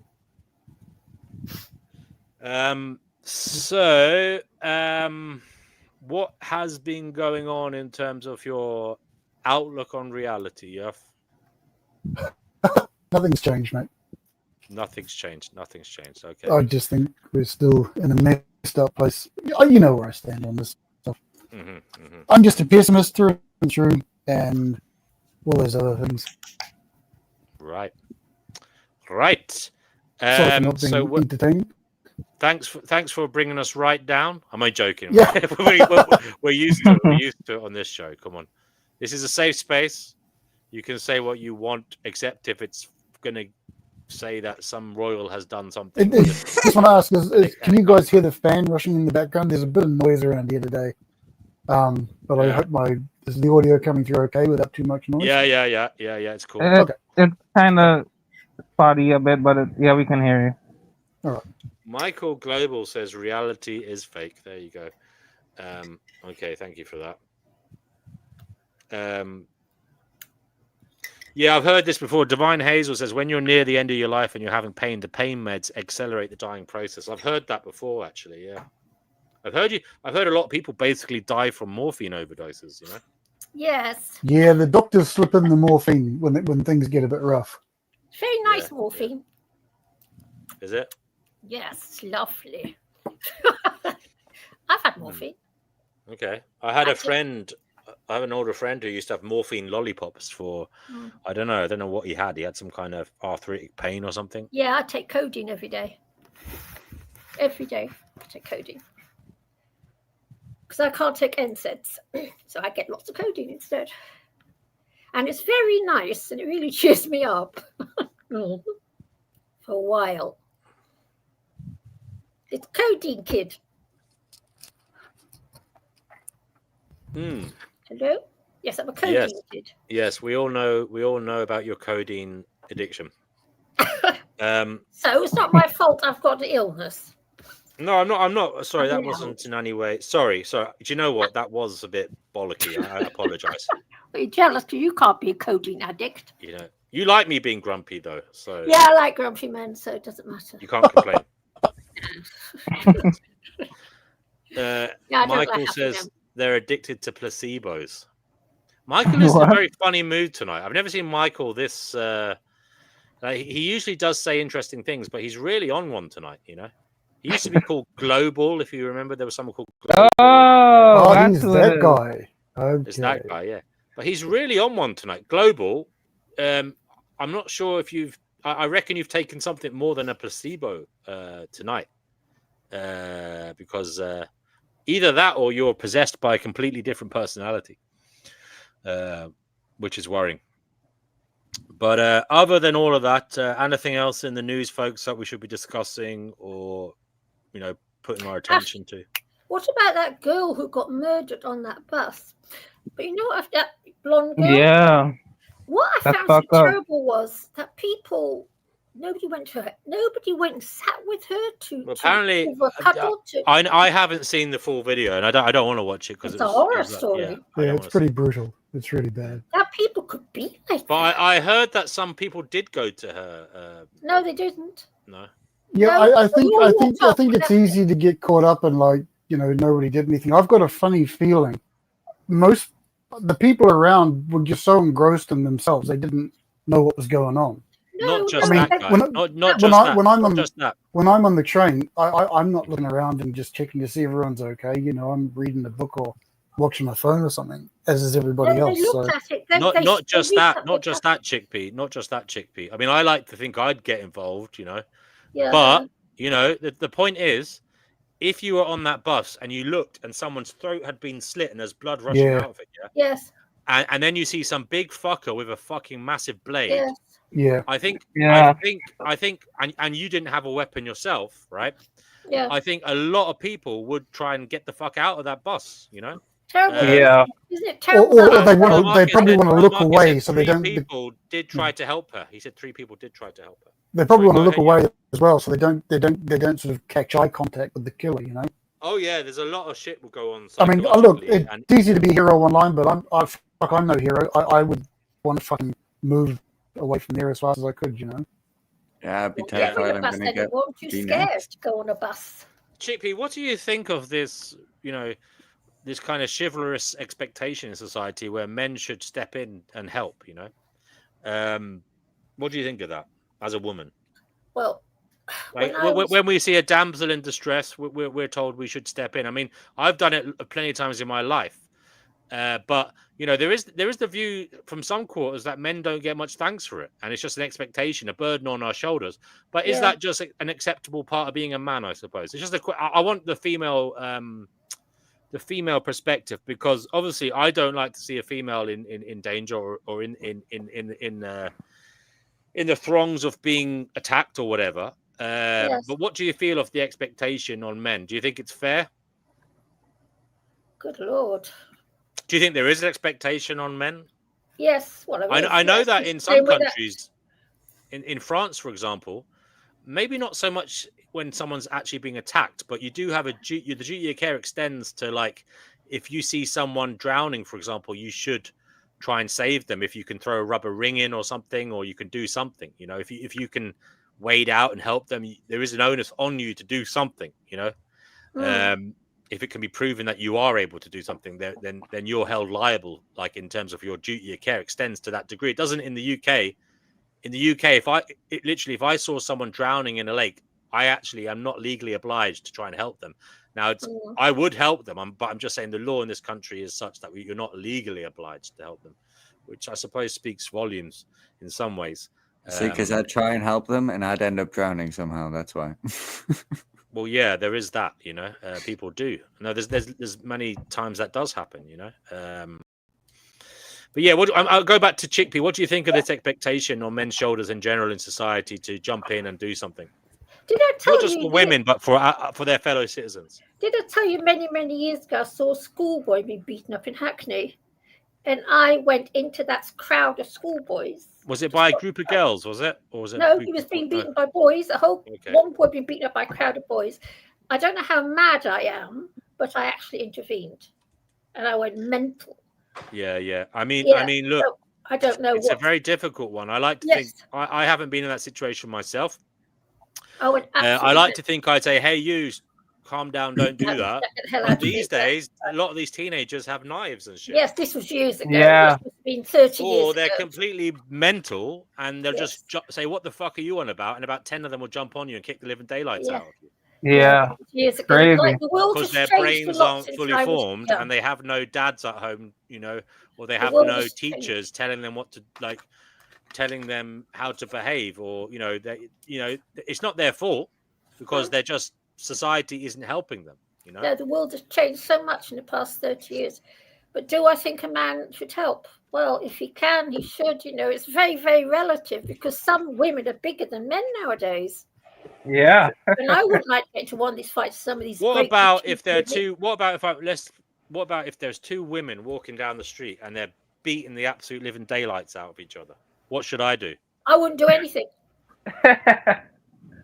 What has been going on in terms of your outlook on reality, Yerf? Nothing's changed, mate. Nothing's changed. Okay. I just think we're still in a messed up place. You know where I stand on this stuff. I'm just a pessimist through and through, and all those other things. Right. Sorry for not being entertaining. Thanks for bringing us right down. Am I joking? Yeah. We're used to it. We're used to it on this show. Come on. This is a safe space. You can say what you want, except if it's going to say that some royal has done something. Just want to ask, can you guys hear the fan rushing in the background? There's a bit of noise around here today. But I hope is the audio coming through okay without too much noise? Yeah. It's cool. Okay. It's kind of spotty a bit, but we can hear you. All right. Michael Global says reality is fake. There you go. Okay, thank you for that. Yeah, I've heard this before. Divine Hazel says when you're near the end of your life and you're having pain, the pain meds accelerate the dying process. I've heard that before, actually. Yeah, I've heard a lot of people basically die from morphine overdoses. You know. Yes. Yeah, the doctors slip in the morphine when things get a bit rough. Very nice morphine. Is it? Yes, it's lovely. I've had morphine. Okay. I had a friend. I have an older friend who used to have morphine lollipops for, I don't know what he had. He had some kind of arthritic pain or something. Yeah, I take codeine every day. Every day I take codeine. because I can't take NSAIDs, so I get lots of codeine instead. And it's very nice, and it really cheers me up for a while. It's Codeine Kid. Hello? Yes, I'm a codeine kid. Yes, we all know about your codeine addiction. So it's not my fault I've got the illness. No, I'm not. Sorry, that wasn't in any way. Sorry. Do you know what? That was a bit bollocky. I apologize. You're jealous because you can't be a codeine addict. You know, you like me being grumpy though. So yeah, I like grumpy men, so it doesn't matter. You can't complain. Yeah, Michael says they're addicted to placebos. Michael is in a very funny mood tonight. I've never seen Michael this. He usually does say interesting things, but he's really on one tonight. You know, he used to be called Global. If you remember, there was someone called Global. Oh, that's he's that guy. Okay. It's that guy, yeah. But he's really on one tonight. Global. I'm not sure if you've. I reckon you've taken something more than a placebo tonight, because either that or you're possessed by a completely different personality, which is worrying. But other than all of that, anything else in the news, folks, that we should be discussing or, putting our attention to? What about that girl who got murdered on that bus? But you know what? That blonde girl? Yeah. What I found so terrible was that nobody went to her. Nobody went and sat with her to. Well, apparently, I haven't seen the full video, and I don't want to watch it because it's a horror story. Yeah, it's pretty brutal. It's really bad. That people could be like. But I heard that some people did go to her. No, they didn't. No. Yeah, I think it's easy to get caught up in nobody did anything. I've got a funny feeling most the people around were just so engrossed in themselves they didn't know what was going on. Not just that guy. When I'm on the train, I'm not looking around and just checking to see everyone's okay. I'm reading a book or watching my phone or something, as is everybody else. Not just that chickpea. I mean, I like to think I'd get involved, Yeah. But the point is, if you were on that bus and you looked and someone's throat had been slit and there's blood rushing out of it, yes, and then you see some big fucker with a fucking massive blade. Yes. Yeah. I think, and you didn't have a weapon yourself, right? Yeah. I think a lot of people would try and get the fuck out of that bus, Terrible. Yeah. Isn't it terrible? Or they probably want to look away so they don't. People did try to help her. He said 3 people did try to help her. They probably want to look away as well, so they don't sort of catch eye contact with the killer, Oh yeah, there's a lot of shit will go on. I mean, look, it's easy to be a hero online, but I'm no hero. I would want to fucking move away from there as fast as I could, Yeah, I'd be terrified. I'm gonna get too scared to go on a bus. Chickpea, what do you think of this? This kind of chivalrous expectation in society where men should step in and help. What do you think of that as a woman? Well, when we see a damsel in distress, we're told we should step in. I mean, I've done it plenty of times in my life, but there is the view from some quarters that men don't get much thanks for it, and it's just an expectation, a burden on our shoulders. But is that just an acceptable part of being a man? I suppose it's just I want the female perspective, because obviously I don't like to see a female in danger or in the throngs of being attacked or whatever. But what do you feel of the expectation on men? Do you think it's fair? Good Lord. Do you think there is an expectation on men? Yes. Well, I know that in some countries, in France, for example, maybe not so much when someone's actually being attacked, but you do have the duty of care extends to, like, if you see someone drowning, for example, you should try and save them. If you can throw a rubber ring in or something, or you can do something, if you can wade out and help them, there is an onus on you to do something, if it can be proven that you are able to do something, then you're held liable, like in terms of your duty of care extends to that degree. It doesn't in the UK. In the UK, if I saw someone drowning in a lake, I actually am not legally obliged to try and help them. Now, I would help them, but I'm just saying the law in this country is such that you're not legally obliged to help them, which I suppose speaks volumes in some ways. See, because I'd try and help them and I'd end up drowning somehow. That's why. Well, yeah, there is that. People do. No, there's many times that does happen. But yeah, I'll go back to Chickpea. What do you think of this expectation on men's shoulders in general in society to jump in and do something? Did I tell Not just you? for women, but for their fellow citizens. Did I tell you many, many years ago I saw a schoolboy being beaten up in Hackney? And I went into that crowd of schoolboys. Was it by a group of girls, was it? Or was it No, he was being beaten by boys. One boy being beaten up by a crowd of boys. I don't know how mad I am, but I actually intervened. And I went mental. Yeah. I mean, look, so I don't know. It's a very difficult one. I like to think I haven't been in that situation myself. I like to think I'd say, hey, you calm down, don't do that. But these days, a lot of these teenagers have knives and shit. Yes, this was years ago. Yeah. This has been 30 years Or they're ago. completely mental and they'll just say, what the fuck are you on about? And about 10 of them will jump on you and kick the living daylights out of you. Yeah. Years ago. Crazy. Like, the world Because has their changed a brains lot aren't since fully I was formed young. and they have no dads at home, or they have world no has teachers telling them what to, like, telling them how to behave, or, it's not their fault because they're just, society isn't helping them, No, the world has changed so much in the past 30 years. But do I think a man should help? Well, if he can, he should. It's very, very relative because some women are bigger than men nowadays. Yeah. And I wouldn't like to get into one of these fights. Some of these. What about if there are two? What about if there's two women walking down the street and they're beating the absolute living daylights out of each other? What should I do? I wouldn't do anything.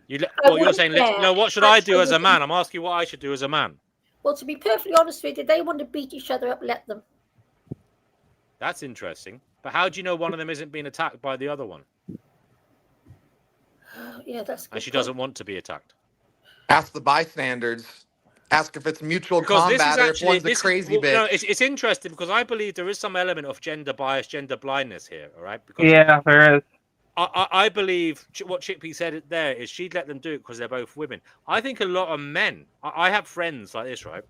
You're saying, no, what should I do as a man? I'm asking what I should do as a man. Well, to be perfectly honest with you, they want to beat each other up, let them. That's interesting. But how do you know one of them isn't being attacked by the other one? Yeah, that's good. And she doesn't want to be attacked. Ask the bystanders. Ask if it's mutual Because combat or if one's a crazy bitch. No, it's interesting because I believe there is some element of gender bias, gender blindness here, all right? Because yeah, there is. I believe what Chickpea said there is she'd let them do it because they're both women. I think a lot of men, I have friends like this, right?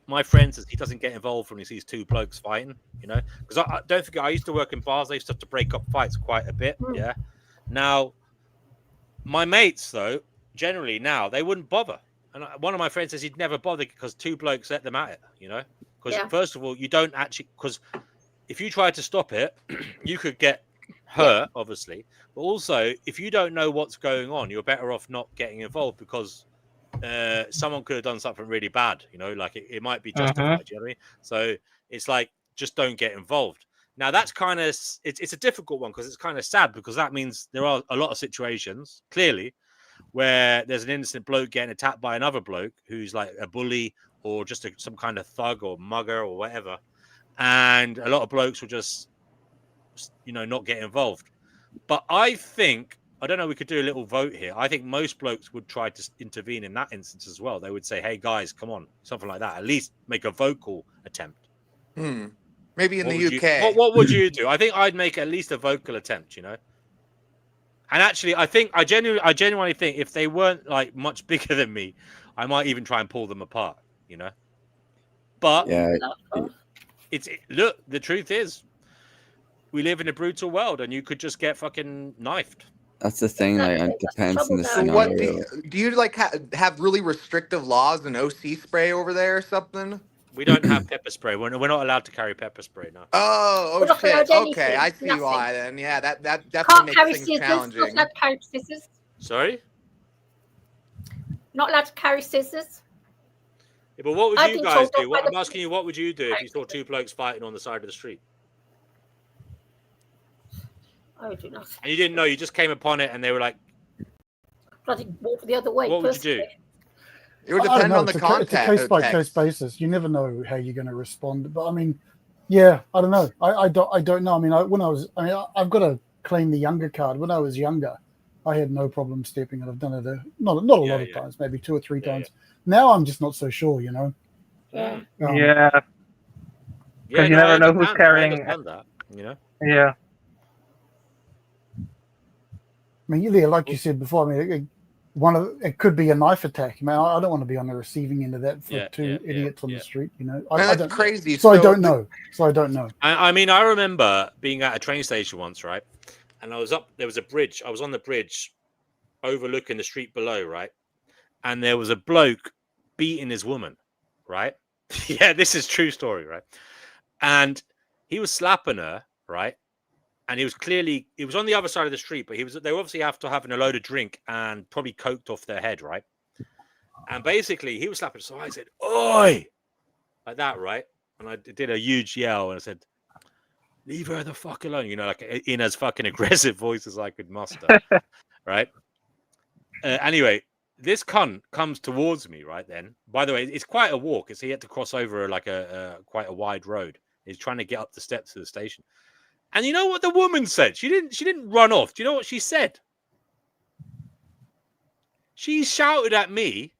My friend says he doesn't get involved when he sees two blokes fighting, because I don't forget, I used to work in bars. I used to have to break up fights quite a bit. Yeah. Now, my mates, though, generally now, they wouldn't bother. And one of my friends says he'd never bother because two blokes let them at it, because first of all, you don't actually, because if you try to stop it, you could get hurt, obviously, but also if you don't know what's going on, you're better off not getting involved because someone could have done something really bad, like it might be justified. You know what I mean? So it's like, just don't get involved. Now that's kind of, it's a difficult one because it's kind of sad, because that means there are a lot of situations clearly where there's an innocent bloke getting attacked by another bloke who's like a bully or just some kind of thug or mugger or whatever, and a lot of blokes will just not get involved. But I think, I don't know, we could do a little vote here. I think most blokes would try to intervene in that instance as well. They would say, hey guys, come on, something like that, at least make a vocal attempt. Maybe in the UK. What would you do? I think I'd make at least a vocal attempt, And actually, I genuinely think if they weren't like much bigger than me, I might even try and pull them apart, But look, the truth is, we live in a brutal world, and you could just get fucking knifed. That's the thing. Like, it depends on the So scenario. what do you like have really restrictive laws and OC spray over there or something? We don't have pepper spray. We're not allowed to carry pepper spray now. Oh shit. Okay, I see why then. Yeah, that definitely makes things challenging. Not allowed to carry scissors. Sorry? Not allowed to carry scissors. Yeah, but what would you guys do? I'm asking you, what would you do if you saw two blokes fighting on the side of the street? I would do nothing. And you didn't know, you just came upon it and they were like, bloody walk the other way. What would you do? It would depend on the context. It's a case-by-case basis. You never know how you're going to respond. But I mean, yeah, I don't know. I don't know. I mean, I've got to claim the younger card. When I was younger, I had no problem stepping, and I've done it not a lot of times, maybe 2 or 3 times. Now I'm just not so sure. Yeah. Because you never know who's carrying that. Yeah. I mean, yeah, like you said before, I mean, it could be a knife attack. I mean, I don't want to be on the receiving end of that for two idiots on the street. That's crazy. So I don't know. I mean, I remember being at a train station once, right? And I was up. There was a bridge. I was on the bridge, overlooking the street below, right? and there was a bloke beating his woman, right? Yeah, this is true story, right? And he was slapping her, right? And he was on the other side of the street, but they obviously have to having a load of drink and probably coked off their head, right? And basically he was slapping. So I said, "Oi!" like that, right? And I did a huge yell and I said, "Leave her the fuck alone," like in as fucking aggressive voice as I could muster, right? Anyway, this cunt comes towards me, right? Then, by the way, it's quite a walk. He had to cross over like quite a wide road. He's trying to get up the steps to the station. And you know what the woman said? She didn't run off. Do you know what she said? She shouted at me,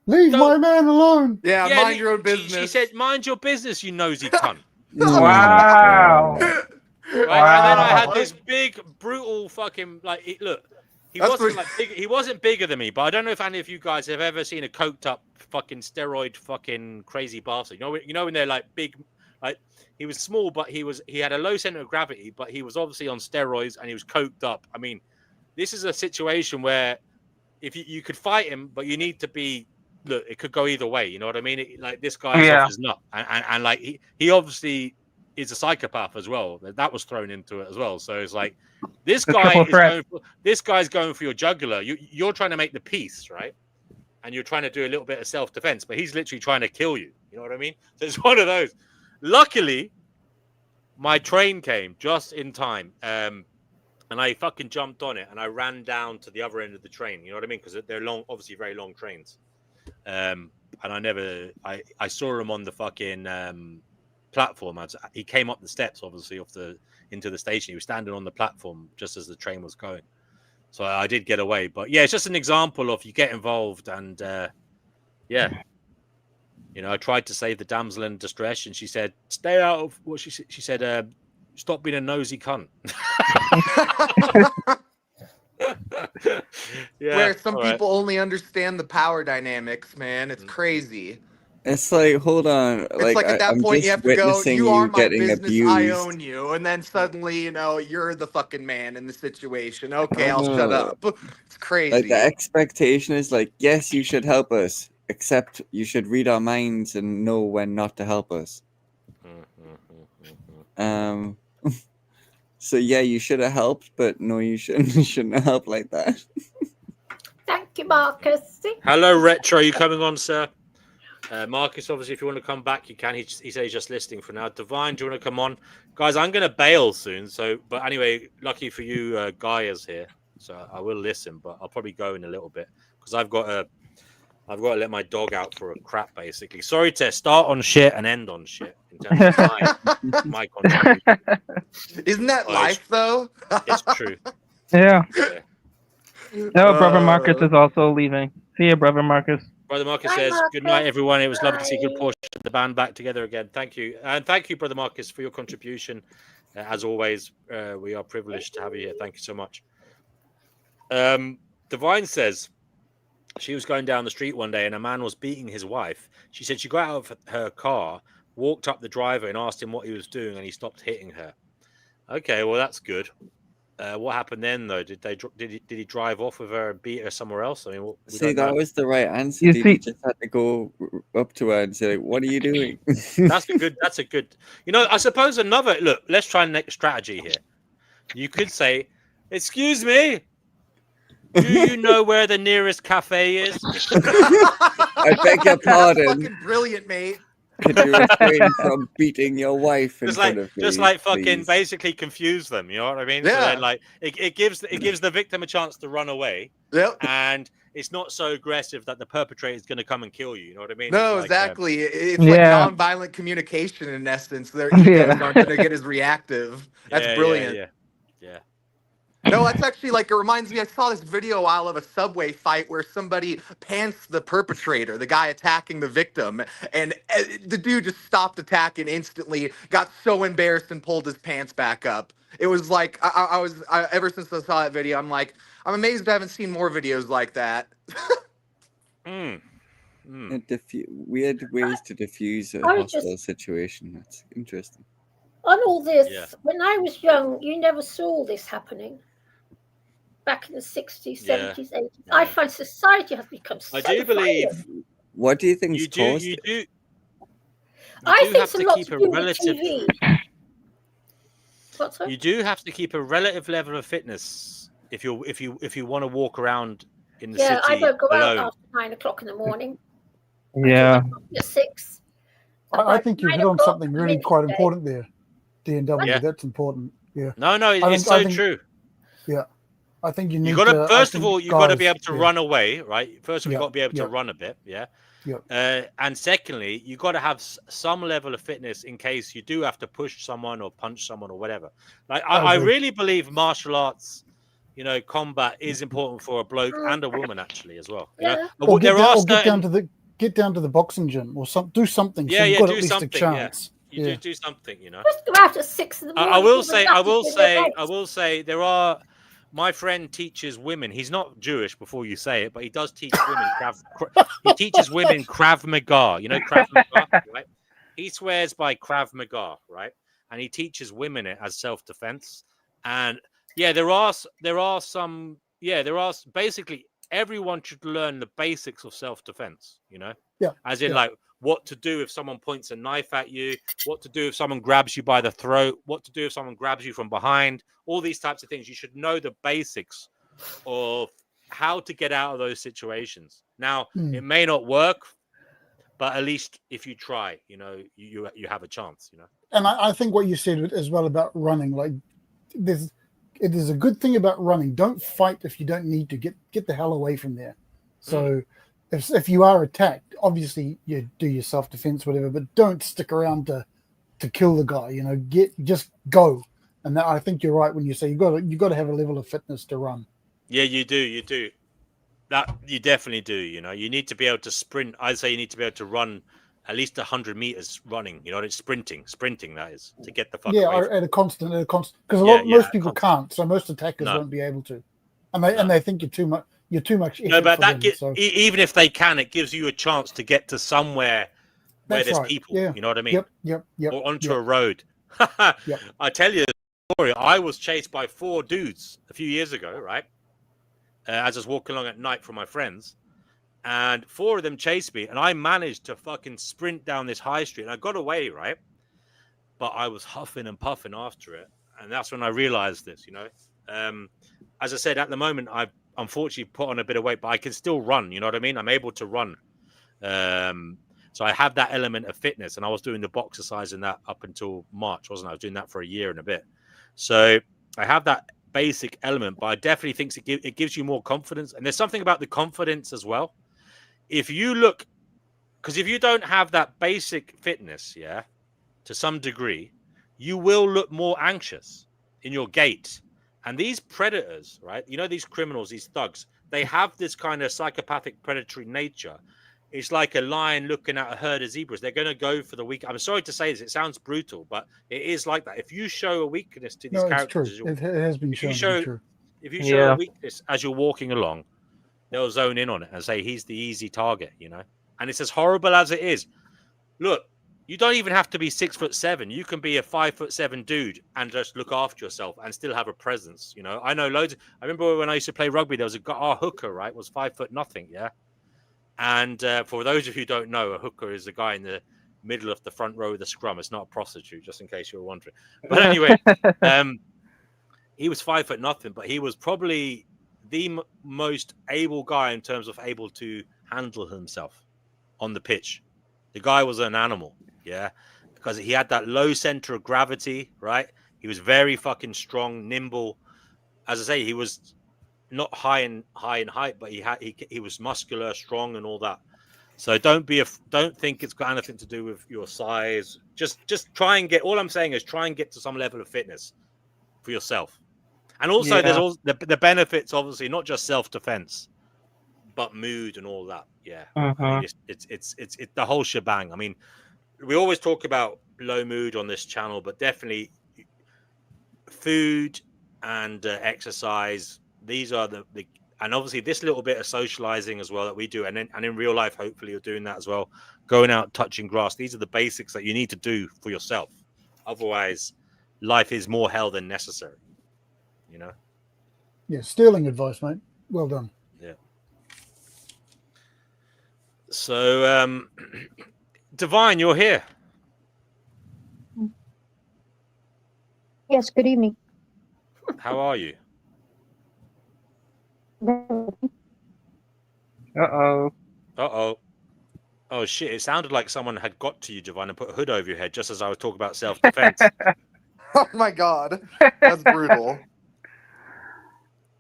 Leave my man alone. Yeah, mind your own business. She said, "Mind your business, you nosy cunt." Wow. Right? Wow. And then I had this big, brutal fucking look. He wasn't bigger than me, but I don't know if any of you guys have ever seen a coked up fucking steroid fucking crazy bastard. You know when they're like big, like he was small, but he had a low center of gravity, but he was obviously on steroids and he was coked up. I mean, this is a situation where if you could fight him, but you need to be. Look, it could go either way. You know what I mean? Like this guy's off his nut, and like he obviously is a psychopath as well. That was thrown into it as well. So it's like this guy's going for your jugular. You're trying to make the peace, right? And you're trying to do a little bit of self-defense, but he's literally trying to kill you. You know what I mean? So it's one of those. Luckily, my train came just in time. And I fucking jumped on it and I ran down to the other end of the train. You know what I mean? Because they're long, obviously very long trains. And I saw him on the fucking platform. He came up the steps, obviously, into the station. He was standing on the platform just as the train was going. So I did get away. But yeah, it's just an example of you get involved and yeah. I tried to save the damsel in distress and she said, "Stay out of what she said, stop being a nosy cunt." Yeah, where some people only understand the power dynamics, man. It's crazy. It's like, hold on. It's like at that I'm point just you have to go, witnessing you are my getting business, abused. I own you. And then suddenly, you're the fucking man in the situation. Okay, I'll shut up. It's crazy. Like the expectation is like, yes, you should help us, except you should read our minds and know when not to help us. So yeah, you should have helped, but no, you shouldn't have helped like that. Thank you, Marcus. Hello, Retro. Are you coming on, sir? Marcus, obviously, if you want to come back, you can. He said he's just listening for now. Divine, do you want to come on? Guys, I'm going to bail soon. But anyway, lucky for you, Guy is here. So I will listen, but I'll probably go in a little bit because I've got to let my dog out for a crap, basically. Sorry to start on shit and end on shit in terms of my contribution. Isn't that life, though? It's true. Yeah. No, Brother Marcus is also leaving. See you, Brother Marcus. Brother Marcus says, "Good night, everyone. It was lovely to see good portion of the band back together again. Thank you. And thank you, Brother Marcus, for your contribution. As always, we are privileged to have you here. Thank you so much." Divine says, she was going down the street one day and a man was beating his wife. She said she got out of her car, walked up the driveway and asked him what he was doing and he stopped hitting her. Okay, well, that's good. What happened then, though? Did he drive off with her and beat her somewhere else? I mean, see, that was the right answer. You just had to go up to her and say, like, "What are you doing?" That's a good. I suppose look. Let's try the next strategy here. You could say, "Excuse me, do you know where the nearest cafe is?" I beg your pardon. That's fucking brilliant, mate. Could you refrain from beating your wife in front of me? Just like fucking please? basically confuse them. You know what I mean? Yeah. So then, like it gives the victim a chance to run away. Yep. And it's not so aggressive that the perpetrator is going to come and kill you. You know what I mean? No, it's exactly. It's like nonviolent communication in essence. Their egos aren't going to get as reactive. That's brilliant. Yeah. No, that's actually it reminds me, I saw this video a while of a subway fight where somebody pants the perpetrator, the guy attacking the victim, and the dude just stopped attacking instantly, got so embarrassed and pulled his pants back up. It was like, ever since I saw that video, I'm like, I'm amazed I haven't seen more videos like that. We had ways to diffuse a hostile situation. That's interesting. On all this, when I was young, you never saw this happening. back in the 60s, Yeah. 70s, 80s. Yeah. I find society has become so I do believe violent. What do you think you is do. caused You it? do. I do think have it's a to lot keep to a do with relative. TV. What's that? You do have to keep a relative level of fitness if you want to walk around in the Yeah, I city don't go out alone. after 9 o'clock in the morning. Yeah. I drink my coffee at 6. I About think you 9 hit on o'clock, something I'm really in quite bed. important there, DNW. Yeah. That's important. Yeah. No, I it's think- so I think- true. Yeah. I think you need You got to I first of think all, you got to be guys- able to yeah, run away, right? First of all, you Yeah, got to be able to yeah. run a bit, yeah. Yeah. And secondly, you got to have some level of fitness in case you do have to push someone or punch someone or whatever. Like I agree. really believe martial arts, combat is important for a bloke and a woman actually as well. Yeah. Or There get, are or get down certain, to the boxing gym or do something. yeah, so you've yeah, got do at least something, a chance. you do something, Just go out at 6 in the morning. I will do say, nothing. there are. My friend teaches women. He's not Jewish, before you say it, but he does teach women. He teaches women Krav Maga. You know Krav Maga, right? He swears by Krav Maga, right? And he teaches women it as self-defense. And yeah, there are some. Yeah, basically everyone should learn the basics of self-defense. Yeah. As in Yeah. like what to do if someone points a knife at you, what to do if someone grabs you by the throat, what to do if someone grabs you from behind, all these types of things. You should know the basics of how to get out of those situations. Now, it may not work, but at least if you try, you have a chance, And I think what you said as well about running, like it is a good thing about running. Don't fight if you don't need to. Get the hell away from there. So if you are attacked, obviously you do your self-defense, whatever, but don't stick around to kill the guy. Just go. And I think you're right when you say you got to have a level of fitness to run. Yeah, you do. That you definitely do. You need to be able to sprint. I'd say you need to be able to run at least 100 meters running. It's sprinting. That is to get the fuck away. Yeah, at a constant, because most people can't. So most attackers won't be able to, and they think you're too much. You're too much. No, but that even if they can, it gives you a chance to get to somewhere where there's people. Yeah. You know what I mean? Yep. Or onto a road. I tell you the story. I was chased by 4 dudes a few years ago, right? As I was walking along at night from my friends, and 4 of them chased me, and I managed to fucking sprint down this high street, and I got away, right? But I was huffing and puffing after it, and that's when I realized this. As I said, at the moment, I've unfortunately put on a bit of weight, but I can still run. You know what I mean? I'm able to run. So I have that element of fitness, and I was doing the box exercise in that up until March, wasn't I? I was doing that for a year and a bit. So I have that basic element, but I definitely think it gives you more confidence. And there's something about the confidence as well. If you look, because if you don't have that basic fitness, to some degree, you will look more anxious in your gait. And these predators, right? These criminals, these thugs, they have this kind of psychopathic predatory nature. It's like a lion looking at a herd of zebras. They're going to go for the weak. I'm sorry to say this. It sounds brutal, but it is like that. If you show a weakness to these characters, it's true. It has been shown. If you show a weakness as you're walking along, they'll zone in on it and say he's the easy target, And it's as horrible as it is. Look, you don't even have to be 6'7". You can be a 5'7" dude and just look after yourself and still have a presence. I know loads. I remember when I used to play rugby, there was our hooker, right, was 5'0", yeah. And for those of you who don't know, a hooker is a guy in the middle of the front row of the scrum. It's not a prostitute, just in case you were wondering. But anyway, he was 5'0", but he was probably the most able guy in terms of able to handle himself on the pitch. The guy was an animal, because he had that low center of gravity, right? He was very fucking strong, nimble. As I say, he was not high in height, but he was muscular, strong, and all that. So don't think it's got anything to do with your size. Just try and get. All I'm saying is try and get to some level of fitness for yourself. And also, there's all the benefits, obviously, not just self-defense, but mood and all that. Yeah, I mean, it's the whole shebang. I mean, we always talk about low mood on this channel, but definitely food and exercise. These are the and obviously this little bit of socializing as well that we do, and in real life, hopefully you're doing that as well. Going out, touching grass. These are the basics that you need to do for yourself. Otherwise, life is more hell than necessary. Yeah, sterling advice, mate. Well done. Yeah. So, Divine, you're here. Yes, good evening. How are you? Uh-oh. Uh-oh. Oh, shit. It sounded like someone had got to you, Divine, and put a hood over your head just as I was talking about self-defense. Oh my god, that's brutal.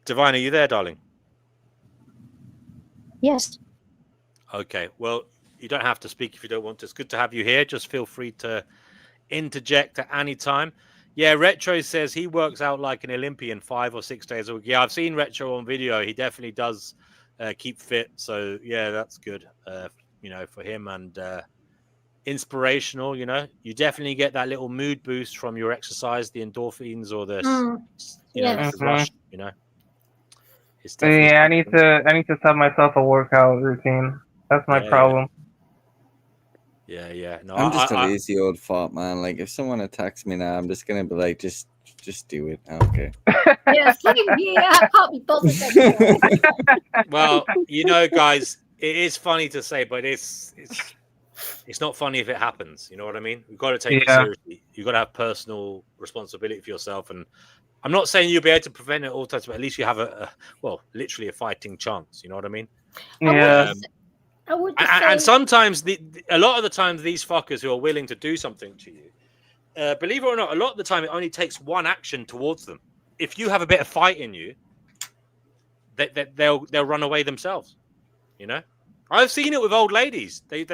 Divine, are you there, darling? Yes. Okay. Well, you don't have to speak if you don't want to. It's good to have you here. Just feel free to interject at any time. Yeah, Retro says he works out like an Olympian 5 or 6 days a week. Yeah, I've seen Retro on video. He definitely does keep fit. So, yeah, that's good, for him. And inspirational, you definitely get that little mood boost from your exercise, the endorphins or the Yes. the rush, it's definitely Yeah, I need to set myself a workout routine. That's my problem. Yeah. No, I'm just a lazy old fart, man. Like, if someone attacks me now, I'm just gonna be like, just do it. Okay. Yeah, same here. I can't be bothered anymore. Well, guys, it is funny to say, but it's not funny if it happens. You know what I mean? We've got to take it seriously. You've got to have personal responsibility for yourself. And I'm not saying you'll be able to prevent it all the time, but at least you have literally a fighting chance. You know what I mean? Yeah. And sometimes, a lot of the times, these fuckers who are willing to do something to you, believe it or not, a lot of the time it only takes one action towards them. If you have a bit of fight in you, they'll run away themselves. I've seen it with old ladies. They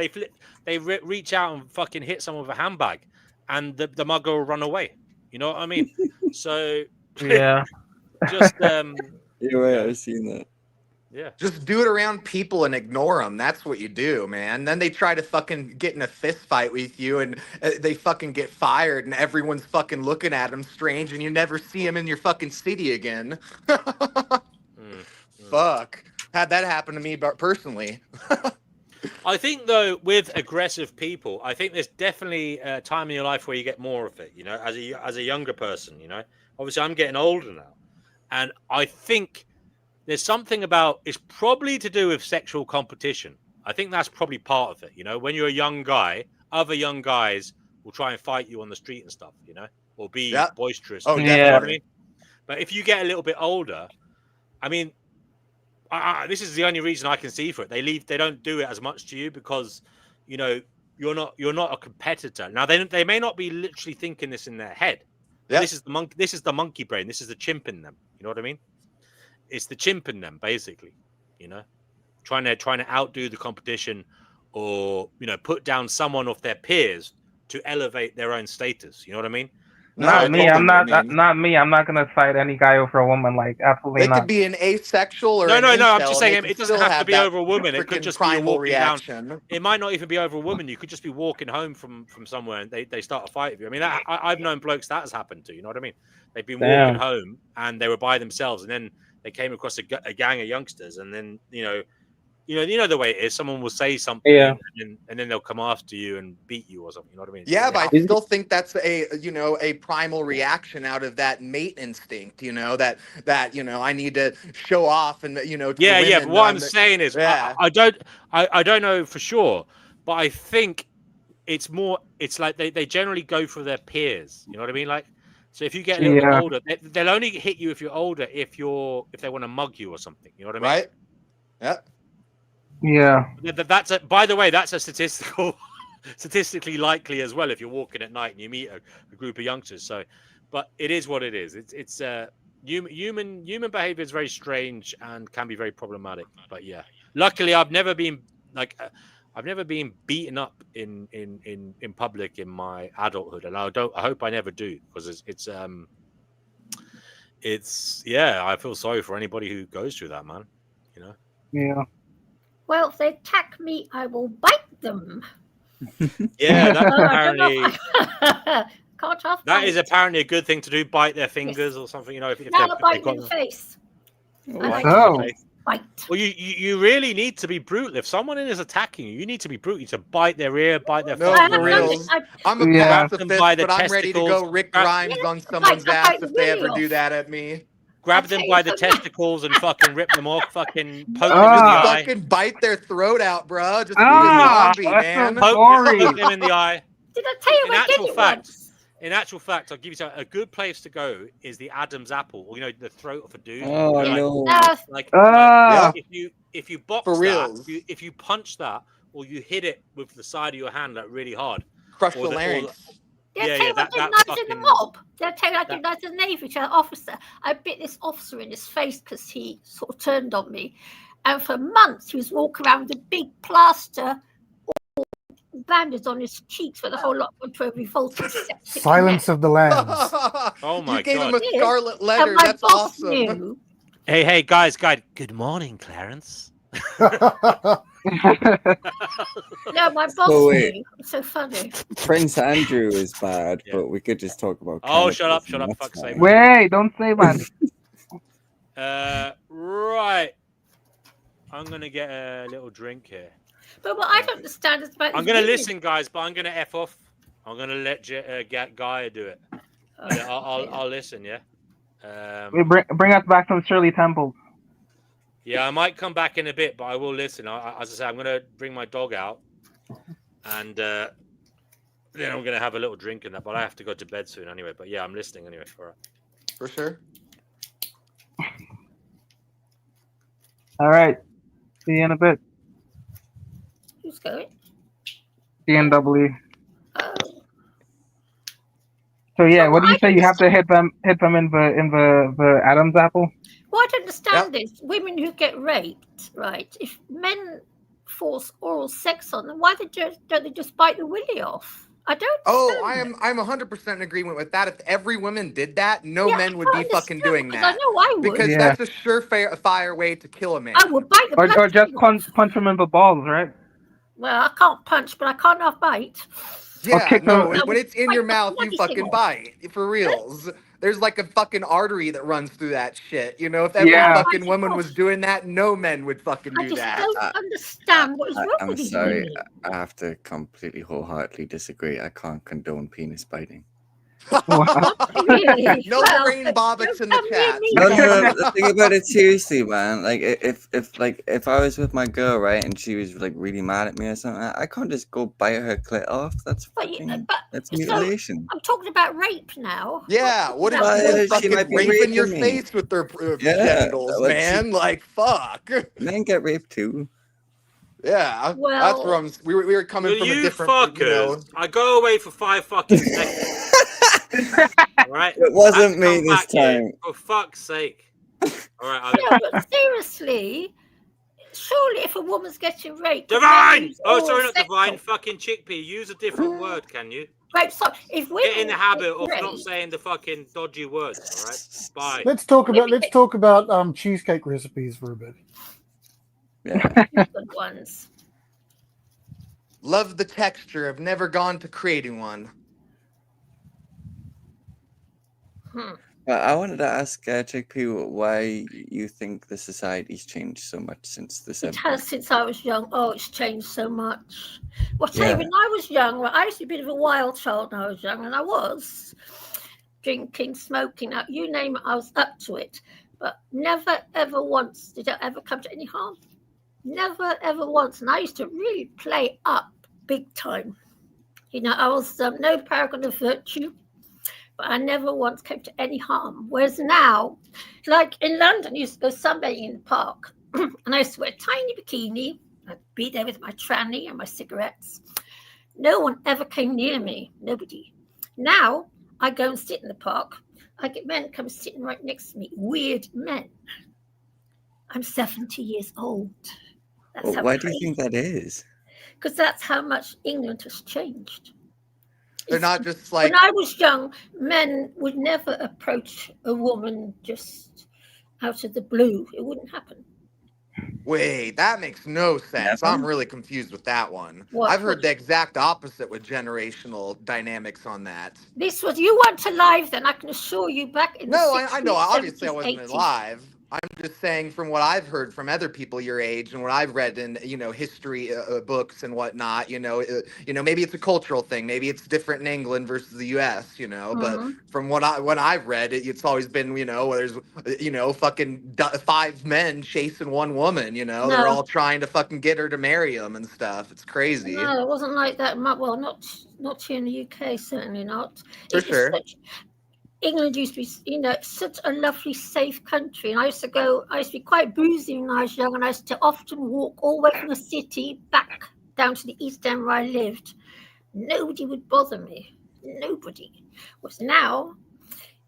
reach out and fucking hit someone with a handbag, and the mugger will run away. You know what I mean? So yeah, just You're right. I've seen that. Yeah. Just do it around people and ignore them. That's what you do, man. Then they try to fucking get in a fist fight with you, and they fucking get fired, and everyone's fucking looking at them strange, and you never see them in your fucking city again. Fuck. Had that happen to me personally. I think, though, with aggressive people, I think there's definitely a time in your life where you get more of it, as a younger person, Obviously, I'm getting older now. And I think there's something about, it's probably to do with sexual competition. I think that's probably part of it. When you're a young guy, other young guys will try and fight you on the street and stuff, or be boisterous. Oh, You know what I mean? But if you get a little bit older, I mean, this is the only reason I can see for it. They don't do it as much to you because, you're not a competitor. Now they may not be literally thinking this in their head. Yeah. This is the monkey brain. This is the chimp in them. You know what I mean? It's the chimp in them, basically, trying to outdo the competition, or put down someone of their peers to elevate their own status. You know what I mean? Not me. I'm not me. I'm not gonna fight any guy over a woman. Like, absolutely they not. They could be an asexual or no. I'm incel, just saying it doesn't have to be over a woman. It could just be you walking reaction. down. It might not even be over a woman. You could just be walking home from somewhere and they start a fight with you. I mean, I've known blokes that has happened to. You know what I mean? They've been walking home and they were by themselves, and then they came across a gang of youngsters, and then the way it is. Someone will say something, and then they'll come after you and beat you or something. You know what I mean? Yeah, but I still think that's a primal reaction out of that mate instinct. That I need to show off and to yeah. But what I'm saying is, I don't know for sure, but I think it's more. It's like they generally go for their peers. You know what I mean? Like, so if you get a little bit older, they'll only hit you if you're older. If they want to mug you or something. You know what I mean? Right. Yeah. Yeah. By the way, that's a statistically likely as well if you're walking at night and you meet a group of youngsters. So, but it is what it is. It's human behavior is very strange and can be very problematic. But yeah, luckily I've never been beaten up in public in my adulthood, and I hope I never do, because I feel sorry for anybody who goes through that, man. Yeah. Well, if they attack me, I will bite them. Yeah, that's apparently that is apparently a good thing to do. Bite their fingers or something. If they've bite got in the face. Bite. Well, you really need to be brutal. If someone is attacking you, you need to be brutal. You need to bite their ear, bite their. No, for real. I'm a pacifist, but I'm ready to go Rick Grimes on someone's ass if they ever do that at me. grab I'll them tell by you the something. testicles and fucking rip them off, fucking poke them in the Just eye, fucking bite their throat out, bro. Just be a Ah, zombie, that's so man. gory. poke them in the eye. Did I tell you In I did actual it fact, once? I'll give you something. A good place to go is the Adam's apple, or the throat of a dude. Oh Yeah, no. no, Like Ah, if you box For that, reals. if you punch that, or you hit it with the side of your hand like really hard, Crush or the the- larynx. did I yeah, tell yeah, you I that did that when I was in the fucking mob? Did I tell you I that did when I was in the Navy to an officer? I bit this officer in his face because he sort of turned on me. And for months he was walking around with a big plaster bandage on his cheeks with a whole lot of revolting septic Silence of the Lambs. Oh my You gave him God. a scarlet and letter. my That's boss awesome. knew. Hey, guys. Good morning, Clarence. No, my boss So wait, knew. It's so funny. Prince Andrew is bad, Yeah. but we could just talk about. Oh, shut up, cannibalism, that's fuck's sake. fine. wait, don't say that. Right. I'm gonna get a little drink here. But what I don't understand is about I'm these gonna women. listen, guys, but I'm gonna f off. I'm gonna let Gaia do it. I'll listen. Yeah. Bring us back some Shirley Temple. Yeah, I might come back in a bit, but I will listen. As I say, I'm gonna bring my dog out, and then I'm gonna have a little drink in that. But I have to go to bed soon anyway. But yeah, I'm listening anyway. All right. For sure. All right. See you in a bit. Who's going? DNW. Oh. So yeah, But what do you I say? You have to understand- hit them in the Adam's apple. What I don't understand is women who get raped, right? If men force oral sex on them, why don't they just bite the willy off? I don't. Oh, understand I'm 100% in agreement with that. If every woman did that, no Yeah, men I would be don't fucking understand, doing because I that. know I would. Because Yeah. that's a surefire way to kill a man. I would bite the Or bloody just thing off. punch them in the balls, right? Well, I can't punch, but I can't half bite. Yeah, kick no, them- when it's in Bite your the mouth, you bloody thing fucking off. bite. For reals. There's like a fucking artery that runs through that shit. You know, if every Yeah. fucking woman was doing that, no men would fucking I do just that. don't understand what is wrong I'm with these sorry, women. I have to completely wholeheartedly disagree. I can't condone penis biting. Really? No Well, Lorraine Bobbitt's in the don't chat. me No, then. no. Think about it seriously, man. Like, if I was with my girl, right, and she was like really mad at me or something, I can't just go bite her clit off. That's But, fucking, that's so mutilation. I'm talking about rape now. Yeah, what if Well, people she fucking might be raping your raping me. face with their Yeah, genitals, but man? Like, fuck. Men get raped too. Yeah, that's Well- where we were coming Will from a you different, fuckers? I go away for 5 fucking seconds. All right. It wasn't I have to me come this back here, time. for fuck's sake. All right. No, but seriously, surely if a woman's getting raped, the men Divine! use Oh, oral sorry, not sex divine. on- Fucking chickpea. Use a different word, can you? Right, so if women Get in the habit of get not raped, saying the fucking dodgy words. All right. Bye. Let's talk about cheesecake recipes for a bit. Yeah. good ones. Love the texture. I've never gone to creating one. I wanted to ask Chickpea why you think the society's changed so much since the It 70s. has since I was young. Oh, it's changed so much. Well, I tell Yeah. you, when I was young, well, I used to be a bit of a wild child when I was young, and I was drinking, smoking, you name it, I was up to it. But never, ever once did it ever come to any harm. Never, ever once. And I used to really play up big time. You know, I was no paragon of virtue, but I never once came to any harm. Whereas now, like in London, I used to go sunbathing in the park, and I used to wear a tiny bikini. I'd be there with my tranny and my cigarettes. No one ever came near me, nobody. Now, I go and sit in the park. I get men come sitting right next to me, weird men. I'm 70 years old. That's Well, how why do you think that is? Because that's how much England has changed. They're not just like, When I was young, men would never approach a woman just out of the blue. It wouldn't happen. wait, that makes no sense. Never? I'm really confused with that one. What- I've heard what- the exact opposite with generational dynamics on that. This was, you weren't alive then, I can assure you, back in No, the 60s, I know. Obviously, I 70s, wasn't 80s. alive. I'm just saying from what I've heard from other people your age and what I've read in history books and whatnot. Maybe it's a cultural thing. Maybe it's different in England versus the U.S. But Mhm. from what I've read, it's always been where there's fucking 5 men chasing one woman. They're No, all trying to fucking get her to marry them and stuff. It's crazy no, it wasn't like that. Well, not here in the UK, certainly not. for It was sure. such. England used to be, such a lovely, safe country. And I used to be quite boozy when I was young, and I used to often walk all the way from the city back down to the East End where I lived. Nobody would bother me. Nobody. Whereas now,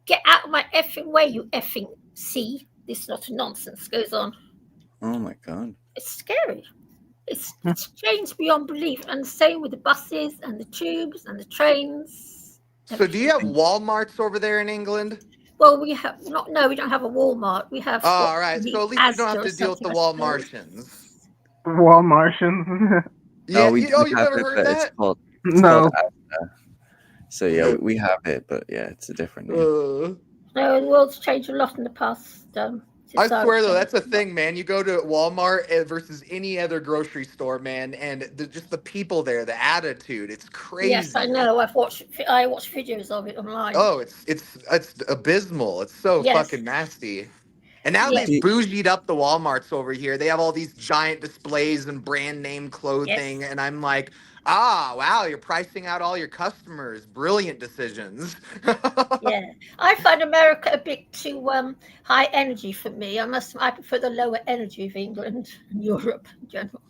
get out of my effing way, you effing see. This lot of nonsense goes on. Oh my god. It's scary. It's changed beyond belief. And the same with the buses and the tubes and the trains. So do you have Walmarts over there in England? Well, we have not. No, we don't have a Walmart. We have Oh, all right. So at least you don't have Asda to or deal with the something, I suppose. Walmartians. Wall Martians. Yeah. we You've have never it, heard but that? it's called No. Asda. So yeah, we have it, but yeah, it's a different name. No, the world's changed a lot in the past. I swear though, that's a thing, man. You go to Walmart versus any other grocery store, man, and just the people there, the attitude, it's crazy. Yes, I know. I watched videos of it online. Oh, it's abysmal. It's so Yes. fucking nasty. And now Yes. they've bougied up the Walmarts over here. They have all these giant displays and brand name clothing, Yes. and I'm like, wow, you're pricing out all your customers. Brilliant decisions. Yeah, I find America a bit too high energy for me. I prefer the lower energy of England and Europe in general.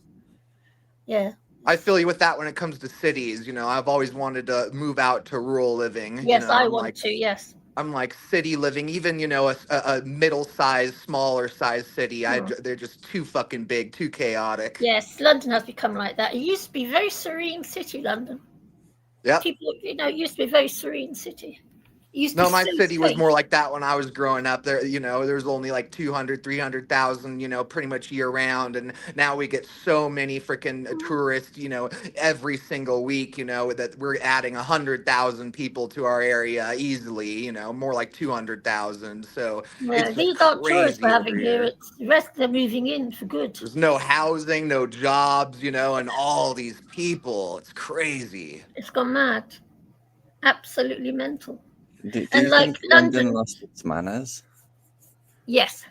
Yeah. I feel you with that when it comes to cities. I've always wanted to move out to rural living. Yes, I want to. Yes. I'm like city living, even a middle-sized, smaller-sized city. They're just too fucking big, too chaotic. Yes, London has become like that. It used to be a very serene city, London. Yeah. People, it used to be a very serene city. No, my city was more like that when I was growing up. There was only like 200, 300,000, pretty much year round. And now we get so many freaking tourists, every single week, that we're adding 100,000 people to our area easily, more like 200,000. So it's these aren't tourists we're having here. It's the rest they're moving in for good. There's no housing, no jobs, and all these people. It's crazy. It's gone mad. Absolutely mental. Do you think London lost its manners? Yes.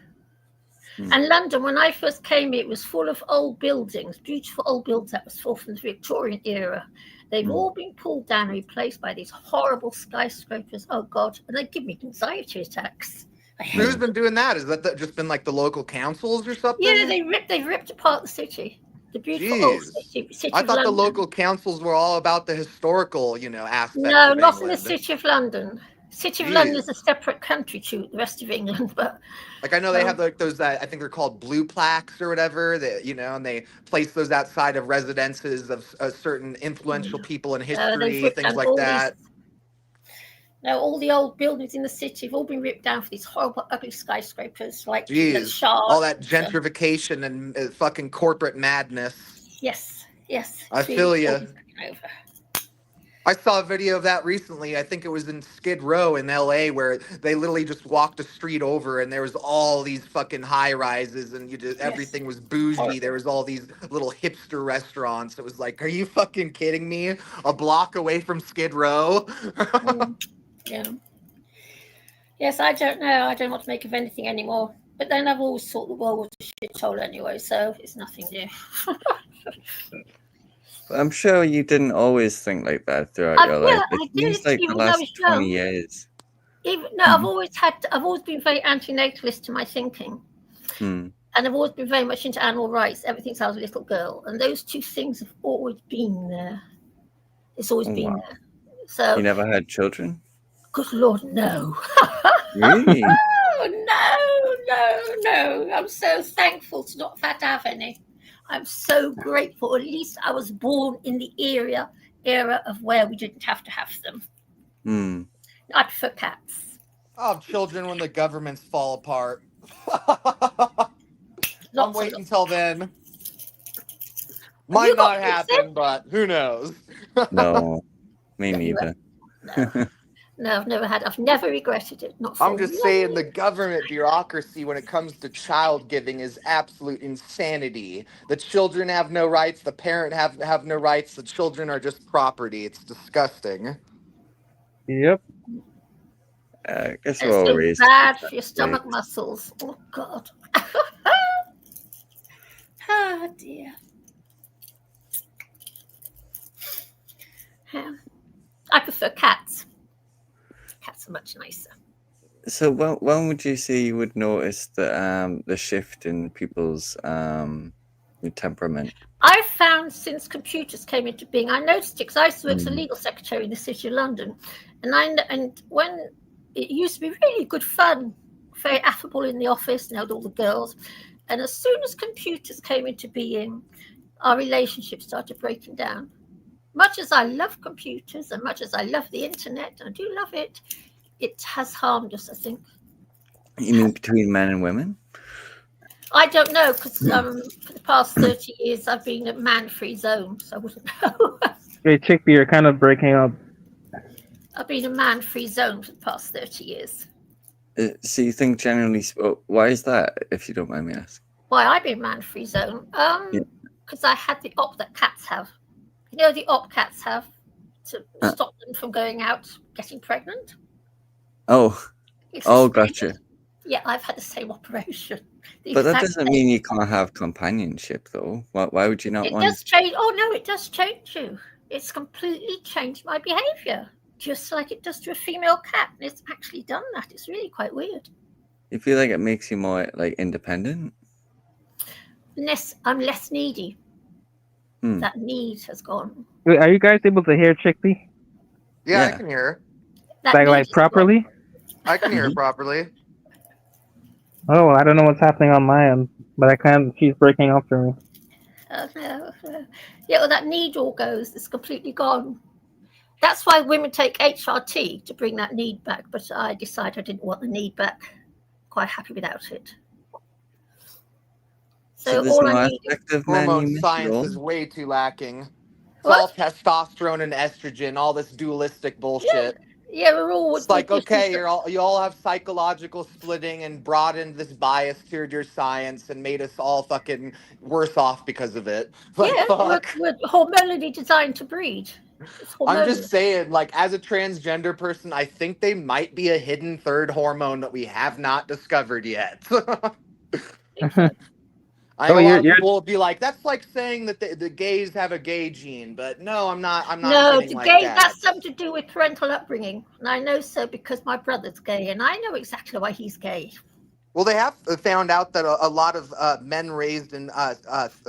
And London, when I first came, it was full of old buildings, beautiful old buildings that was from the Victorian era. They've all been pulled down and replaced by these horrible skyscrapers. Oh God! And they give me anxiety attacks. Who's been doing that? Is that just been like the local councils or something? Yeah, they've ripped apart the city. The beautiful old city I of thought London. the local councils were all about the historical, aspects. No, of not England. in the City of London. City of London is a separate country to the rest of England, but like I know they have like those I think they're called blue plaques or whatever that and they place those outside of residences of certain influential people in history, things like that. Now all the old buildings in the city have all been ripped down for these horrible, ugly skyscrapers, like all that gentrification and fucking corporate madness. Yes. I feel you. I saw a video of that recently. I think it was in Skid Row in LA where they literally just walked a street over and there was all these fucking high rises and everything was bougie. There was all these little hipster restaurants. It was like, are you fucking kidding me? A block away from Skid Row? Yeah. Yes, I don't know. I don't want to make of anything anymore. But then I've always thought the world was a shithole anyway, so it's nothing new. I'm sure you didn't always think like that throughout your life. I did, like the last 20 years. I've always been very anti-natalist to my thinking. And I've always been very much into animal rights, everything since I was a little girl. And those two things have always been there. It's always been there. So you never had children? Good Lord, no. Really? No. I'm so thankful to not have any. I'm so grateful. At least I was born in the era of where we didn't have to have them. I prefer cats. I'll have children when the governments fall apart. I'm waiting until then. Might not happen, but who knows? No, me neither. No. No, I've never regretted it. Not for I'm just saying the one. government bureaucracy when it comes to child giving is absolute insanity. The children have no rights, the parent have no rights, the children are just property. It's disgusting. Yep. I guess we're It's all so raised. bad for your stomach muscles. Oh God. Oh dear. Yeah. I prefer cats. Cats are much nicer. So when would you say you would notice the shift in people's temperament? I've found since computers came into being, I noticed it because I used to work as a Mm. legal secretary in the City of London, and when it used to be really good fun, very affable in the office, and had all the girls, and as soon as computers came into being, our relationship started breaking down. Much as I love computers and much as I love the internet, I do love it, it has harmed us, I think. You mean between men and women? I don't know, because for the past 30 years I've been a man-free zone, so I wouldn't know. Hey, Chickpea, you're kind of breaking up. I've been a man-free zone for the past 30 years. So you think generally, why is that, if you don't mind me asking? Why I've been man-free zone? Because I had the op that cats have. You know the op cats have to stop them from going out getting pregnant? Oh, gotcha. Yeah, I've had the same operation. But that doesn't mean you can't have companionship, though. Why would you not want? It does change. Oh no, it does change you. It's completely changed my behaviour, just like it does to a female cat. And it's actually done that. It's really quite weird. You feel like it makes you more like independent? I'm less needy. That need has gone. Wait, are you guys able to hear Chickpea? Yeah, I can hear her. Like properly? I can hear her properly. Oh, I don't know what's happening on my end, but I can't. She's breaking up for me. No. Yeah, well, that need all goes. It's completely gone. That's why women take HRT to bring that need back. But I decided I didn't want the need back. Quite happy without it. So all I need hormone science is way too lacking. It's all testosterone and estrogen, all this dualistic bullshit. Yeah, we're all. It's like, okay, you all have psychological splitting and broadened this bias toward your science and made us all fucking worse off because of it. Like, yeah, we're hormonally designed to breed. I'm just saying, like, as a transgender person, I think they might be a hidden third hormone that we have not discovered yet. I know a lot of people will be like, that's like saying that the gays have a gay gene, but no, I'm not. No, the the like gay, that. that's something to do with parental upbringing. And I know so because my brother's gay, and I know exactly why he's gay. Well, they have found out that a lot of men raised in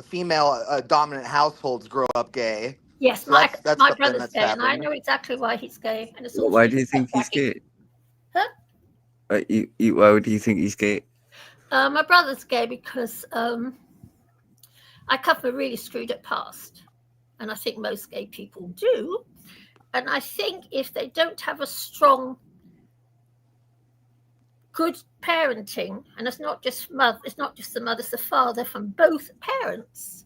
female dominant households grow up gay. Yes, so my that's brother's gay, and I know exactly why he's gay. And it's why do you think he's gay? Huh? Why do you think he's gay? My brother's gay because I come from a really screwed up past, and I think most gay people do. And I think if they don't have a strong, good parenting, and it's not just the mother, it's the father from both parents,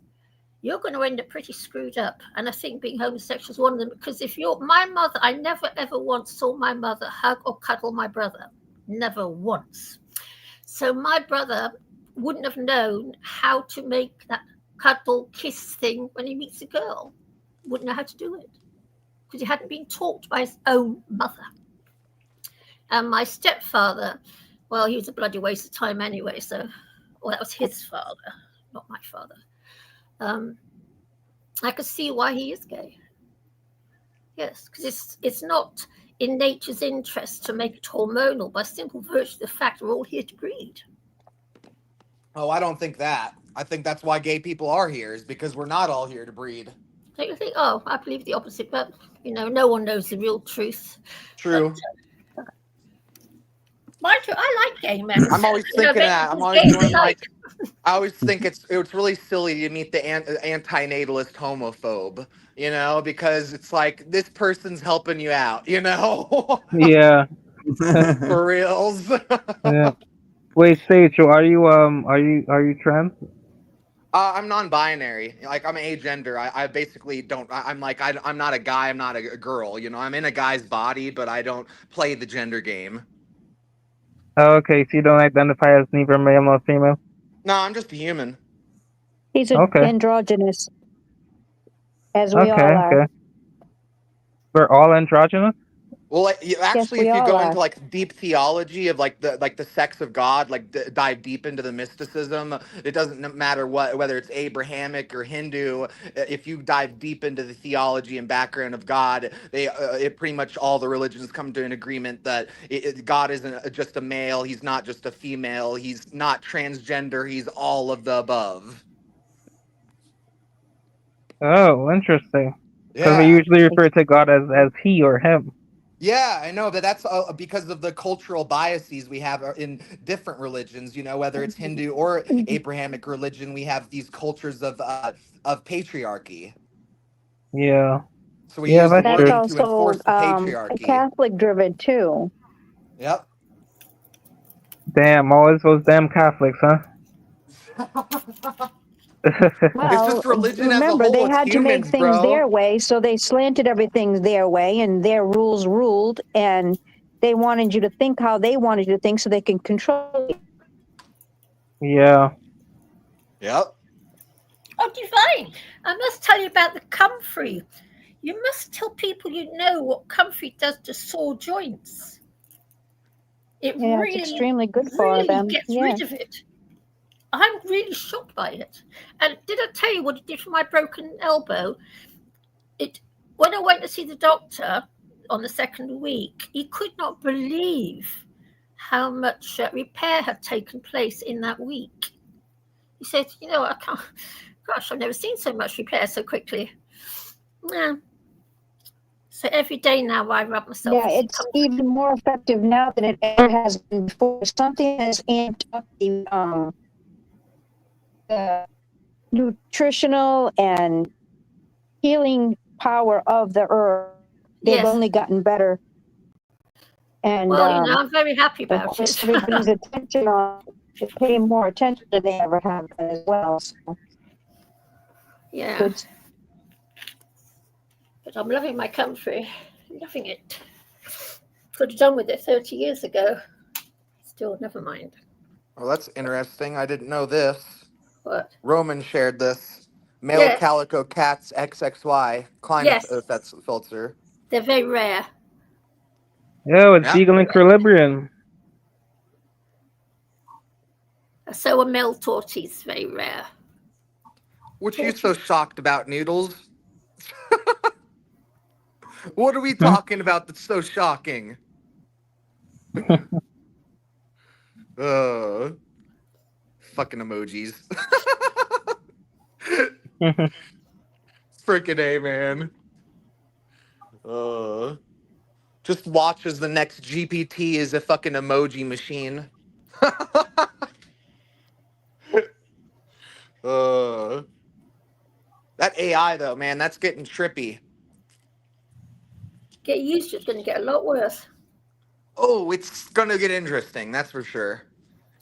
you're going to end up pretty screwed up. And I think being homosexual is one of them, because if you're my mother, I never ever once saw my mother hug or cuddle my brother, never once. So my brother wouldn't have known how to make that cuddle kiss thing when he meets a girl. Wouldn't know how to do it because he hadn't been taught by his own mother. And my stepfather, well, he was a bloody waste of time anyway. So, well, that was his father, not my father. I could see why he is gay. Yes, because it's not in nature's interest to make it hormonal by simple virtue of the fact we're all here to breed. Oh, I don't think that. I think that's why gay people are here, is because we're not all here to breed. Don't you think? Oh, I believe the opposite, but no one knows the real truth. True. But, I like gay men. I'm always thinking that. I'm always doing like. I always think it's really silly to meet the anti-natalist homophobe, because it's like this person's helping you out, Yeah. For reals. Yeah. Wait, Sage, are you trans? I'm non-binary. Like I'm agender. I basically don't. I'm like I'm not a guy. I'm not a girl. You know, I'm in a guy's body, but I don't play the gender game. Okay, so you don't identify as neither male nor female. No, I'm just a human. He's Okay. androgynous, as we Okay, all are. okay. We're all androgynous. Well, actually, we if you all go are. into like deep theology of like the sex of God, like dive deep into the mysticism, it doesn't matter whether it's Abrahamic or Hindu. If you dive deep into the theology and background of God, it pretty much all the religions come to an agreement that God isn't just a male. He's not just a female. He's not transgender. He's all of the above. Oh, interesting. Because we Yeah. usually refer to God as he or him. Yeah, I know, but that's because of the cultural biases we have in different religions. You know, whether it's Hindu or Abrahamic religion, we have these cultures of patriarchy. Yeah. So we Yeah, use the that's That's true. wording to also enforce the patriarchy. Catholic driven too. Yep. Damn, always those damn Catholics, huh? It's Well, just religion as a remember whole. they It's had to make humans, things bro. their way, so they slanted everything their way, and their rules ruled, and they wanted you to think how they wanted you to think, so they can control you. Yeah. Yep. Oh, divine. I must tell you about the comfrey. You must tell people you know what comfrey does to sore joints. It Yeah, really, it's extremely good for really them. gets Yeah. rid of it. I'm really shocked by it. And did I tell you what it did for my broken elbow? When I went to see the doctor on the second week, he could not believe how much repair had taken place in that week. He said, I can't, gosh, I've never seen so much repair so quickly. Yeah. So every day now I rub myself. Yeah, it's even more effective now than it ever has been before. Something has amped up the nutritional and healing power of the herb. They've Yes. only gotten better. And well, I'm very happy about of course, it. everybody's attention on to pay more attention than they ever have as well. So yeah. good. But I'm loving my comfrey. Loving it. Could have done with it 30 years ago. Still, never mind. Well, that's interesting. I didn't know this. What? Roman shared this. Male Yes. calico cats XXY climate Yes. filter. They're very rare. Yo, it's Yep. Beagle Equilibrium. So are male tortoise, very rare. What you so shocked about, Noodles? What are we talking about that's so shocking? Fucking emojis. Freaking A, man. Just watch as the next GPT is a fucking emoji machine. That AI though, man, that's getting trippy. Get used to it. It's going to get a lot worse. Oh, it's gonna get interesting, that's for sure.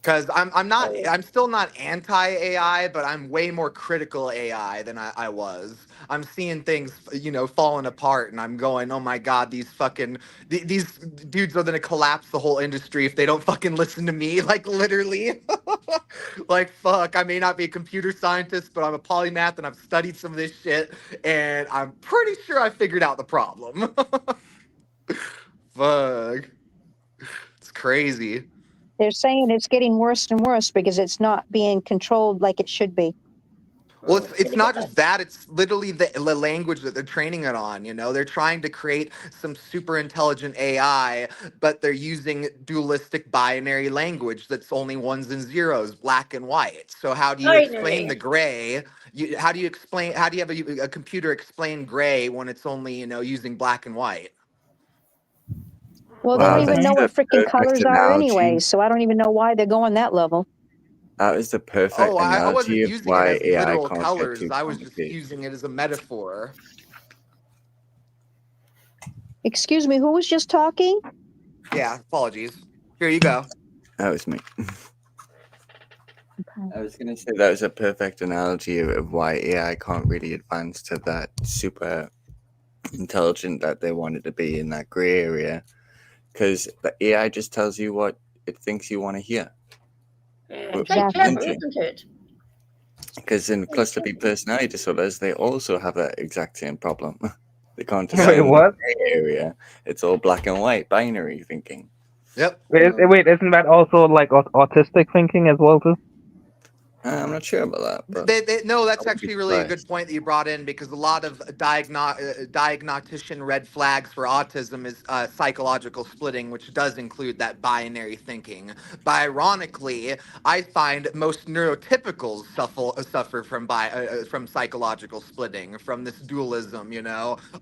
Because I'm still not anti-AI, but I'm way more critical AI than I was. I'm seeing things, falling apart, and I'm going, oh my god, these dudes are gonna collapse the whole industry if they don't fucking listen to me, like literally. Like fuck, I may not be a computer scientist, but I'm a polymath and I've studied some of this shit, and I'm pretty sure I figured out the problem. Fuck. It's crazy. They're saying it's getting worse and worse because it's not being controlled like it should be. Well, it's not just that, it's literally the language that they're training it on, They're trying to create some super intelligent AI, but they're using dualistic binary language that's only ones and zeros, black and white. So how do you explain the gray? How do you have a computer explain gray when it's only, using black and white? Well, they Wow, don't even that's know the what freaking perfect colors are anyway, analogy. so I don't even know why they're going that level. That is the perfect Oh, I analogy wasn't of using it why as AI literal can't get colors. too I was just complicated. using it as a metaphor. Excuse me, who was just talking? Yeah, apologies. Here you go. That was me. Okay. I was going to say that was a perfect analogy of why AI can't really advance to that super intelligent that they wanted to be in that gray area, because the AI just tells you what it thinks you want to hear. Very Exactly. clever, isn't it? Because in cluster B personality disorders, they also have that exact same problem. They can't Wait, decide in the what? gray area. It's all black and white, binary thinking. Yep. Wait, isn't that also like autistic thinking as well too? I'm not sure about that, but No, I that's wouldn't be actually really a good surprised. point that you brought in, because a lot of diagnostician red flags for autism is psychological splitting, which does include that binary thinking. But ironically, I find most neurotypicals suffer from psychological splitting, from this dualism.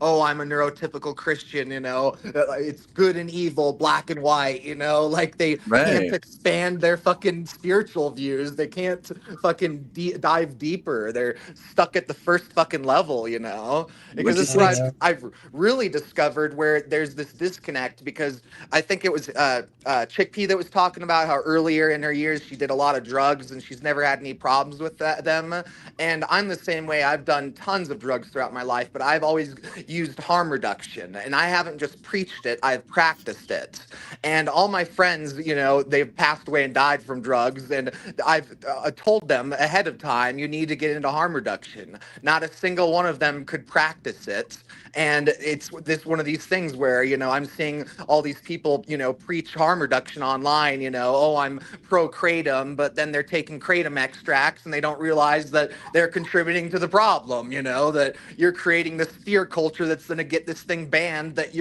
Oh, I'm a neurotypical Christian. It's good and evil, black and white. Like they can't Right. expand their fucking spiritual views. They can't fucking dive deeper. They're stuck at the first fucking level, because Would you this is what say? Yeah. I've really discovered, where there's this disconnect. Because I think it was Chickpea that was talking about how earlier in her years she did a lot of drugs and she's never had any problems with them. And I'm the same way. I've done tons of drugs throughout my life, but I've always used harm reduction, and I haven't just preached it, I've practiced it. And all my friends, they've passed away and died from drugs, and I've told them ahead of time, you need to get into harm reduction. Not a single one of them could practice it. And it's this one of these things where, I'm seeing all these people, preach harm reduction online, oh, I'm pro kratom, but then they're taking kratom extracts and they don't realize that they're contributing to the problem, that you're creating this fear culture that's going to get this thing banned that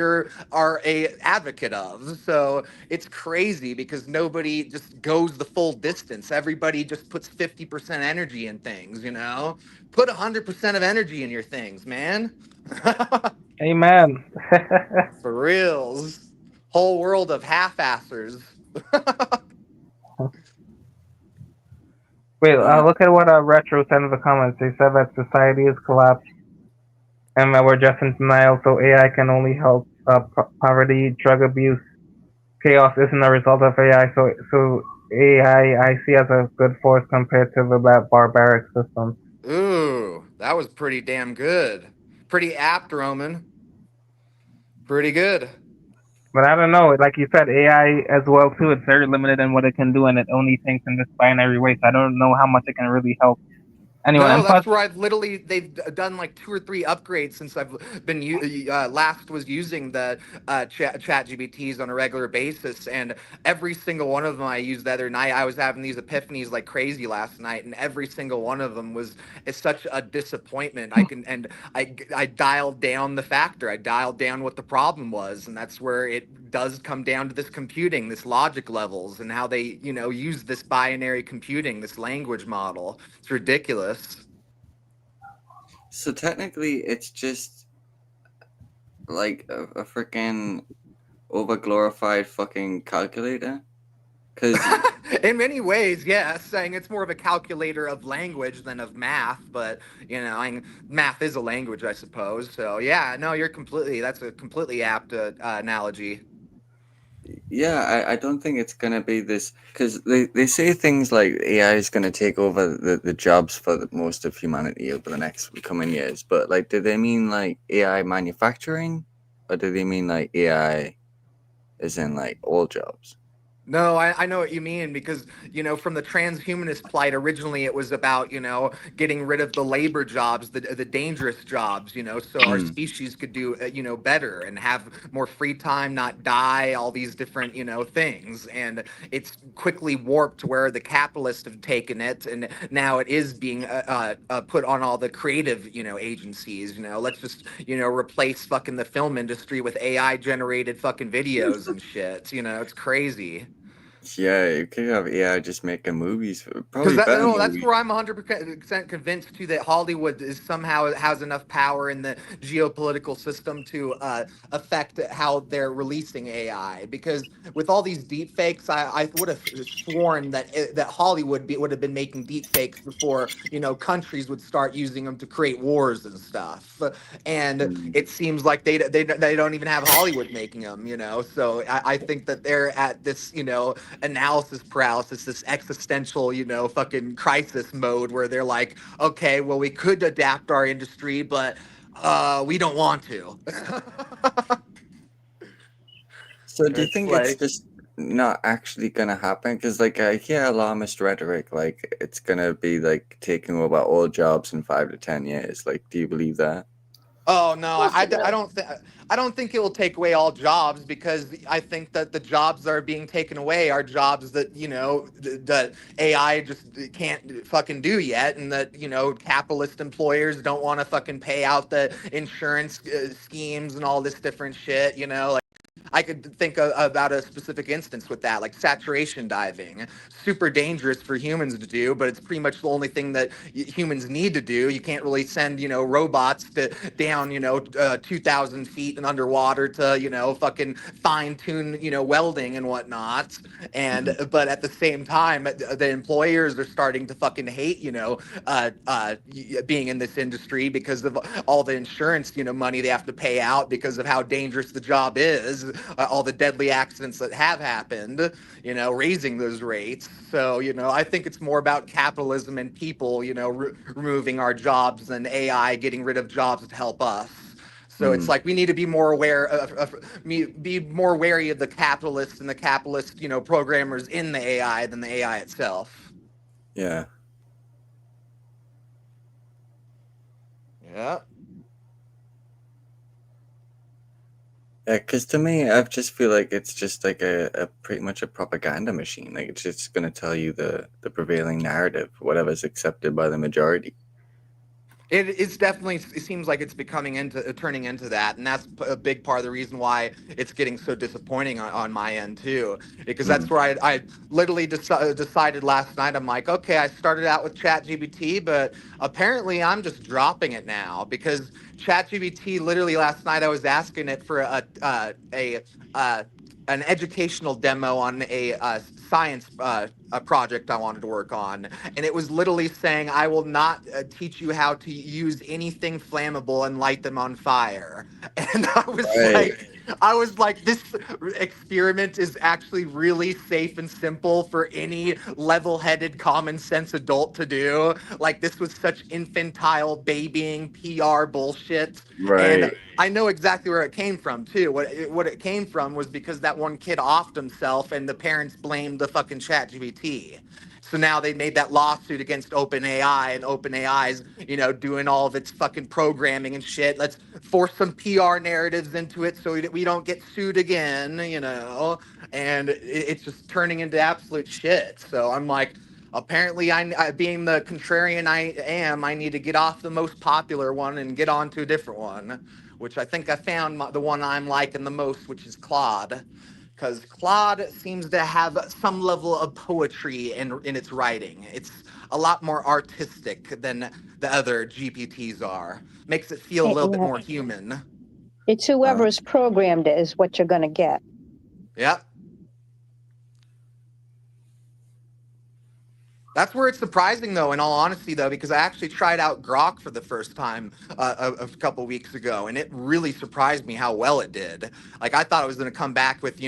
are a advocate of. So it's crazy, because nobody just goes the full distance. Everybody just puts 50% energy in things, Put 100% of energy in your things, man. Amen. For reals. Whole world of half-assers. Wait, Uh, look at what Retro said in the comments. They said that society is collapsed and that we're just in denial, so AI can only help poverty, drug abuse. Chaos isn't a result of AI, so AI I see as a good force compared to the barbaric system. Ooh, that was pretty damn good. Pretty apt, Roman. Pretty good. But I don't know, like you said, AI as well too, it's very limited in what it can do, and it only thinks in this binary way, so I don't know how much it can really help anyone. No, And plus, that's where they've done like 2 or 3 upgrades since I've been last was using the chat GBTs on a regular basis, and every single one of them I used the other night. I was having these epiphanies like crazy last night, and every single one of them is such a disappointment. I dialed down the factor. I dialed down what the problem was, and that's where it does come down to this computing, this logic levels, and how they use this binary computing, this language model. It's ridiculous. so technically, it's just like a freaking overglorified fucking calculator. Because In many ways, yes, saying it's more of a calculator of language than of math, but math is a language, I suppose. So yeah, no, that's a completely apt analogy. yeah, I don't think it's gonna be this, because they say things like AI is gonna take over the jobs for most of humanity over the next coming years. But like, do they mean like AI manufacturing, or do they mean like AI is in like all jobs? No, I know what you mean, because, from the transhumanist plight, originally it was about, getting rid of the labor jobs, the dangerous jobs, so our Mm. species could do, better and have more free time, not die, all these different, things. And it's quickly warped to where the capitalists have taken it, and now it is being put on all the creative, agencies. Let's just, replace fucking the film industry with AI generated fucking videos and shit. It's crazy. Yeah, you could have AI just making movies, Because probably better that's movies. where I'm 100% convinced too, that Hollywood is somehow has enough power in the geopolitical system to affect how they're releasing AI. Because with all these deep fakes, I would have sworn that Hollywood would have been making deep fakes before countries would start using them to create wars and stuff. And Mm. it seems like they don't even have Hollywood making them. So I think that they're at this analysis paralysis, this existential, fucking crisis mode where they're like, okay, well, we could adapt our industry, but we don't want to. So do you It's think it's like, just not actually gonna happen? Because like I hear alarmist rhetoric, like it's gonna be like taking over all jobs in 5 to 10 years. Like, do you believe that? oh no, Of course it will. I don't think it will take away all jobs, because I think that the jobs that are being taken away are jobs that that AI just can't fucking do yet, and that capitalist employers don't want to fucking pay out the insurance schemes and all this different shit. Like, I could think about a specific instance with that, like saturation diving. Super dangerous for humans to do, but it's pretty much the only thing that humans need to do. You can't really send, robots down, 2,000 feet and underwater to, fucking fine tune, welding and whatnot. And, but at the same time, the employers are starting to fucking hate, being in this industry because of all the insurance, money they have to pay out because of how dangerous the job is, all the deadly accidents that have happened, raising those rates. So, I think it's more about capitalism and people, removing our jobs than AI getting rid of jobs to help us. So it's like we need to be more aware be more wary of the capitalists and the capitalist, programmers in the AI than the AI itself. Yeah. Yeah. Yeah, because to me, I just feel like it's just like a pretty much a propaganda machine. Like it's just gonna tell you the prevailing narrative, whatever's accepted by the majority. It's definitely, it seems like it's turning into that, and that's a big part of the reason why it's getting so disappointing on my end too, because that's where I literally decided last night. I'm like, okay, I started out with ChatGPT, but apparently I'm just dropping it now, because ChatGPT, literally last night I was asking it for an educational demo on a science a project I wanted to work on, and it was literally saying, I will not teach you how to use anything flammable and light them on fire. And Right. I was like, this experiment is actually really safe and simple for any level-headed, common sense adult to do. Like, this was such infantile babying PR bullshit. Right. And I know exactly where it came from too. What it came from was because that one kid offed himself, and the parents blamed the fucking ChatGPT. So now they made that lawsuit against OpenAI, and OpenAI's, doing all of its fucking programming and shit. Let's force some PR narratives into it so we don't get sued again, and it's just turning into absolute shit. So I'm like, apparently, being the contrarian I am, I need to get off the most popular one and get on to a different one, which I think I found the one I'm liking the most, which is Claude. Because Claude seems to have some level of poetry in its writing. It's a lot more artistic than the other GPTs are. Makes it feel a little bit more human. It's whoever is programmed is what you're going to get. Yep. That's where it's surprising, though, in all honesty, though, because I actually tried out Grok for the first time a couple weeks ago, and it really surprised me how well it did. Like, I thought it was going to come back with,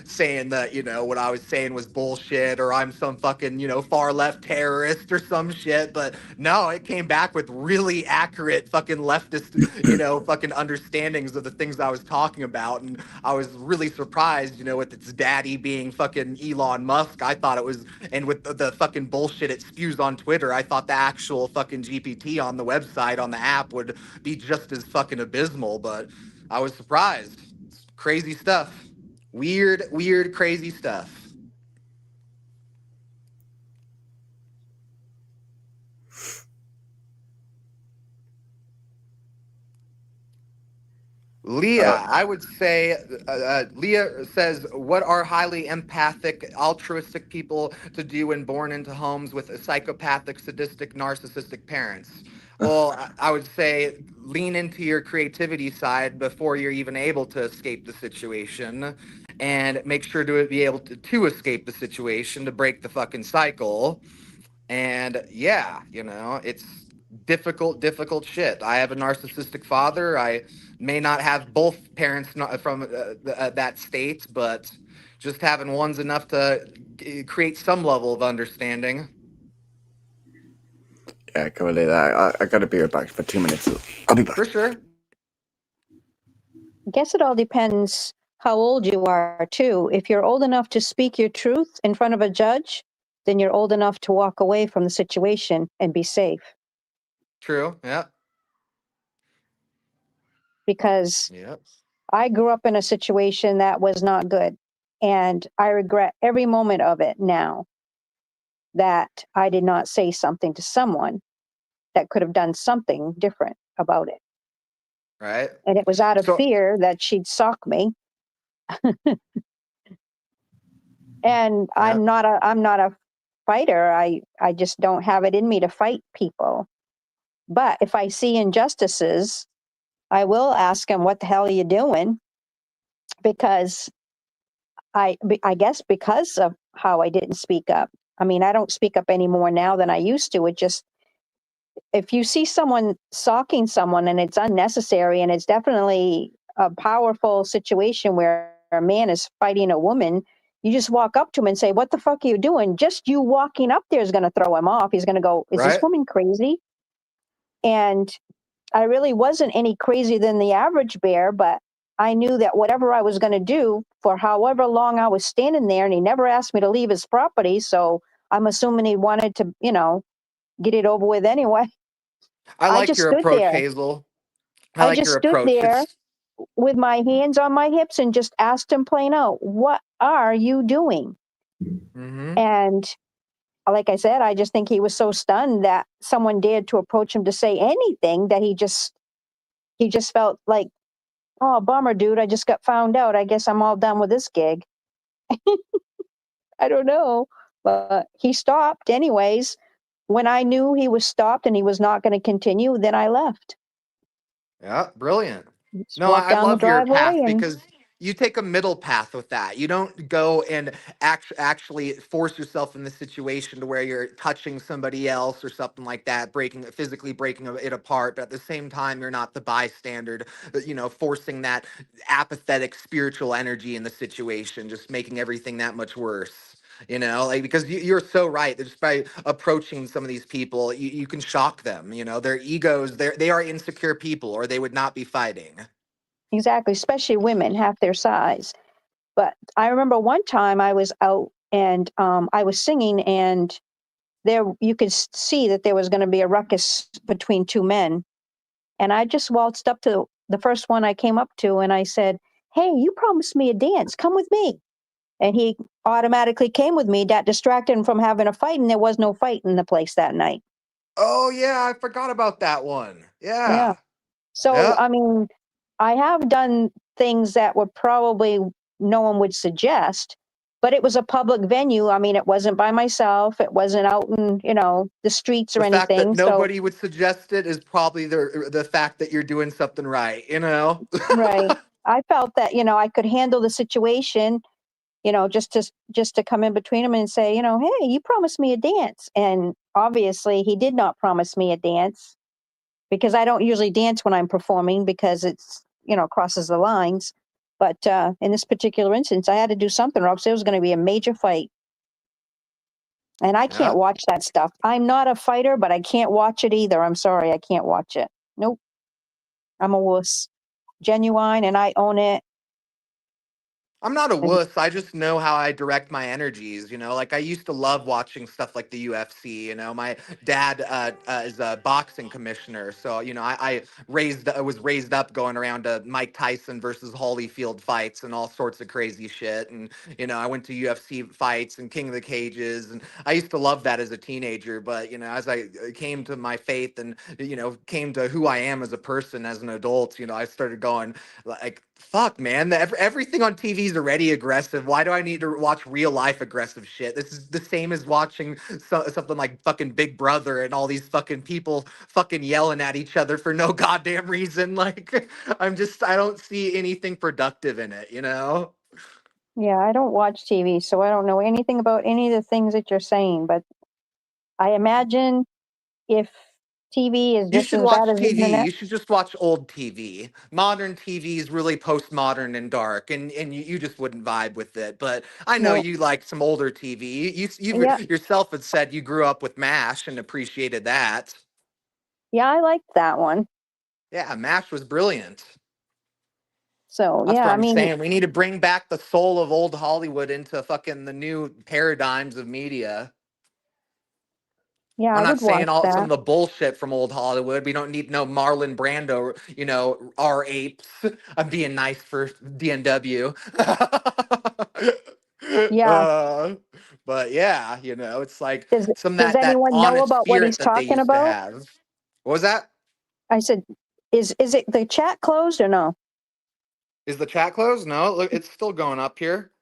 saying that, what I was saying was bullshit, or I'm some fucking, far left terrorist or some shit. But no, it came back with really accurate fucking leftist, fucking understandings of the things I was talking about. And I was really surprised, with its daddy being fucking Elon Musk. I thought it was, and with the fucking bullshit it spews on Twitter, I thought the actual fucking GPT on the website, on the app, would be just as fucking abysmal, but I was surprised. It's crazy stuff. Weird, crazy stuff. Leah, I would say, Leah says, what are highly empathic, altruistic people to do when born into homes with psychopathic, sadistic, narcissistic parents? Well, I would say lean into your creativity side before you're even able to escape the situation, and make sure to be able to escape the situation, to break the fucking cycle. And yeah, it's difficult shit. I have a narcissistic father. I may not have both parents from that state, but Just having one's enough to create some level of understanding. Yeah, go later. I gotta be right back for 2 minutes. I'll be back. For sure. I guess it all depends how old you are, too. If you're old enough to speak your truth in front of a judge, then you're old enough to walk away from the situation and be safe. True. Yeah. Because Yeah. I grew up in a situation that was not good. And I regret every moment of it now that I did not say something to someone that could have done something different about it. Right. And it was out of So fear that she'd sock me. And yeah. I'm not a fighter. I just don't have it in me to fight people. But if I see injustices, I will ask them, what the hell are you doing? Because I guess because of how I didn't speak up. I mean, I don't speak up any more now than I used to. It just, if you see someone socking someone and it's unnecessary and it's definitely a powerful situation where a man is fighting a woman, you just walk up to him and say, what the fuck are you doing? Just you walking up there is going to throw him off. He's going to go, is this Right. woman crazy? And I really wasn't any crazier than the average bear, but I knew that whatever I was going to do for however long I was standing there, and he never asked me to leave his property. So I'm assuming he wanted to, get it over with anyway. I I like just your stood approach, there. Hazel. I I like just your stood approach. there It's with my hands on my hips and just asked him plain out, what are you doing? mm-hmm. And like I said, I just think he was so stunned that someone dared to approach him to say anything that he just felt like, oh, bummer, dude. I just got found out. I guess I'm all done with this gig. I don't know. But he stopped anyways. When I knew he was stopped and he was not going to continue, then I left. Yeah, brilliant. Just No, walked I down the love your driveway path and because you take a middle path with that. You don't go and actually force yourself in the situation to where you're touching somebody else or something like that, physically breaking it apart. But at the same time, you're not the bystander, forcing that apathetic spiritual energy in the situation, just making everything that much worse. Like because you're so right. Just by approaching some of these people, you can shock them. Their egos, they are insecure people, or they would not be fighting. exactly, especially women, half their size. But I remember one time I was out and I was singing, and there you could see that there was going to be a ruckus between two men. And I just waltzed up to the first one I came up to and I said, hey, you promised me a dance. Come with me. And he automatically came with me. That distracted him from having a fight, and there was no fight in the place that night. Oh yeah, I forgot about that one. Yeah. Yeah. So, Yeah. I mean, I have done things that were probably no one would suggest, but it was a public venue. I mean, it wasn't by myself. It wasn't out in, the streets or The fact that anything. So, nobody would suggest it is probably the fact that you're doing something right. right. I felt that, I could handle the situation, just to come in between them and say, hey, you promised me a dance. And obviously he did not promise me a dance, because I don't usually dance when I'm performing because it's, crosses the lines. But in this particular instance, I had to do something, or else there was going to be a major fight. And I can't Yeah. watch that stuff. I'm not a fighter, but I can't watch it either. I'm sorry, I can't watch it. Nope. I'm a wuss. Genuine, and I own it. I'm not a And wuss. I just know how I direct my energies. Like I used to love watching stuff like the UFC. My dad is a boxing commissioner, so I was raised up going around to Mike Tyson versus Holyfield fights and all sorts of crazy shit. And I went to UFC fights and King of the Cages, and I used to love that as a teenager. But as I came to my faith and came to who I am as a person, as an adult, I started going like, fuck, man, everything on TV is already aggressive. Why do I need to watch real life aggressive shit? This is the same as watching something like fucking Big Brother and all these fucking people fucking yelling at each other for no goddamn reason. Like, I don't see anything productive in it. yeah, I don't watch TV, so I don't know anything about any of the things that you're saying. But I imagine if TV is You just should as watch bad as the TV. internet? You should just watch old TV. Modern TV is really postmodern and dark, and you just wouldn't vibe with it. But I know No. you like some older TV. You Yeah. yourself had said you grew up with MASH and appreciated that. Yeah, I liked that one. Yeah, MASH was brilliant. So That's yeah, what I I'm mean, saying. We need to bring back the soul of old Hollywood into fucking the new paradigms of media. yeah, I'm I not would watch saying all some that. of the bullshit from old Hollywood. We don't need no Marlon Brando, our apes. I'm being nice for DNW. Yeah. uh, but yeah, it's like Does some Does that anyone know honest about what he's spirit that they talking used to about? have. What was that? I said, is it the chat closed or no? Is the chat closed? No, look, it's still going up here.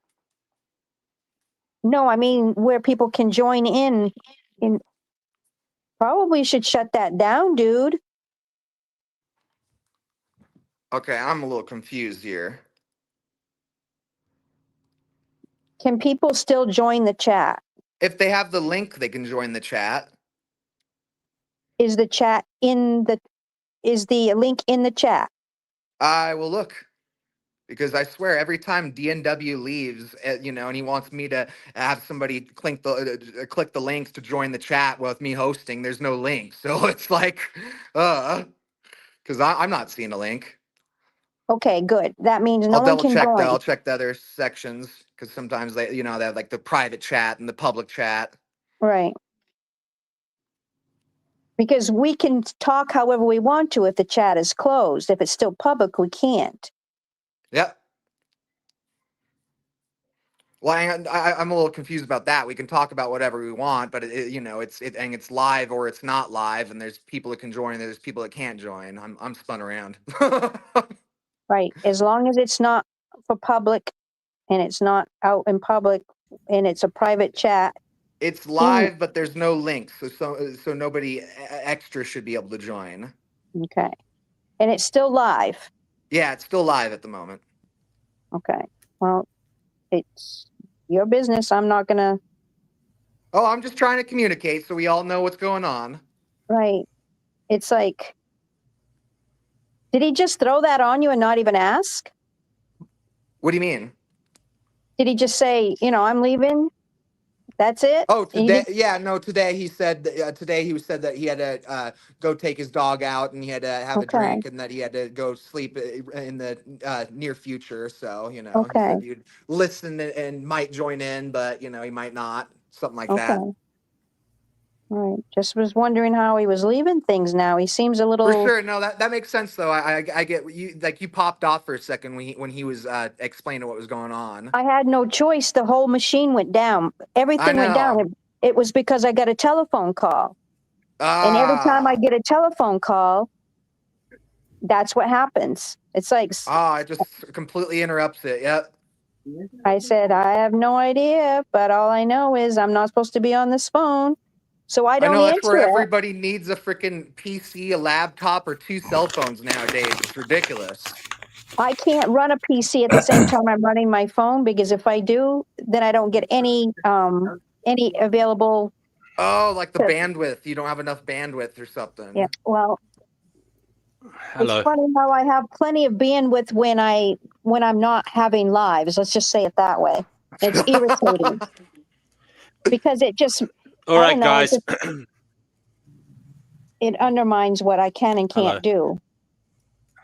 No, I mean where people can join in. In probably should shut that down, dude. Okay, I'm a little confused here. Can people still join the chat? If they have the link, they can join the chat. Is the chat in the? Is the link in the chat? I will look. Because I swear, every time DNW leaves, and he wants me to have somebody click the links to join the chat with me hosting, there's no link. So it's like, because I'm not seeing a link. Okay, good. That means no I'll one double can check that. join. I'll check the other sections because sometimes they have like the private chat and the public chat. Right. Because we can talk however we want to if the chat is closed. If it's still public, we can't. Yep. Well, I'm a little confused about that. We can talk about whatever we want, but it's live or it's not live, and there's people that can join, and there's people that can't join. I'm spun around. Right. As long as it's not for public and it's not out in public and it's a private chat. It's live, but there's no links, so nobody extra should be able to join. Okay. And it's still live. Yeah, it's still live at the moment. Okay. Well, it's your business. I'm not gonna. Oh, I'm just trying to communicate so we all know what's going on. Right. It's like, did he just throw that on you and not even ask? What do you mean? Did he just say, I'm leaving? That's it? Oh, And today? Yeah, no. Today he said. Today he said that he had to go take his dog out and he had to have a Okay. drink and that he had to go sleep in the near future. So he Okay. said he'd listen and might join in, but he might not. Something like Okay. that. All right. Just was wondering how he was leaving things now. He seems a little. For sure. No, that makes sense though. I get you. Like you popped off for a second when he was explaining what was going on. I had no choice. The whole machine went down. Everything went down. know. It was because I got a telephone call. And every time I get a telephone call, that's what happens. It's like, it just completely interrupts it. Yep. I said, I have no idea, but all I know is I'm not supposed to be on this phone. So I don't know that's where answer it. everybody needs a freaking PC, a laptop, or 2 cell phones nowadays. It's ridiculous. I can't run a PC at the same time I'm running my phone because if I do, then I don't get any available. Oh, like the bandwidth. You don't have enough bandwidth or something. Yeah. Well, Hello. it's funny how I have plenty of bandwidth when I'm not having lives. Let's just say it that way. It's irritating because it just. All right, guys. It undermines what I can and can't do.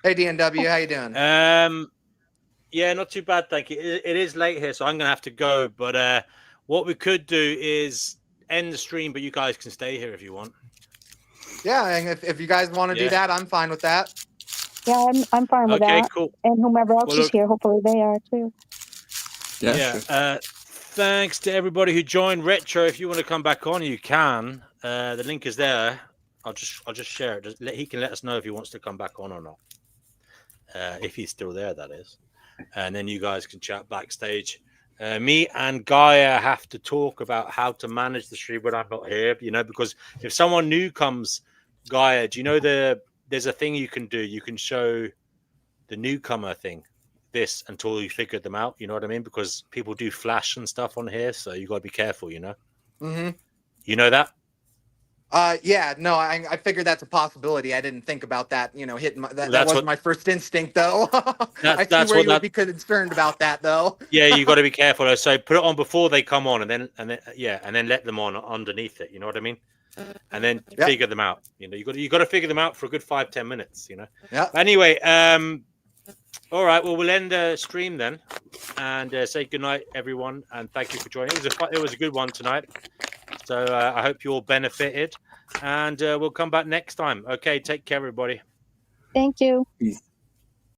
Hey, DNW, how you doing? Yeah, not too bad, thank you. It is late here, so I'm going to have to go. But what we could do is end the stream, but you guys can stay here if you want. Yeah, and if you guys want to do that, I'm fine with that. Yeah, I'm fine with that. Okay, cool. And whomever else is here, hopefully they are too. Yeah. Sure. Thanks to everybody who joined. Retro, if you want to come back on, you can. The link is there. I'll just share it. He can let us know if he wants to come back on or not. If he's still there, that is. And then you guys can chat backstage. Me and Gaia have to talk about how to manage the stream when I'm not here. Because if someone new comes, Gaia, do you know there's a thing you can do? You can show the newcomer thing. This until you figure them out, you know what I mean? Because people do flash and stuff on here, so you got to be careful, Mm-hmm. You know that? Yeah, no, I figured that's a possibility. I didn't think about that. Hitting that. That That's wasn't what my first instinct, though. I see that's where what you would that. be concerned about that, though. Yeah, you got to be careful. So put it on before they come on, and then and then let them on underneath it. You know what I mean? And then Yep. figure them out. You got to figure them out for a good 5-10 minutes. Yeah. Anyway, all right. Well, we'll end the stream then, and say good night, everyone, and thank you for joining. It was a good one tonight. So I hope you all benefited, and we'll come back next time. Okay, take care, everybody. Thank you. Peace.